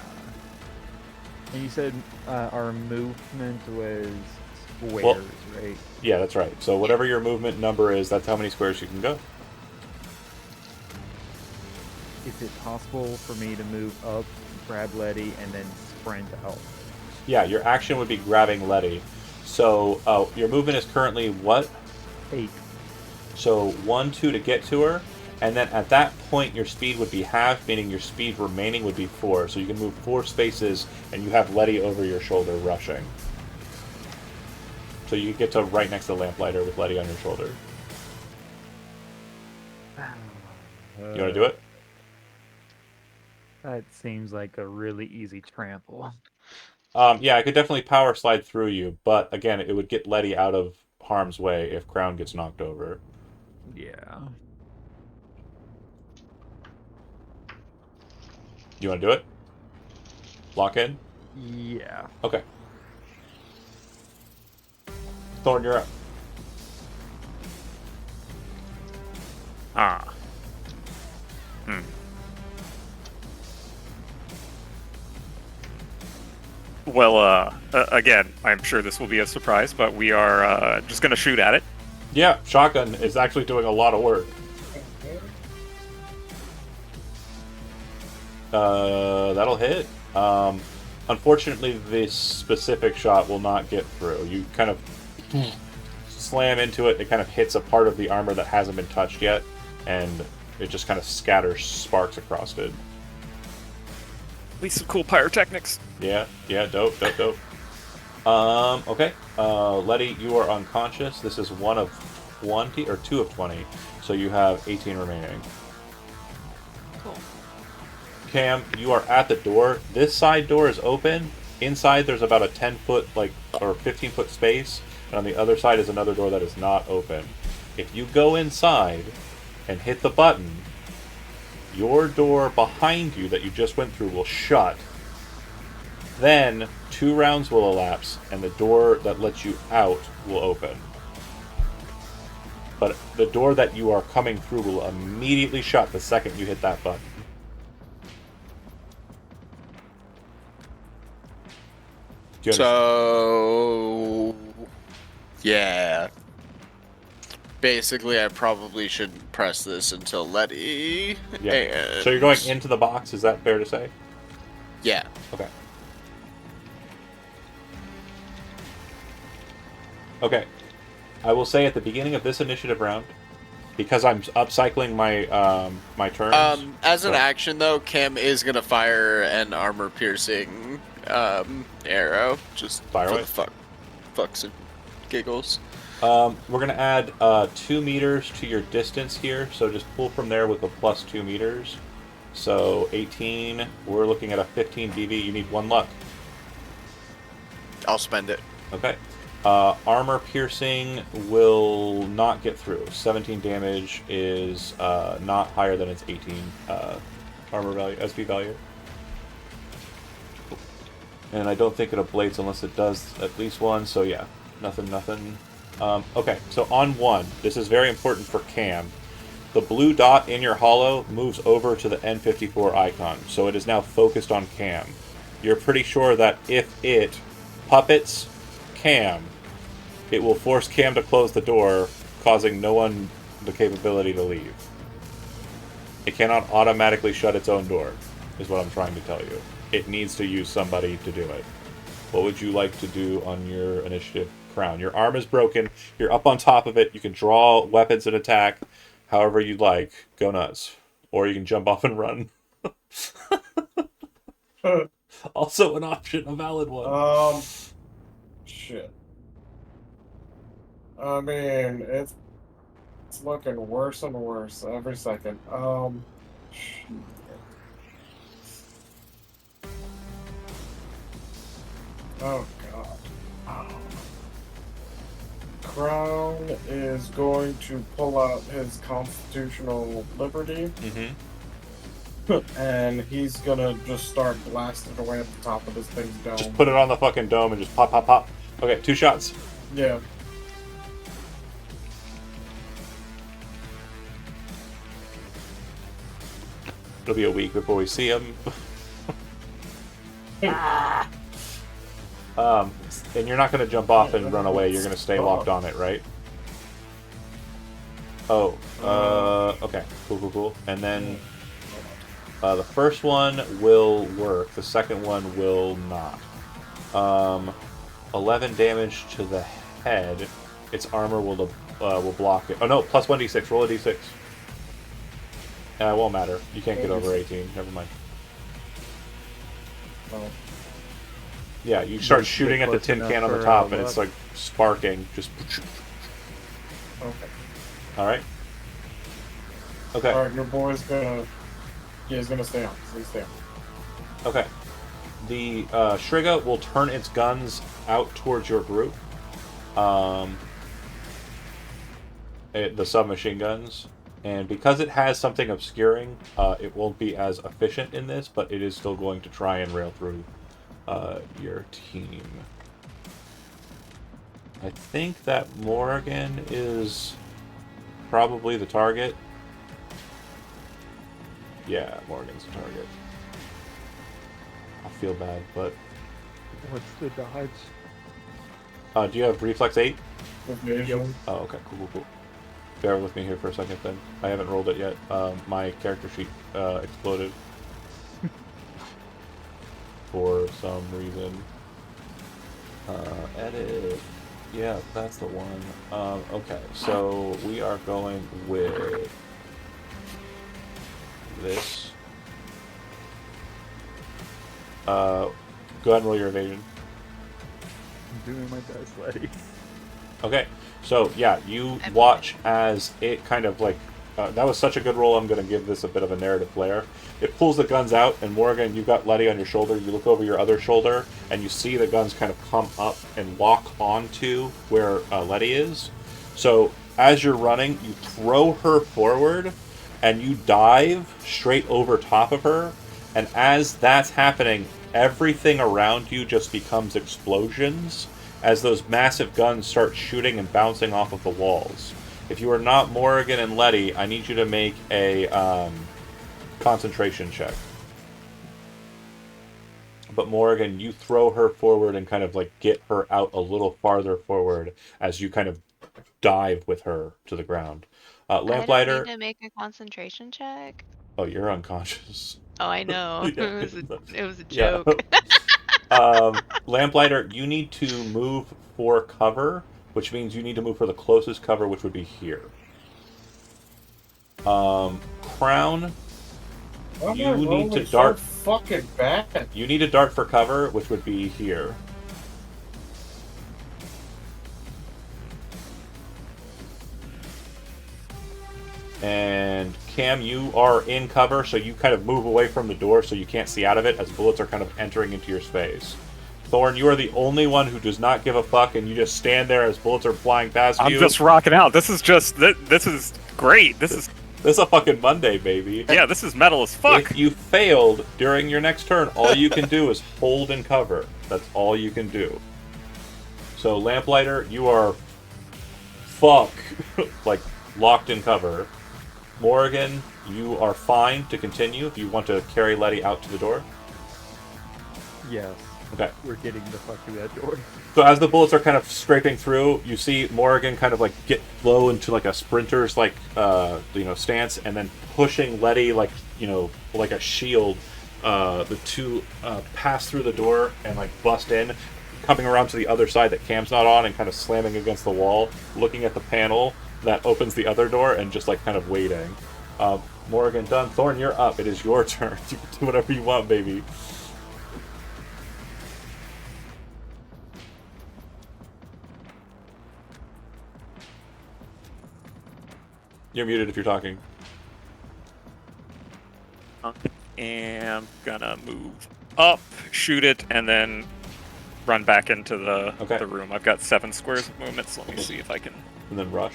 And you said our movement was squares, right? Yeah, that's right. So whatever your movement number is, that's how many squares you can go. Is it possible for me to move up, grab Letty, and then sprint out? Yeah, your action would be grabbing Letty. So, your movement is currently what? 8. So 1, 2 to get to her, and then at that point your speed would be halved, meaning your speed remaining would be 4. So you can move 4 spaces, and you have Letty over your shoulder rushing. So you get to right next to the lamplighter with Letty on your shoulder. You want to do it? That seems like a really easy trample. Yeah, I could definitely power slide through you, but again, it would get Letty out of harm's way if Crown gets knocked over. Yeah. You want to do it? Lock in? Yeah. Okay. Thorn, you're up. Ah. Well, again, I'm sure this will be a surprise, but we are just going to shoot at it. Yeah, shotgun is actually doing a lot of work. That'll hit. Unfortunately, this specific shot will not get through. You kind of slam into it. It kind of hits a part of the armor that hasn't been touched yet, and it just kind of scatters sparks across it. At least some cool pyrotechnics. Yeah, dope. Okay. Letty, you are unconscious. This is 1 of 20, or 2 of 20, so you have 18 remaining. Cool. Cam, you are at the door. This side door is open. Inside, there's about a 10-foot, or 15-foot space, and on the other side is another door that is not open. If you go inside and hit the button, your door behind you that you just went through will shut. Then 2 rounds will elapse, and the door that lets you out will open. But the door that you are coming through will immediately shut the second you hit that button. Do you understand? So, yeah. Basically, I probably shouldn't press this until Letty. Yeah. And... So you're going into the box, is that fair to say? Yeah. Okay. Okay. I will say at the beginning of this initiative round, because I'm upcycling my my turns. As an action though, Cam is gonna fire an armor-piercing arrow, just Fire for away. the fucks and giggles. We're gonna add 2 meters to your distance here, so just pull from there with a plus 2 meters. So 18. We're looking at a 15 DV. You need 1 luck. I'll spend it. Okay. Armor piercing will not get through. 17 damage is not higher than its 18 armor value, SP value. And I don't think it ablates unless it does at least 1, so yeah, nothing. Okay, so on 1, this is very important for Cam. The blue dot in your hollow moves over to the N54 icon, so it is now focused on Cam. You're pretty sure that if it puppets Cam, it will force Cam to close the door, causing no one the capability to leave. It cannot automatically shut its own door, is what I'm trying to tell you. It needs to use somebody to do it. What would you like to do on your initiative, Crown? Your arm is broken. You're up on top of it. You can draw weapons and attack however you'd like. Go nuts. Or you can jump off and run. Also an option, a valid one. Shit. I mean, it's looking worse and worse every second. Shit. Oh god. Crown is going to pull out his constitutional liberty. Mm-hmm. And he's gonna just start blasting away at the top of this thing's dome. Just put it on the fucking dome and just pop, pop, pop. Okay, 2 shots. Yeah. It'll be a week before we see him. And you're not going to jump off and run away. You're going to stay locked on it, right? Oh, okay. Cool. And then the first one will work. The second one will not. 11 damage to the head. Its armor will block it. Oh no, plus 1d6. Roll a d6. It won't matter. You can't get over 18. Never mind. Oh. Yeah, you start Just shooting get at the close tin enough can on the for, top, and luck. it's like sparking. Just. Okay. All right. Okay. All right, your boy's gonna. Yeah, he's gonna stay on. He's stay on. Okay. The Shriga will turn its guns out towards your group. The submachine guns. And because it has something obscuring, it won't be as efficient in this, but it is still going to try and rail through your team. I think that Morgan is probably the target. Yeah, Morgan's the target. I feel bad, but... What's the dodge? do you have Reflex 8? Evasion. Oh, okay, cool. Bear with me here for a second then. I haven't rolled it yet. My character sheet exploded. For some reason. Edit. Yeah, that's the one. Okay, so we are going with this. Go ahead and roll your evasion. I'm doing my best, Letty. Okay, so yeah, you watch as it kind of like that was such a good roll. I'm going to give this a bit of a narrative flair. It pulls the guns out, and Morgan, you've got Letty on your shoulder. You look over your other shoulder, and you see the guns kind of come up and lock onto where Letty is. So as you're running, you throw her forward, and you dive straight over top of her. And as that's happening, everything around you just becomes explosions as those massive guns start shooting and bouncing off of the walls. If you are not Morgan and Letty, I need you to make a concentration check. But Morgan, you throw her forward and kind of like get her out a little farther forward as you kind of dive with her to the ground. Lamplighter. I don't need to make a concentration check. Oh, you're unconscious. Oh, I know. Yeah. It was a Yeah. joke. Lamplighter, you need to move for cover, which means you need to move for the closest cover, which would be here. Crown, you need to dart. So fucking bad. You need to dart for cover, which would be here. And Cam, you are in cover, so you kind of move away from the door so you can't see out of it as bullets are kind of entering into your space. Thorn, you are the only one who does not give a fuck, and you just stand there as bullets are flying past you. I'm just rocking out. This is great. This is a fucking Monday, baby. Yeah, this is metal as fuck. If you failed during your next turn, all you can do is hold and cover. That's all you can do. So, Lamplighter, you are like locked in cover. Morgan, you are fine to continue if you want to carry Letty out to the door. Yes. Okay. We're getting the fuck through that door. So as the bullets are kind of scraping through, you see Morgan kind of like get low into like a sprinter's like stance, and then pushing Letty like a shield. The two pass through the door and like bust in, coming around to the other side that Cam's not on, and kind of slamming against the wall, looking at the panel that opens the other door, and just like kind of waiting. Morgan done. Thorn, you're up. It is your turn. You can do whatever you want, baby. You're muted if you're talking. I am gonna move up, shoot it, and then run back into the room. I've got 7 squares of movement, so let me see if I can. And then rush.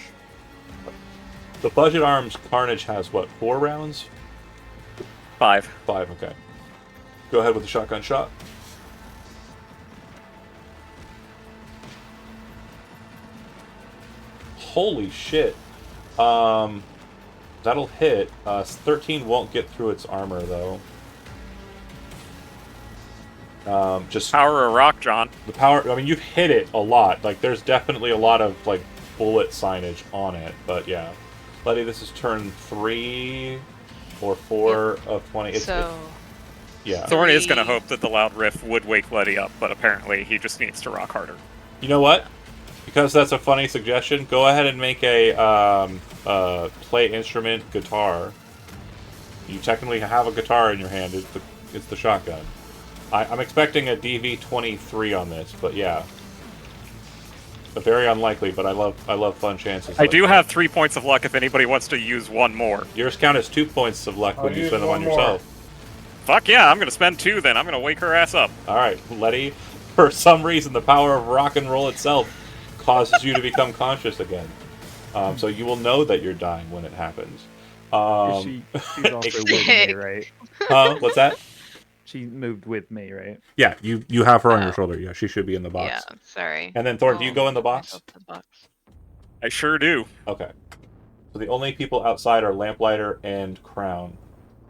The Budget Arms Carnage has what, 4 rounds? 5. 5, okay. Go ahead with the shotgun shot. Holy shit. That'll hit. 13 won't get through its armor, though. Just power of rock, John. The power. I mean, you've hit it a lot. Like, there's definitely a lot of like bullet signage on it. But yeah, Letty, this is turn 3 or 4 of 20. Yeah. Thorn is going to hope that the loud riff would wake Letty up, but apparently he just needs to rock harder. You know what? Because that's a funny suggestion, go ahead and make a play instrument guitar. You technically have a guitar in your hand. It's the shotgun. I'm expecting a DV-23 on this, but yeah. Very unlikely, but I love fun chances. I do have 3 points of luck if anybody wants to use one more. Yours count as 2 points of luck when you spend them on yourself. Fuck yeah, I'm gonna spend 2 then. I'm gonna wake her ass up. Alright, Letty, for some reason the power of rock and roll itself causes you to become conscious again. So you will know that you're dying when it happens. She's also with me, right? What's that? She moved with me, right? Yeah, you have her on your shoulder. Yeah, she should be in the box. Yeah, sorry. And then Thorn, do you go in the box? I sure do. Okay. So the only people outside are Lamplighter and Crown.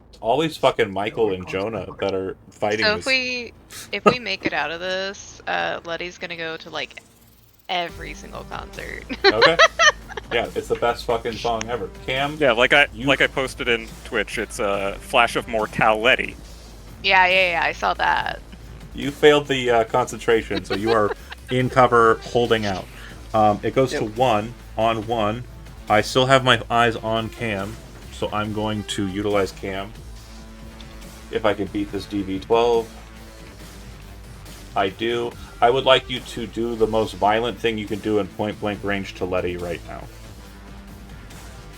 It's always fucking Michael and Jonah that are fighting So this. if we make it out of this, Letty's gonna go to like every single concert. Okay. Yeah, it's the best fucking song ever. Cam? Yeah, like I posted in Twitch, it's a Flash of Mortality. Yeah, I saw that. You failed the concentration, so you are in cover holding out. It goes to 1 on 1. I still have my eyes on Cam, so I'm going to utilize Cam. If I can beat this DV-12. I do. I would like you to do the most violent thing you can do in point blank range to Letty right now.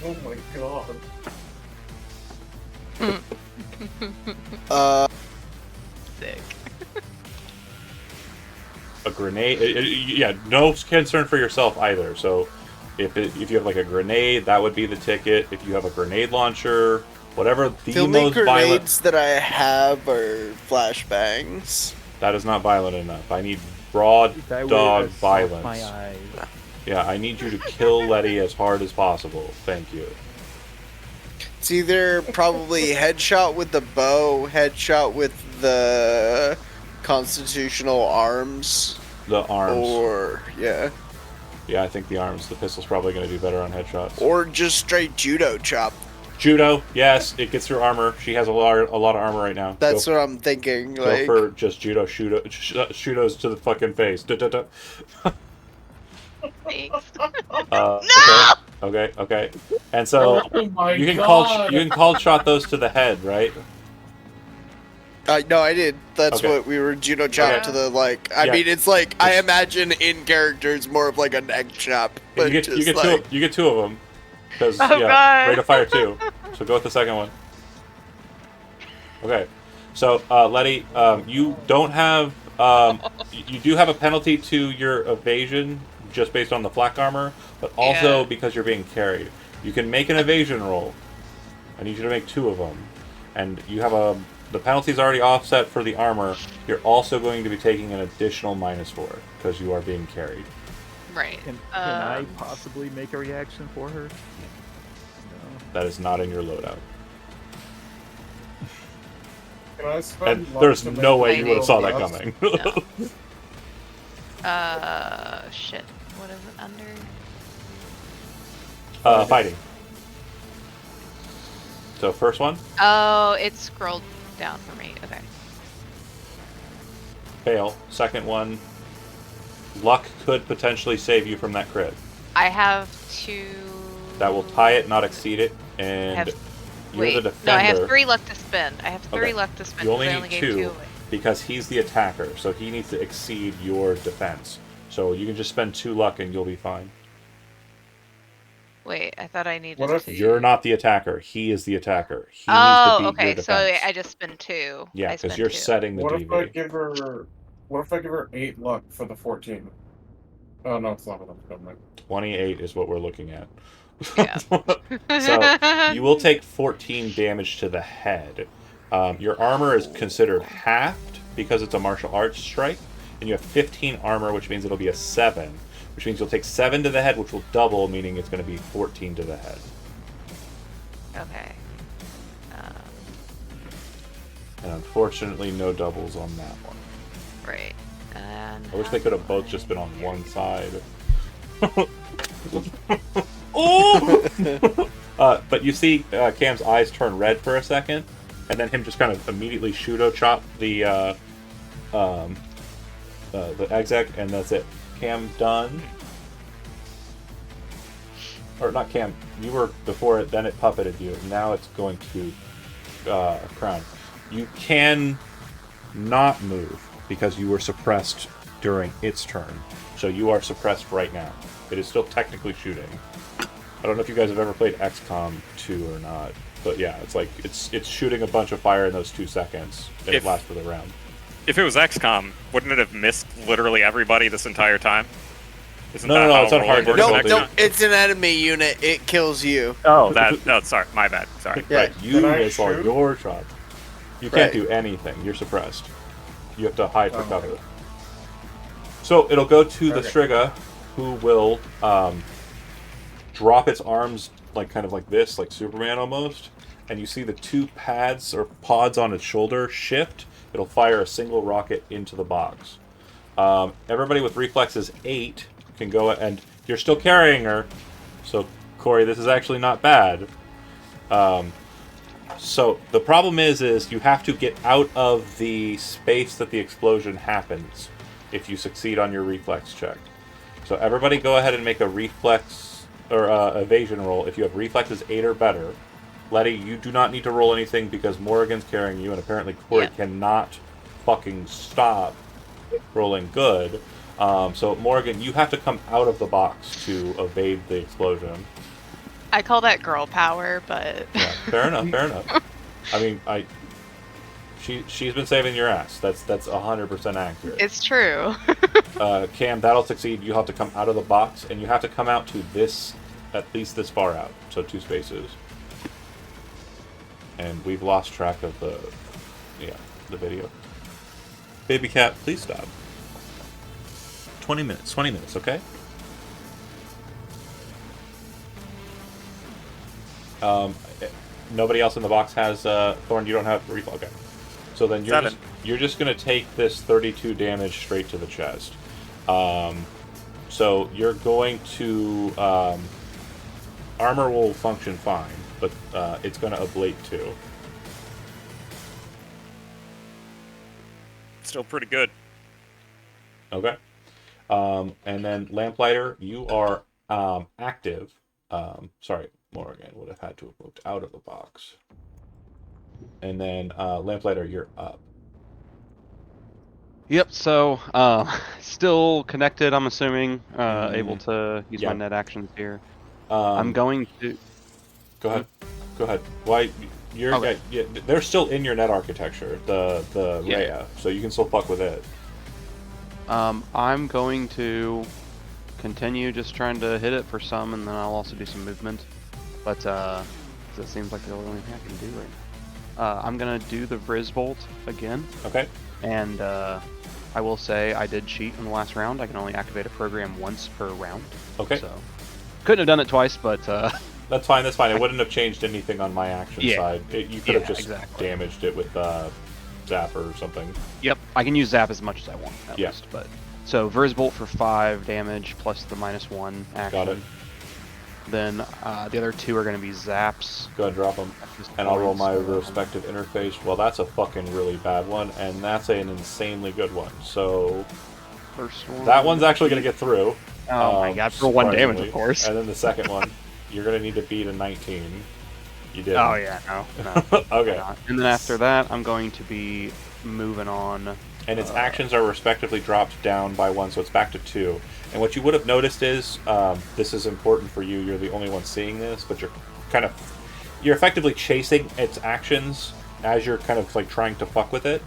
Oh my god. Sick. A grenade. Yeah, no concern for yourself either. So, if you have like a grenade, that would be the ticket. If you have a grenade launcher, whatever the only most grenades violent. that I have are flashbangs. That is not violent enough. I need broad dog violence. My eyes. Yeah, I need you to kill Letty as hard as possible. Thank you. It's either probably headshot with the bow, headshot with the constitutional arms. The arms. Or, yeah. Yeah, I think the arms. The pistol's probably going to do better on headshots. Or just straight judo chop. Judo, yes, it gets through armor. She has a lot of armor right now. That's what I'm thinking. Go Like, for just judo, shoot-os to the fucking face. Da-da-da. Thanks. No! Okay. And so Oh my you can god. call shot those to the head, right? no, I did. That's Okay. what we were judo chop Okay. to the like. I Yeah. mean, it's like I imagine in characters more of like a neck chop, but You get two of them. Because God. rate of fire 2. So go with the second one. Okay. So Letty, you don't have you do have a penalty to your evasion just based on the flak armor, but also because you're being carried. You can make an evasion roll. I need you to make 2 of them, and you have the penalty's already offset for the armor. You're also going to be taking an additional -4 because you are being carried. Right. Can I possibly make a reaction for her? No. That is not in your loadout. Can I spend And luck there's to no make way a you would have saw that roll? coming. No. Shit. What is it under? Fighting. So first one, Oh, it scrolled down for me. Okay. fail. Second one, luck could potentially save you from that crit. I have 2. That will tie it, not exceed it, and you're Wait, the no, defender. I have 3 luck to spend. I have 3 Okay. luck to spend. You only because I need only gave 2 2 away. because he's the attacker, so he needs to exceed your defense. So you can just spend 2 luck and you'll be fine. Wait, I thought I needed What if to. You're not the attacker. He is the attacker. He Oh, needs to beat okay. your So defense. I just spend 2. Yeah, I because spend you're 2. setting the What if I DV. give her? What if I give her 8 luck for the 14? Oh no, it's not enough. Never mind. 28 is what we're looking at. Yeah. So you will take 14 damage to the head. Your armor is considered halved because it's a martial arts strike, and you have 15 armor, which means it'll be a 7, which means you'll take 7 to the head, which will double, meaning it's going to be 14 to the head. Okay. And unfortunately, no doubles on that one. Right. And I wish they could have both just been on one side. oh! But you see Cam's eyes turn red for a second. and then him just kind of immediately Shudo chop the exec, and that's it. Cam done. Or not Cam, you were before it, then it puppeted you. Now it's going to Crown. You can not move because you were suppressed during its turn. So you are suppressed right now. It is still technically shooting. I don't know if you guys have ever played XCOM 2 or not, but yeah, it's like it's shooting a bunch of fire in those 2 seconds, and it lasts for the round. If it was XCOM, wouldn't it have missed literally everybody this entire time? No, it's on hard difficulty. Nope, it's an enemy unit. It kills you. Oh, sorry, my bad. Sorry. Yeah. Right, you miss all your shots. You can't do anything. You're suppressed. You have to hide for cover. So it'll go to the Striga, who will drop its arms kind of like this, like Superman almost, and you see the 2 pads or pods on its shoulder shift. It'll fire a single rocket into the box. Everybody with reflexes 8 can go, and you're still carrying her. So, Corey, this is actually not bad. So the problem is you have to get out of the space that the explosion happens if you succeed on your reflex check. So everybody go ahead and make a reflex or evasion roll if you have reflexes 8 or better. Letty, you do not need to roll anything because Morrigan's carrying you, and apparently Corey cannot fucking stop rolling good. So Morrigan, you have to come out of the box to evade the explosion. I call that girl power, but Yeah, fair enough. I mean, she's been saving your ass. That's 100% accurate. it's true. Cam, that'll succeed. You have to come out of the box, and you have to come out to this, at least this far out. So 2 spaces. And we've lost track of the video. Baby cat, please stop. 20 minutes, okay? Nobody else in the box has Thorn. You don't have reflex. Okay, so then you're just gonna take this 32 damage straight to the chest. So you're going to armor will function fine, but it's gonna ablate too. Still pretty good. Okay. And then Lamplighter, you are active. Sorry, Morrigan would have had to have moved out of the box. And then Lamplighter, you're up. Yep, so still connected, I'm assuming. Able to use my net actions here. I'm going to... Go ahead. Why? You're Okay. they're still in your net architecture, the Rhea, so you can still fuck with it. I'm going to continue just trying to hit it for some, and then I'll also do some movement. But it seems like the only thing I can do right now. I'm gonna do the Vriz Bolt again. Okay. And I will say I did cheat in the last round. I can only activate a program once per round. Okay. So couldn't have done it twice, but That's fine. It wouldn't have changed anything on my action side. You could have just damaged it with Zap or something. Yep, I can use Zap as much as I want at least. But so Vriz Bolt for 5 damage plus the -1 action. Got it. Then the other 2 are going to be Zaps. Go ahead and drop them. And I'll roll my respective interface. Well, that's a fucking really bad one, and that's an insanely good one. So first one. That one's actually going to get through. Oh my god, for 1 damage, of course. And then the second one, you're going to need to beat a 19. You did. Oh yeah, no. Okay. And then after that, I'm going to be moving on. And its actions are respectively dropped down by 1, so it's back to 2. And what you would have noticed is, this is important for you, you're the only one seeing this, but you're effectively chasing its actions as you're kind of like trying to fuck with it.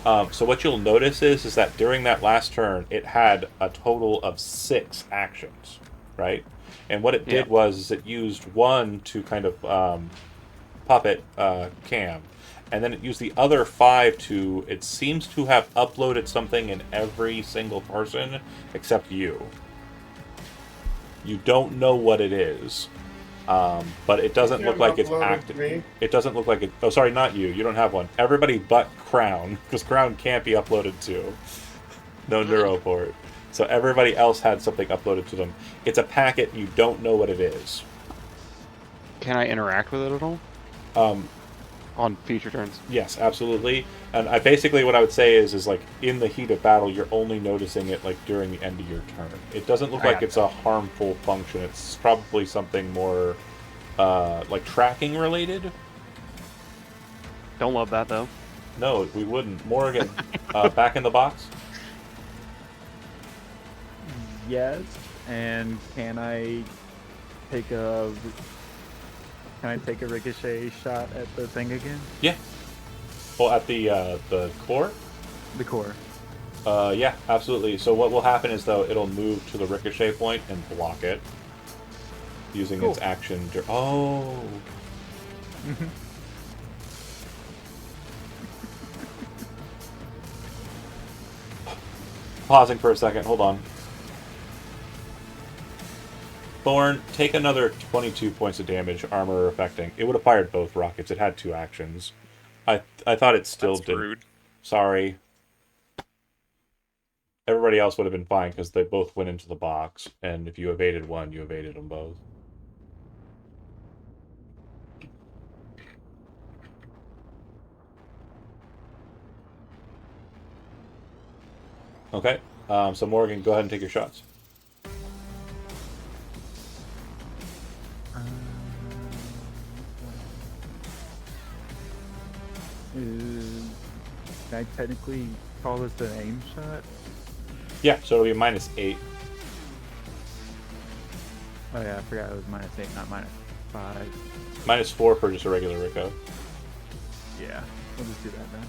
So what you'll notice is that during that last turn, it had a total of 6 actions, right? And what it did was it used 1 to kind of puppet Cam. And then it used the other 5 to, it seems to have uploaded something in every single person except you. You don't know what it is, but it doesn't look like it's active. It doesn't look like it. Oh, sorry, not you. You don't have one. Everybody but Crown, because Crown can't be uploaded to. No Neuroport. So everybody else had something uploaded to them. It's a packet. You don't know what it is. Can I interact with it at all? On future turns. Yes, absolutely. And I basically what I would say is like in the heat of battle, you're only noticing it like during the end of your turn. It doesn't look like it's a harmful function. It's probably something more like tracking related. Don't love that though. No, we wouldn't. Morgan, back in the box. Yes, and can I take a ricochet shot at the thing again? Yeah. Well, at the core. The core. Yeah, absolutely. So what will happen is though it'll move to the ricochet point and block it using its action. Oh. Pausing for a second. Hold on. Thorn, take another 22 points of damage, armor affecting. It would have fired both rockets. It had 2 actions. I thought it still That's did. rude. Sorry. Everybody else would have been fine because they both went into the box, and if you evaded one, you evaded them both. Okay. So Morgan, go ahead and take your shots. Can I technically call this an aim shot? Yeah, so it'll be -8. Oh yeah, I forgot it was -8, not -5. -4 for just a regular Rico. Yeah, we'll just do that then.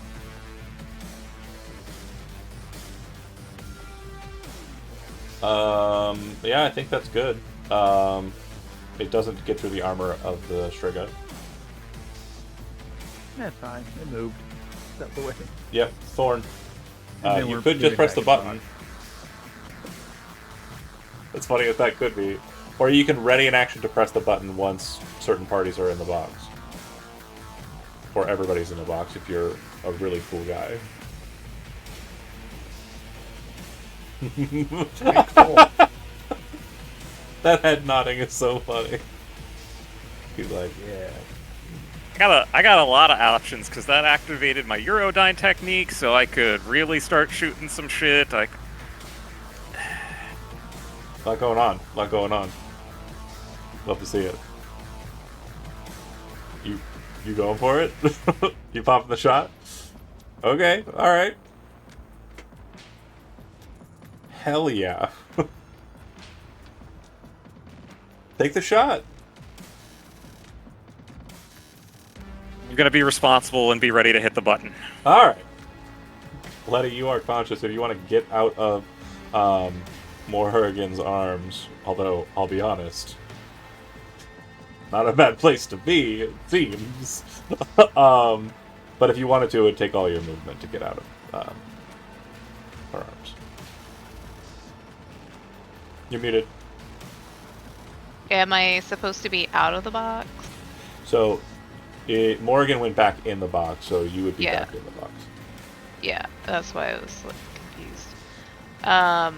Yeah, I think that's good. It doesn't get through the armor of the Striga. That's fine. It moved. That's the way. Yep, Thorn. And then You we're could just moving press back the in button. box. That's funny if that could be. Or you can ready an action to press the button once certain parties are in the box. Or everybody's in the box if you're a really cool guy. That head nodding is so funny. He's like, yeah. I got a lot of options because that activated my Eurodyne technique, so I could really start shooting some shit. Lot going on. Lot going on. Love to see it. You going for it? You popping the shot? Okay, alright. Hell yeah. Take the shot. I'm gonna be responsible and be ready to hit the button. Alright. Letty, you are conscious. If you want to get out of Morrigan's arms, although, I'll be honest, not a bad place to be, it seems. But if you wanted to, it would take all your movement to get out of her arms. You're muted. Am I supposed to be out of the box? So, Morrigan went back in the box, so you would be back in the box. Yeah, that's why I was like confused. I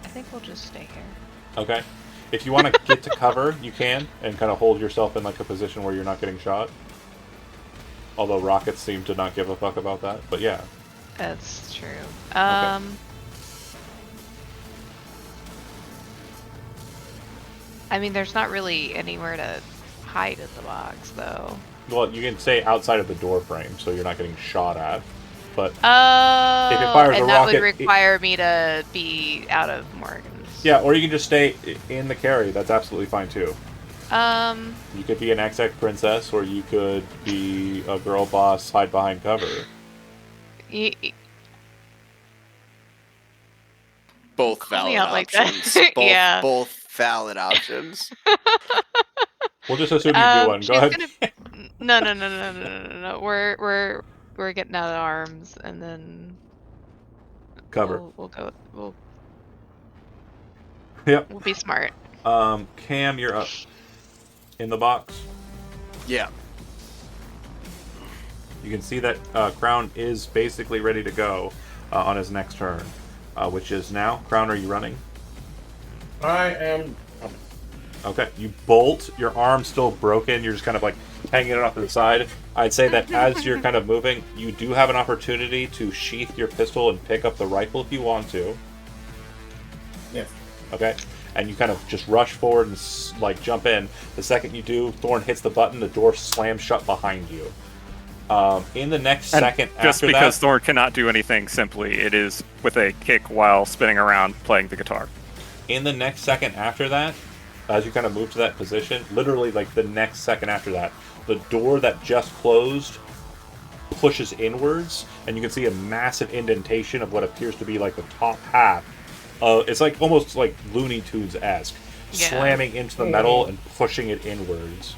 think we'll just stay here. Okay. If you want to get to cover, you can, and kind of hold yourself in like a position where you're not getting shot. Although rockets seem to not give a fuck about that, but yeah. That's true. Okay. I mean, there's not really anywhere to hide in the box, though. Well, you can stay outside of the door frame, so you're not getting shot at. But Oh, if it fires and a that rocket, would require me to be out of Morgan's. Yeah, or you can just stay in the carry. That's absolutely fine too. You could be an XX princess, or you could be a girl boss, hide behind cover. Both Call valid me out like options. that. Both, Yeah. both valid options. We'll just assume you do one. Go ahead. No. We're getting out of arms, and then Cover. We'll Yep. be smart. Cam, you're up. In the box. Yeah. You can see that Crown is basically ready to go on his next turn, which is now. Crown, are you running? I am coming. Okay, you bolt, your arm's still broken, you're just kind of like hanging it off to the side. I'd say that as you're kind of moving, you do have an opportunity to sheath your pistol and pick up the rifle if you want to. Yes. Okay, and you kind of just rush forward and like jump in. The second you do, Thorn hits the button, the door slams shut behind you. In the next second just after because that, Thorn cannot do anything simply, it is with a kick while spinning around playing the guitar. in the next second after that, as you kind of move to that position, literally like the next second after that, the door that just closed pushes inwards, and you can see a massive indentation of what appears to be like the top half. It's like almost like Looney Tunes-esque, slamming into the metal and pushing it inwards.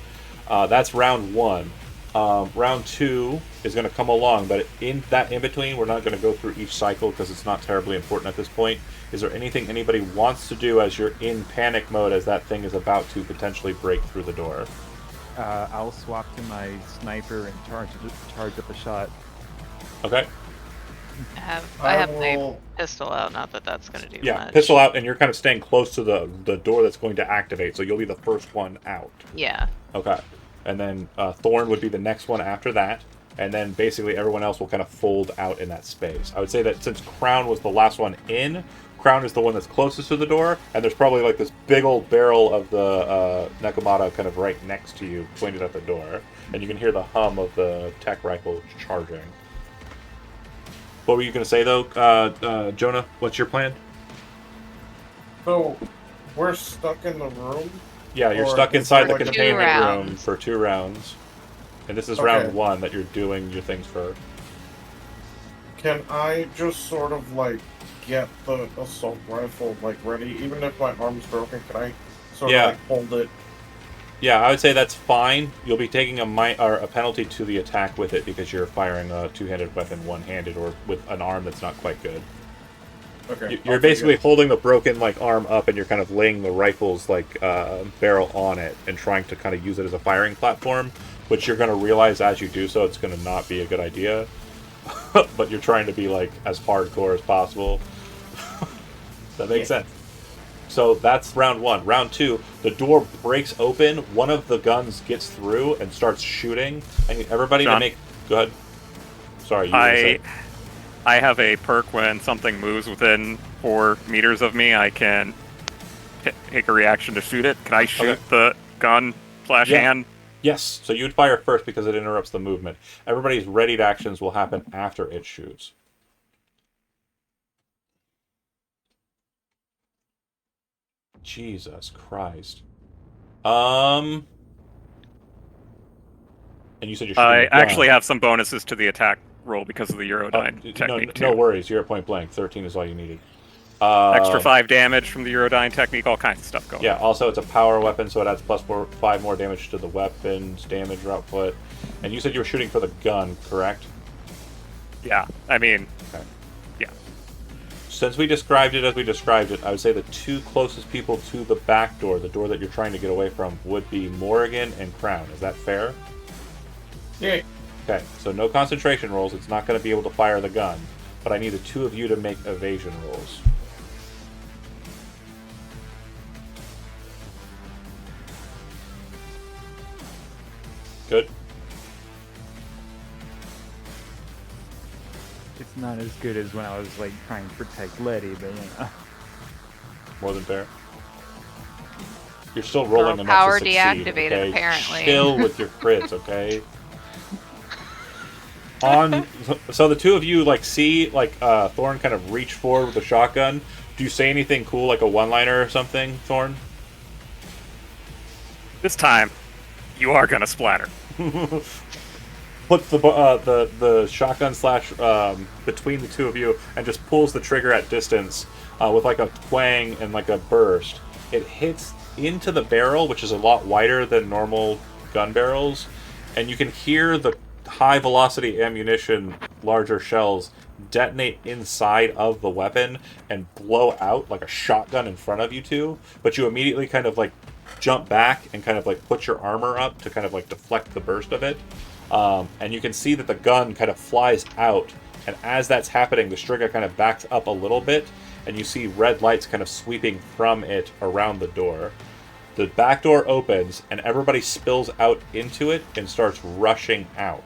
That's round one. Round two is going to come along, but in between, we're not going to go through each cycle because it's not terribly important at this point. Is there anything anybody wants to do as you're in panic mode as that thing is about to potentially break through the door? I'll swap to my sniper and charge up a shot. Okay. I have my pistol out, not that that's going to do much. Pistol out, and you're kind of staying close to the door that's going to activate, so you'll be the first one out. Yeah. Okay. And then Thorn would be the next one after that, and then basically everyone else will kind of fold out in that space. I would say that since Crown was the last one in, Crown is the one that's closest to the door, and there's probably like this big old barrel of the Nekomata kind of right next to you, pointed at the door, and you can hear the hum of the tech rifle charging. What were you going to say, though, Jonah? What's your plan? So, we're stuck in the room? Yeah, you're Or stuck is inside the there like a- containment room for 2 rounds. And this is Okay. round 1 that you're doing your things for. Can I just sort of like get the assault rifle like ready, even if my arm's broken? Can I sort of like hold it? Yeah, I would say that's fine. You'll be taking a penalty to the attack with it because you're firing a two-handed weapon one-handed or with an arm that's not quite good. Okay. You're basically holding the broken like arm up, and you're kind of laying the rifle's like barrel on it and trying to kind of use it as a firing platform. Which you're going to realize as you do so, it's going to not be a good idea. But you're trying to be like as hardcore as possible. That makes sense. So that's round 1. Round 2, the door breaks open. One of the guns gets through and starts shooting. I need everybody John, to make. Go ahead. Sorry, you were gonna say. I have a perk when something moves within 4 meters of me. I can take a reaction to shoot it. Can I shoot the gun / hand? Yes. So you'd fire first because it interrupts the movement. Everybody's readied actions will happen after it shoots. Jesus Christ. And you said you're shooting I a gun. actually have some bonuses to the attack roll because of the Eurodyne technique, too. No worries. You're at point blank. 13 is all you needed. Extra 5 damage from the Eurodyne technique, all kinds of stuff going on. Yeah, also it's a power weapon, so it adds +5 more damage to the weapon's damage output. And you said you were shooting for the gun, correct? Yeah, I mean, okay. Yeah. Since we described it as we described it, I would say the 2 closest people to the back door, the door that you're trying to get away from, would be Morrigan and Crown. Is that fair? Yeah. Okay, so no concentration rolls. It's not going to be able to fire the gun. But I need the 2 of you to make evasion rolls. Good. It's not as good as when I was like trying to protect Letty, but you know. More than fair. You're still rolling enough power to succeed, deactivated, okay? apparently. Chill with your crits, okay? So the 2 of you like see like Thorn kind of reach forward with a shotgun. Do you say anything cool like a one-liner or something, Thorn? This time, you are gonna splatter. Puts the shotgun slash between the 2 of you and just pulls the trigger at distance with like a twang and like a burst. It hits into the barrel, which is a lot wider than normal gun barrels, and you can hear the high velocity ammunition, larger shells, detonate inside of the weapon and blow out like a shotgun in front of you 2, but you immediately kind of like jump back and kind of like put your armor up to kind of like deflect the burst of it. And you can see that the gun kind of flies out, and as that's happening, the Striga kind of backs up a little bit, and you see red lights kind of sweeping from it around the door. The back door opens, and everybody spills out into it and starts rushing out.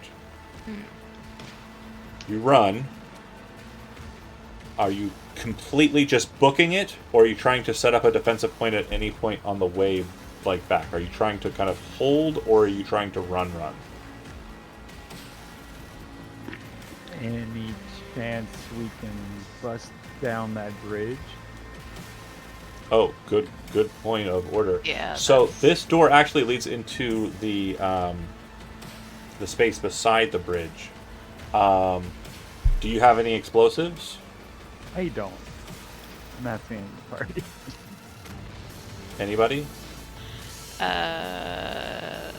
You run. Are you completely just booking it, or are you trying to set up a defensive point at any point on the way, like, back? Are you trying to kind of hold, or are you trying to run? Any chance we can bust down that bridge? Oh, good point of order. Yeah. So that's- this door actually leads into the space beside the bridge. Do you have any explosives? I don't. I'm not seeing the party. Anybody? I'm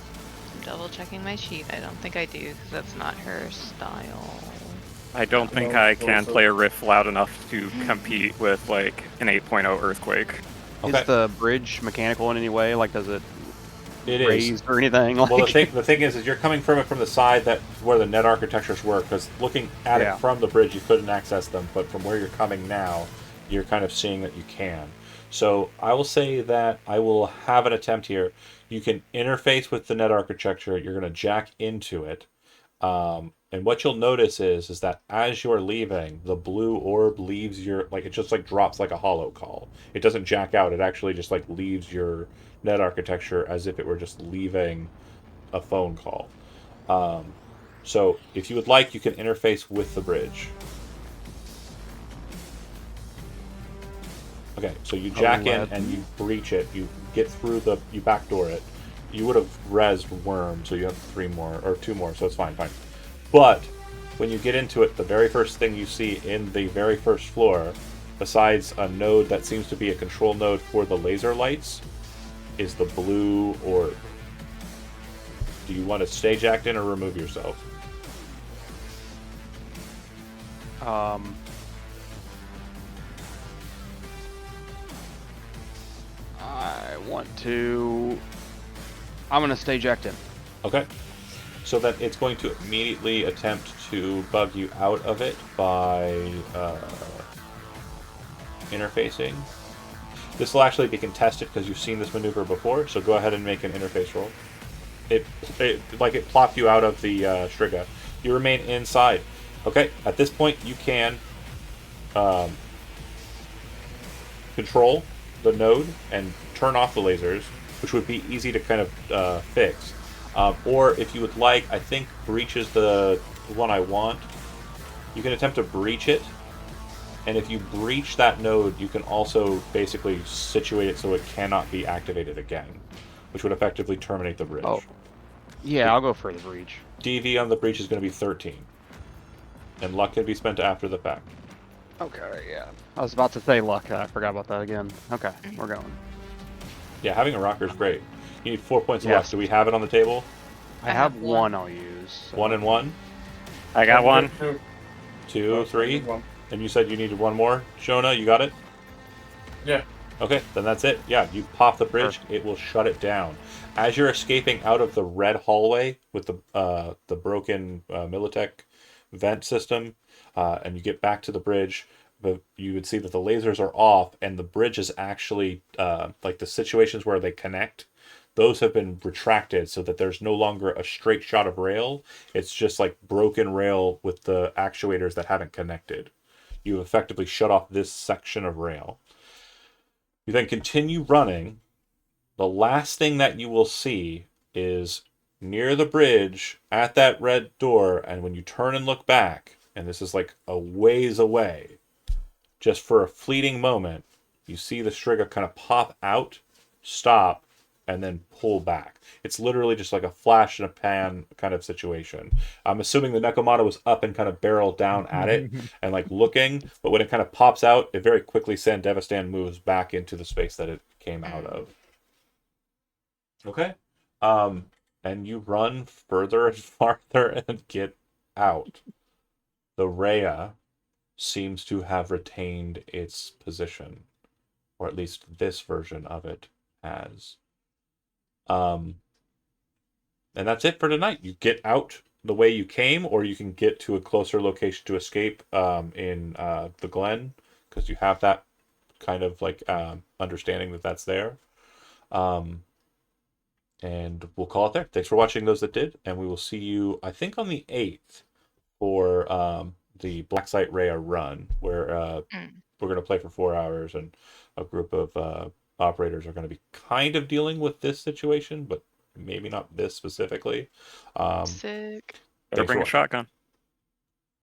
double checking my sheet. I don't think I do because that's not her style. I don't think No, I can also- play a riff loud enough to compete with like an 8.0 earthquake. Okay. Is the bridge mechanical in any way? Like, does it It is. raise or anything? Like, Well, the thing is you're coming from it from the side that where the net architectures work. Because looking at Yeah. it from the bridge, you couldn't access them. But from where you're coming now, you're kind of seeing that you can. So I will say that I will have an attempt here. You can interface with the net architecture. You're going to jack into it. And what you'll notice is that as you're leaving, the blue orb leaves your, like, it just like drops like a hollow call. It doesn't jack out. It actually just like leaves your net architecture as if it were just leaving a phone call. So if you would like, you can interface with the bridge. Okay, so you jack in and you breach it. You get through you backdoor it. You would have rezzed worm, so you have 3 more or 2 more, so it's fine. But when you get into it, the very first thing you see in the very first floor, besides a node that seems to be a control node for the laser lights, is the blue orb. Do you want to stay jacked in or remove yourself? I want to. I'm gonna stay jacked in. Okay. So that it's going to immediately attempt to bug you out of it by interfacing. This will actually be contested because you've seen this maneuver before, so go ahead and make an interface roll. It plopped you out of the Striga. You remain inside. Okay, at this point you can control the node and turn off the lasers, which would be easy to kind of fix. Or if you would like, I think breach is the one I want. You can attempt to breach it, and if you breach that node, you can also basically situate it so it cannot be activated again, which would effectively terminate the bridge. Oh. Yeah, I'll go for the breach. DV on the breach is going to be 13, and luck can be spent after the fact. Okay, yeah. I was about to say luck. I forgot about that again. Okay, we're going. Yeah, having a rocker is great. You need 4 points of Yes. luck. Do we have it on the table? I have one I'll use. So. 1 and 1, I got one. 2, 3, One. and you said you needed one more. Shona, you got it? Yeah. Okay, then that's it. Yeah, you pop the bridge, it will shut it down. As you're escaping out of the red hallway with the broken Militech vent system, and you get back to the bridge, you would see that the lasers are off, and the bridge is actually like the situations where they connect. Those have been retracted so that there's no longer a straight shot of rail. It's just like broken rail with the actuators that haven't connected. You effectively shut off this section of rail. You then continue running. The last thing that you will see is near the bridge at that red door, and when you turn and look back, and this is like a ways away, just for a fleeting moment, you see the Striga kind of pop out, stop, and then pull back. It's literally just like a flash in a pan kind of situation. I'm assuming the Nekomata was up and kind of barreled down at it and like looking, but when it kind of pops out, it very quickly Sandevistan moves back into the space that it came out of. Okay. And you run further and farther and get out. The Rhea seems to have retained its position, or at least this version of it has. And that's it for tonight. You get out the way you came, or you can get to a closer location to escape in the Glen, because you have that kind of like understanding that that's there. And we'll call it there. Thanks for watching, those that did, and we will see you, I think, on the 8th for the Black Site Rhea run, where we're going to play for 4 hours, and a group of operators are going to be kind of dealing with this situation, but maybe not this specifically. Sick. Better Thanks for bring a watching. shotgun.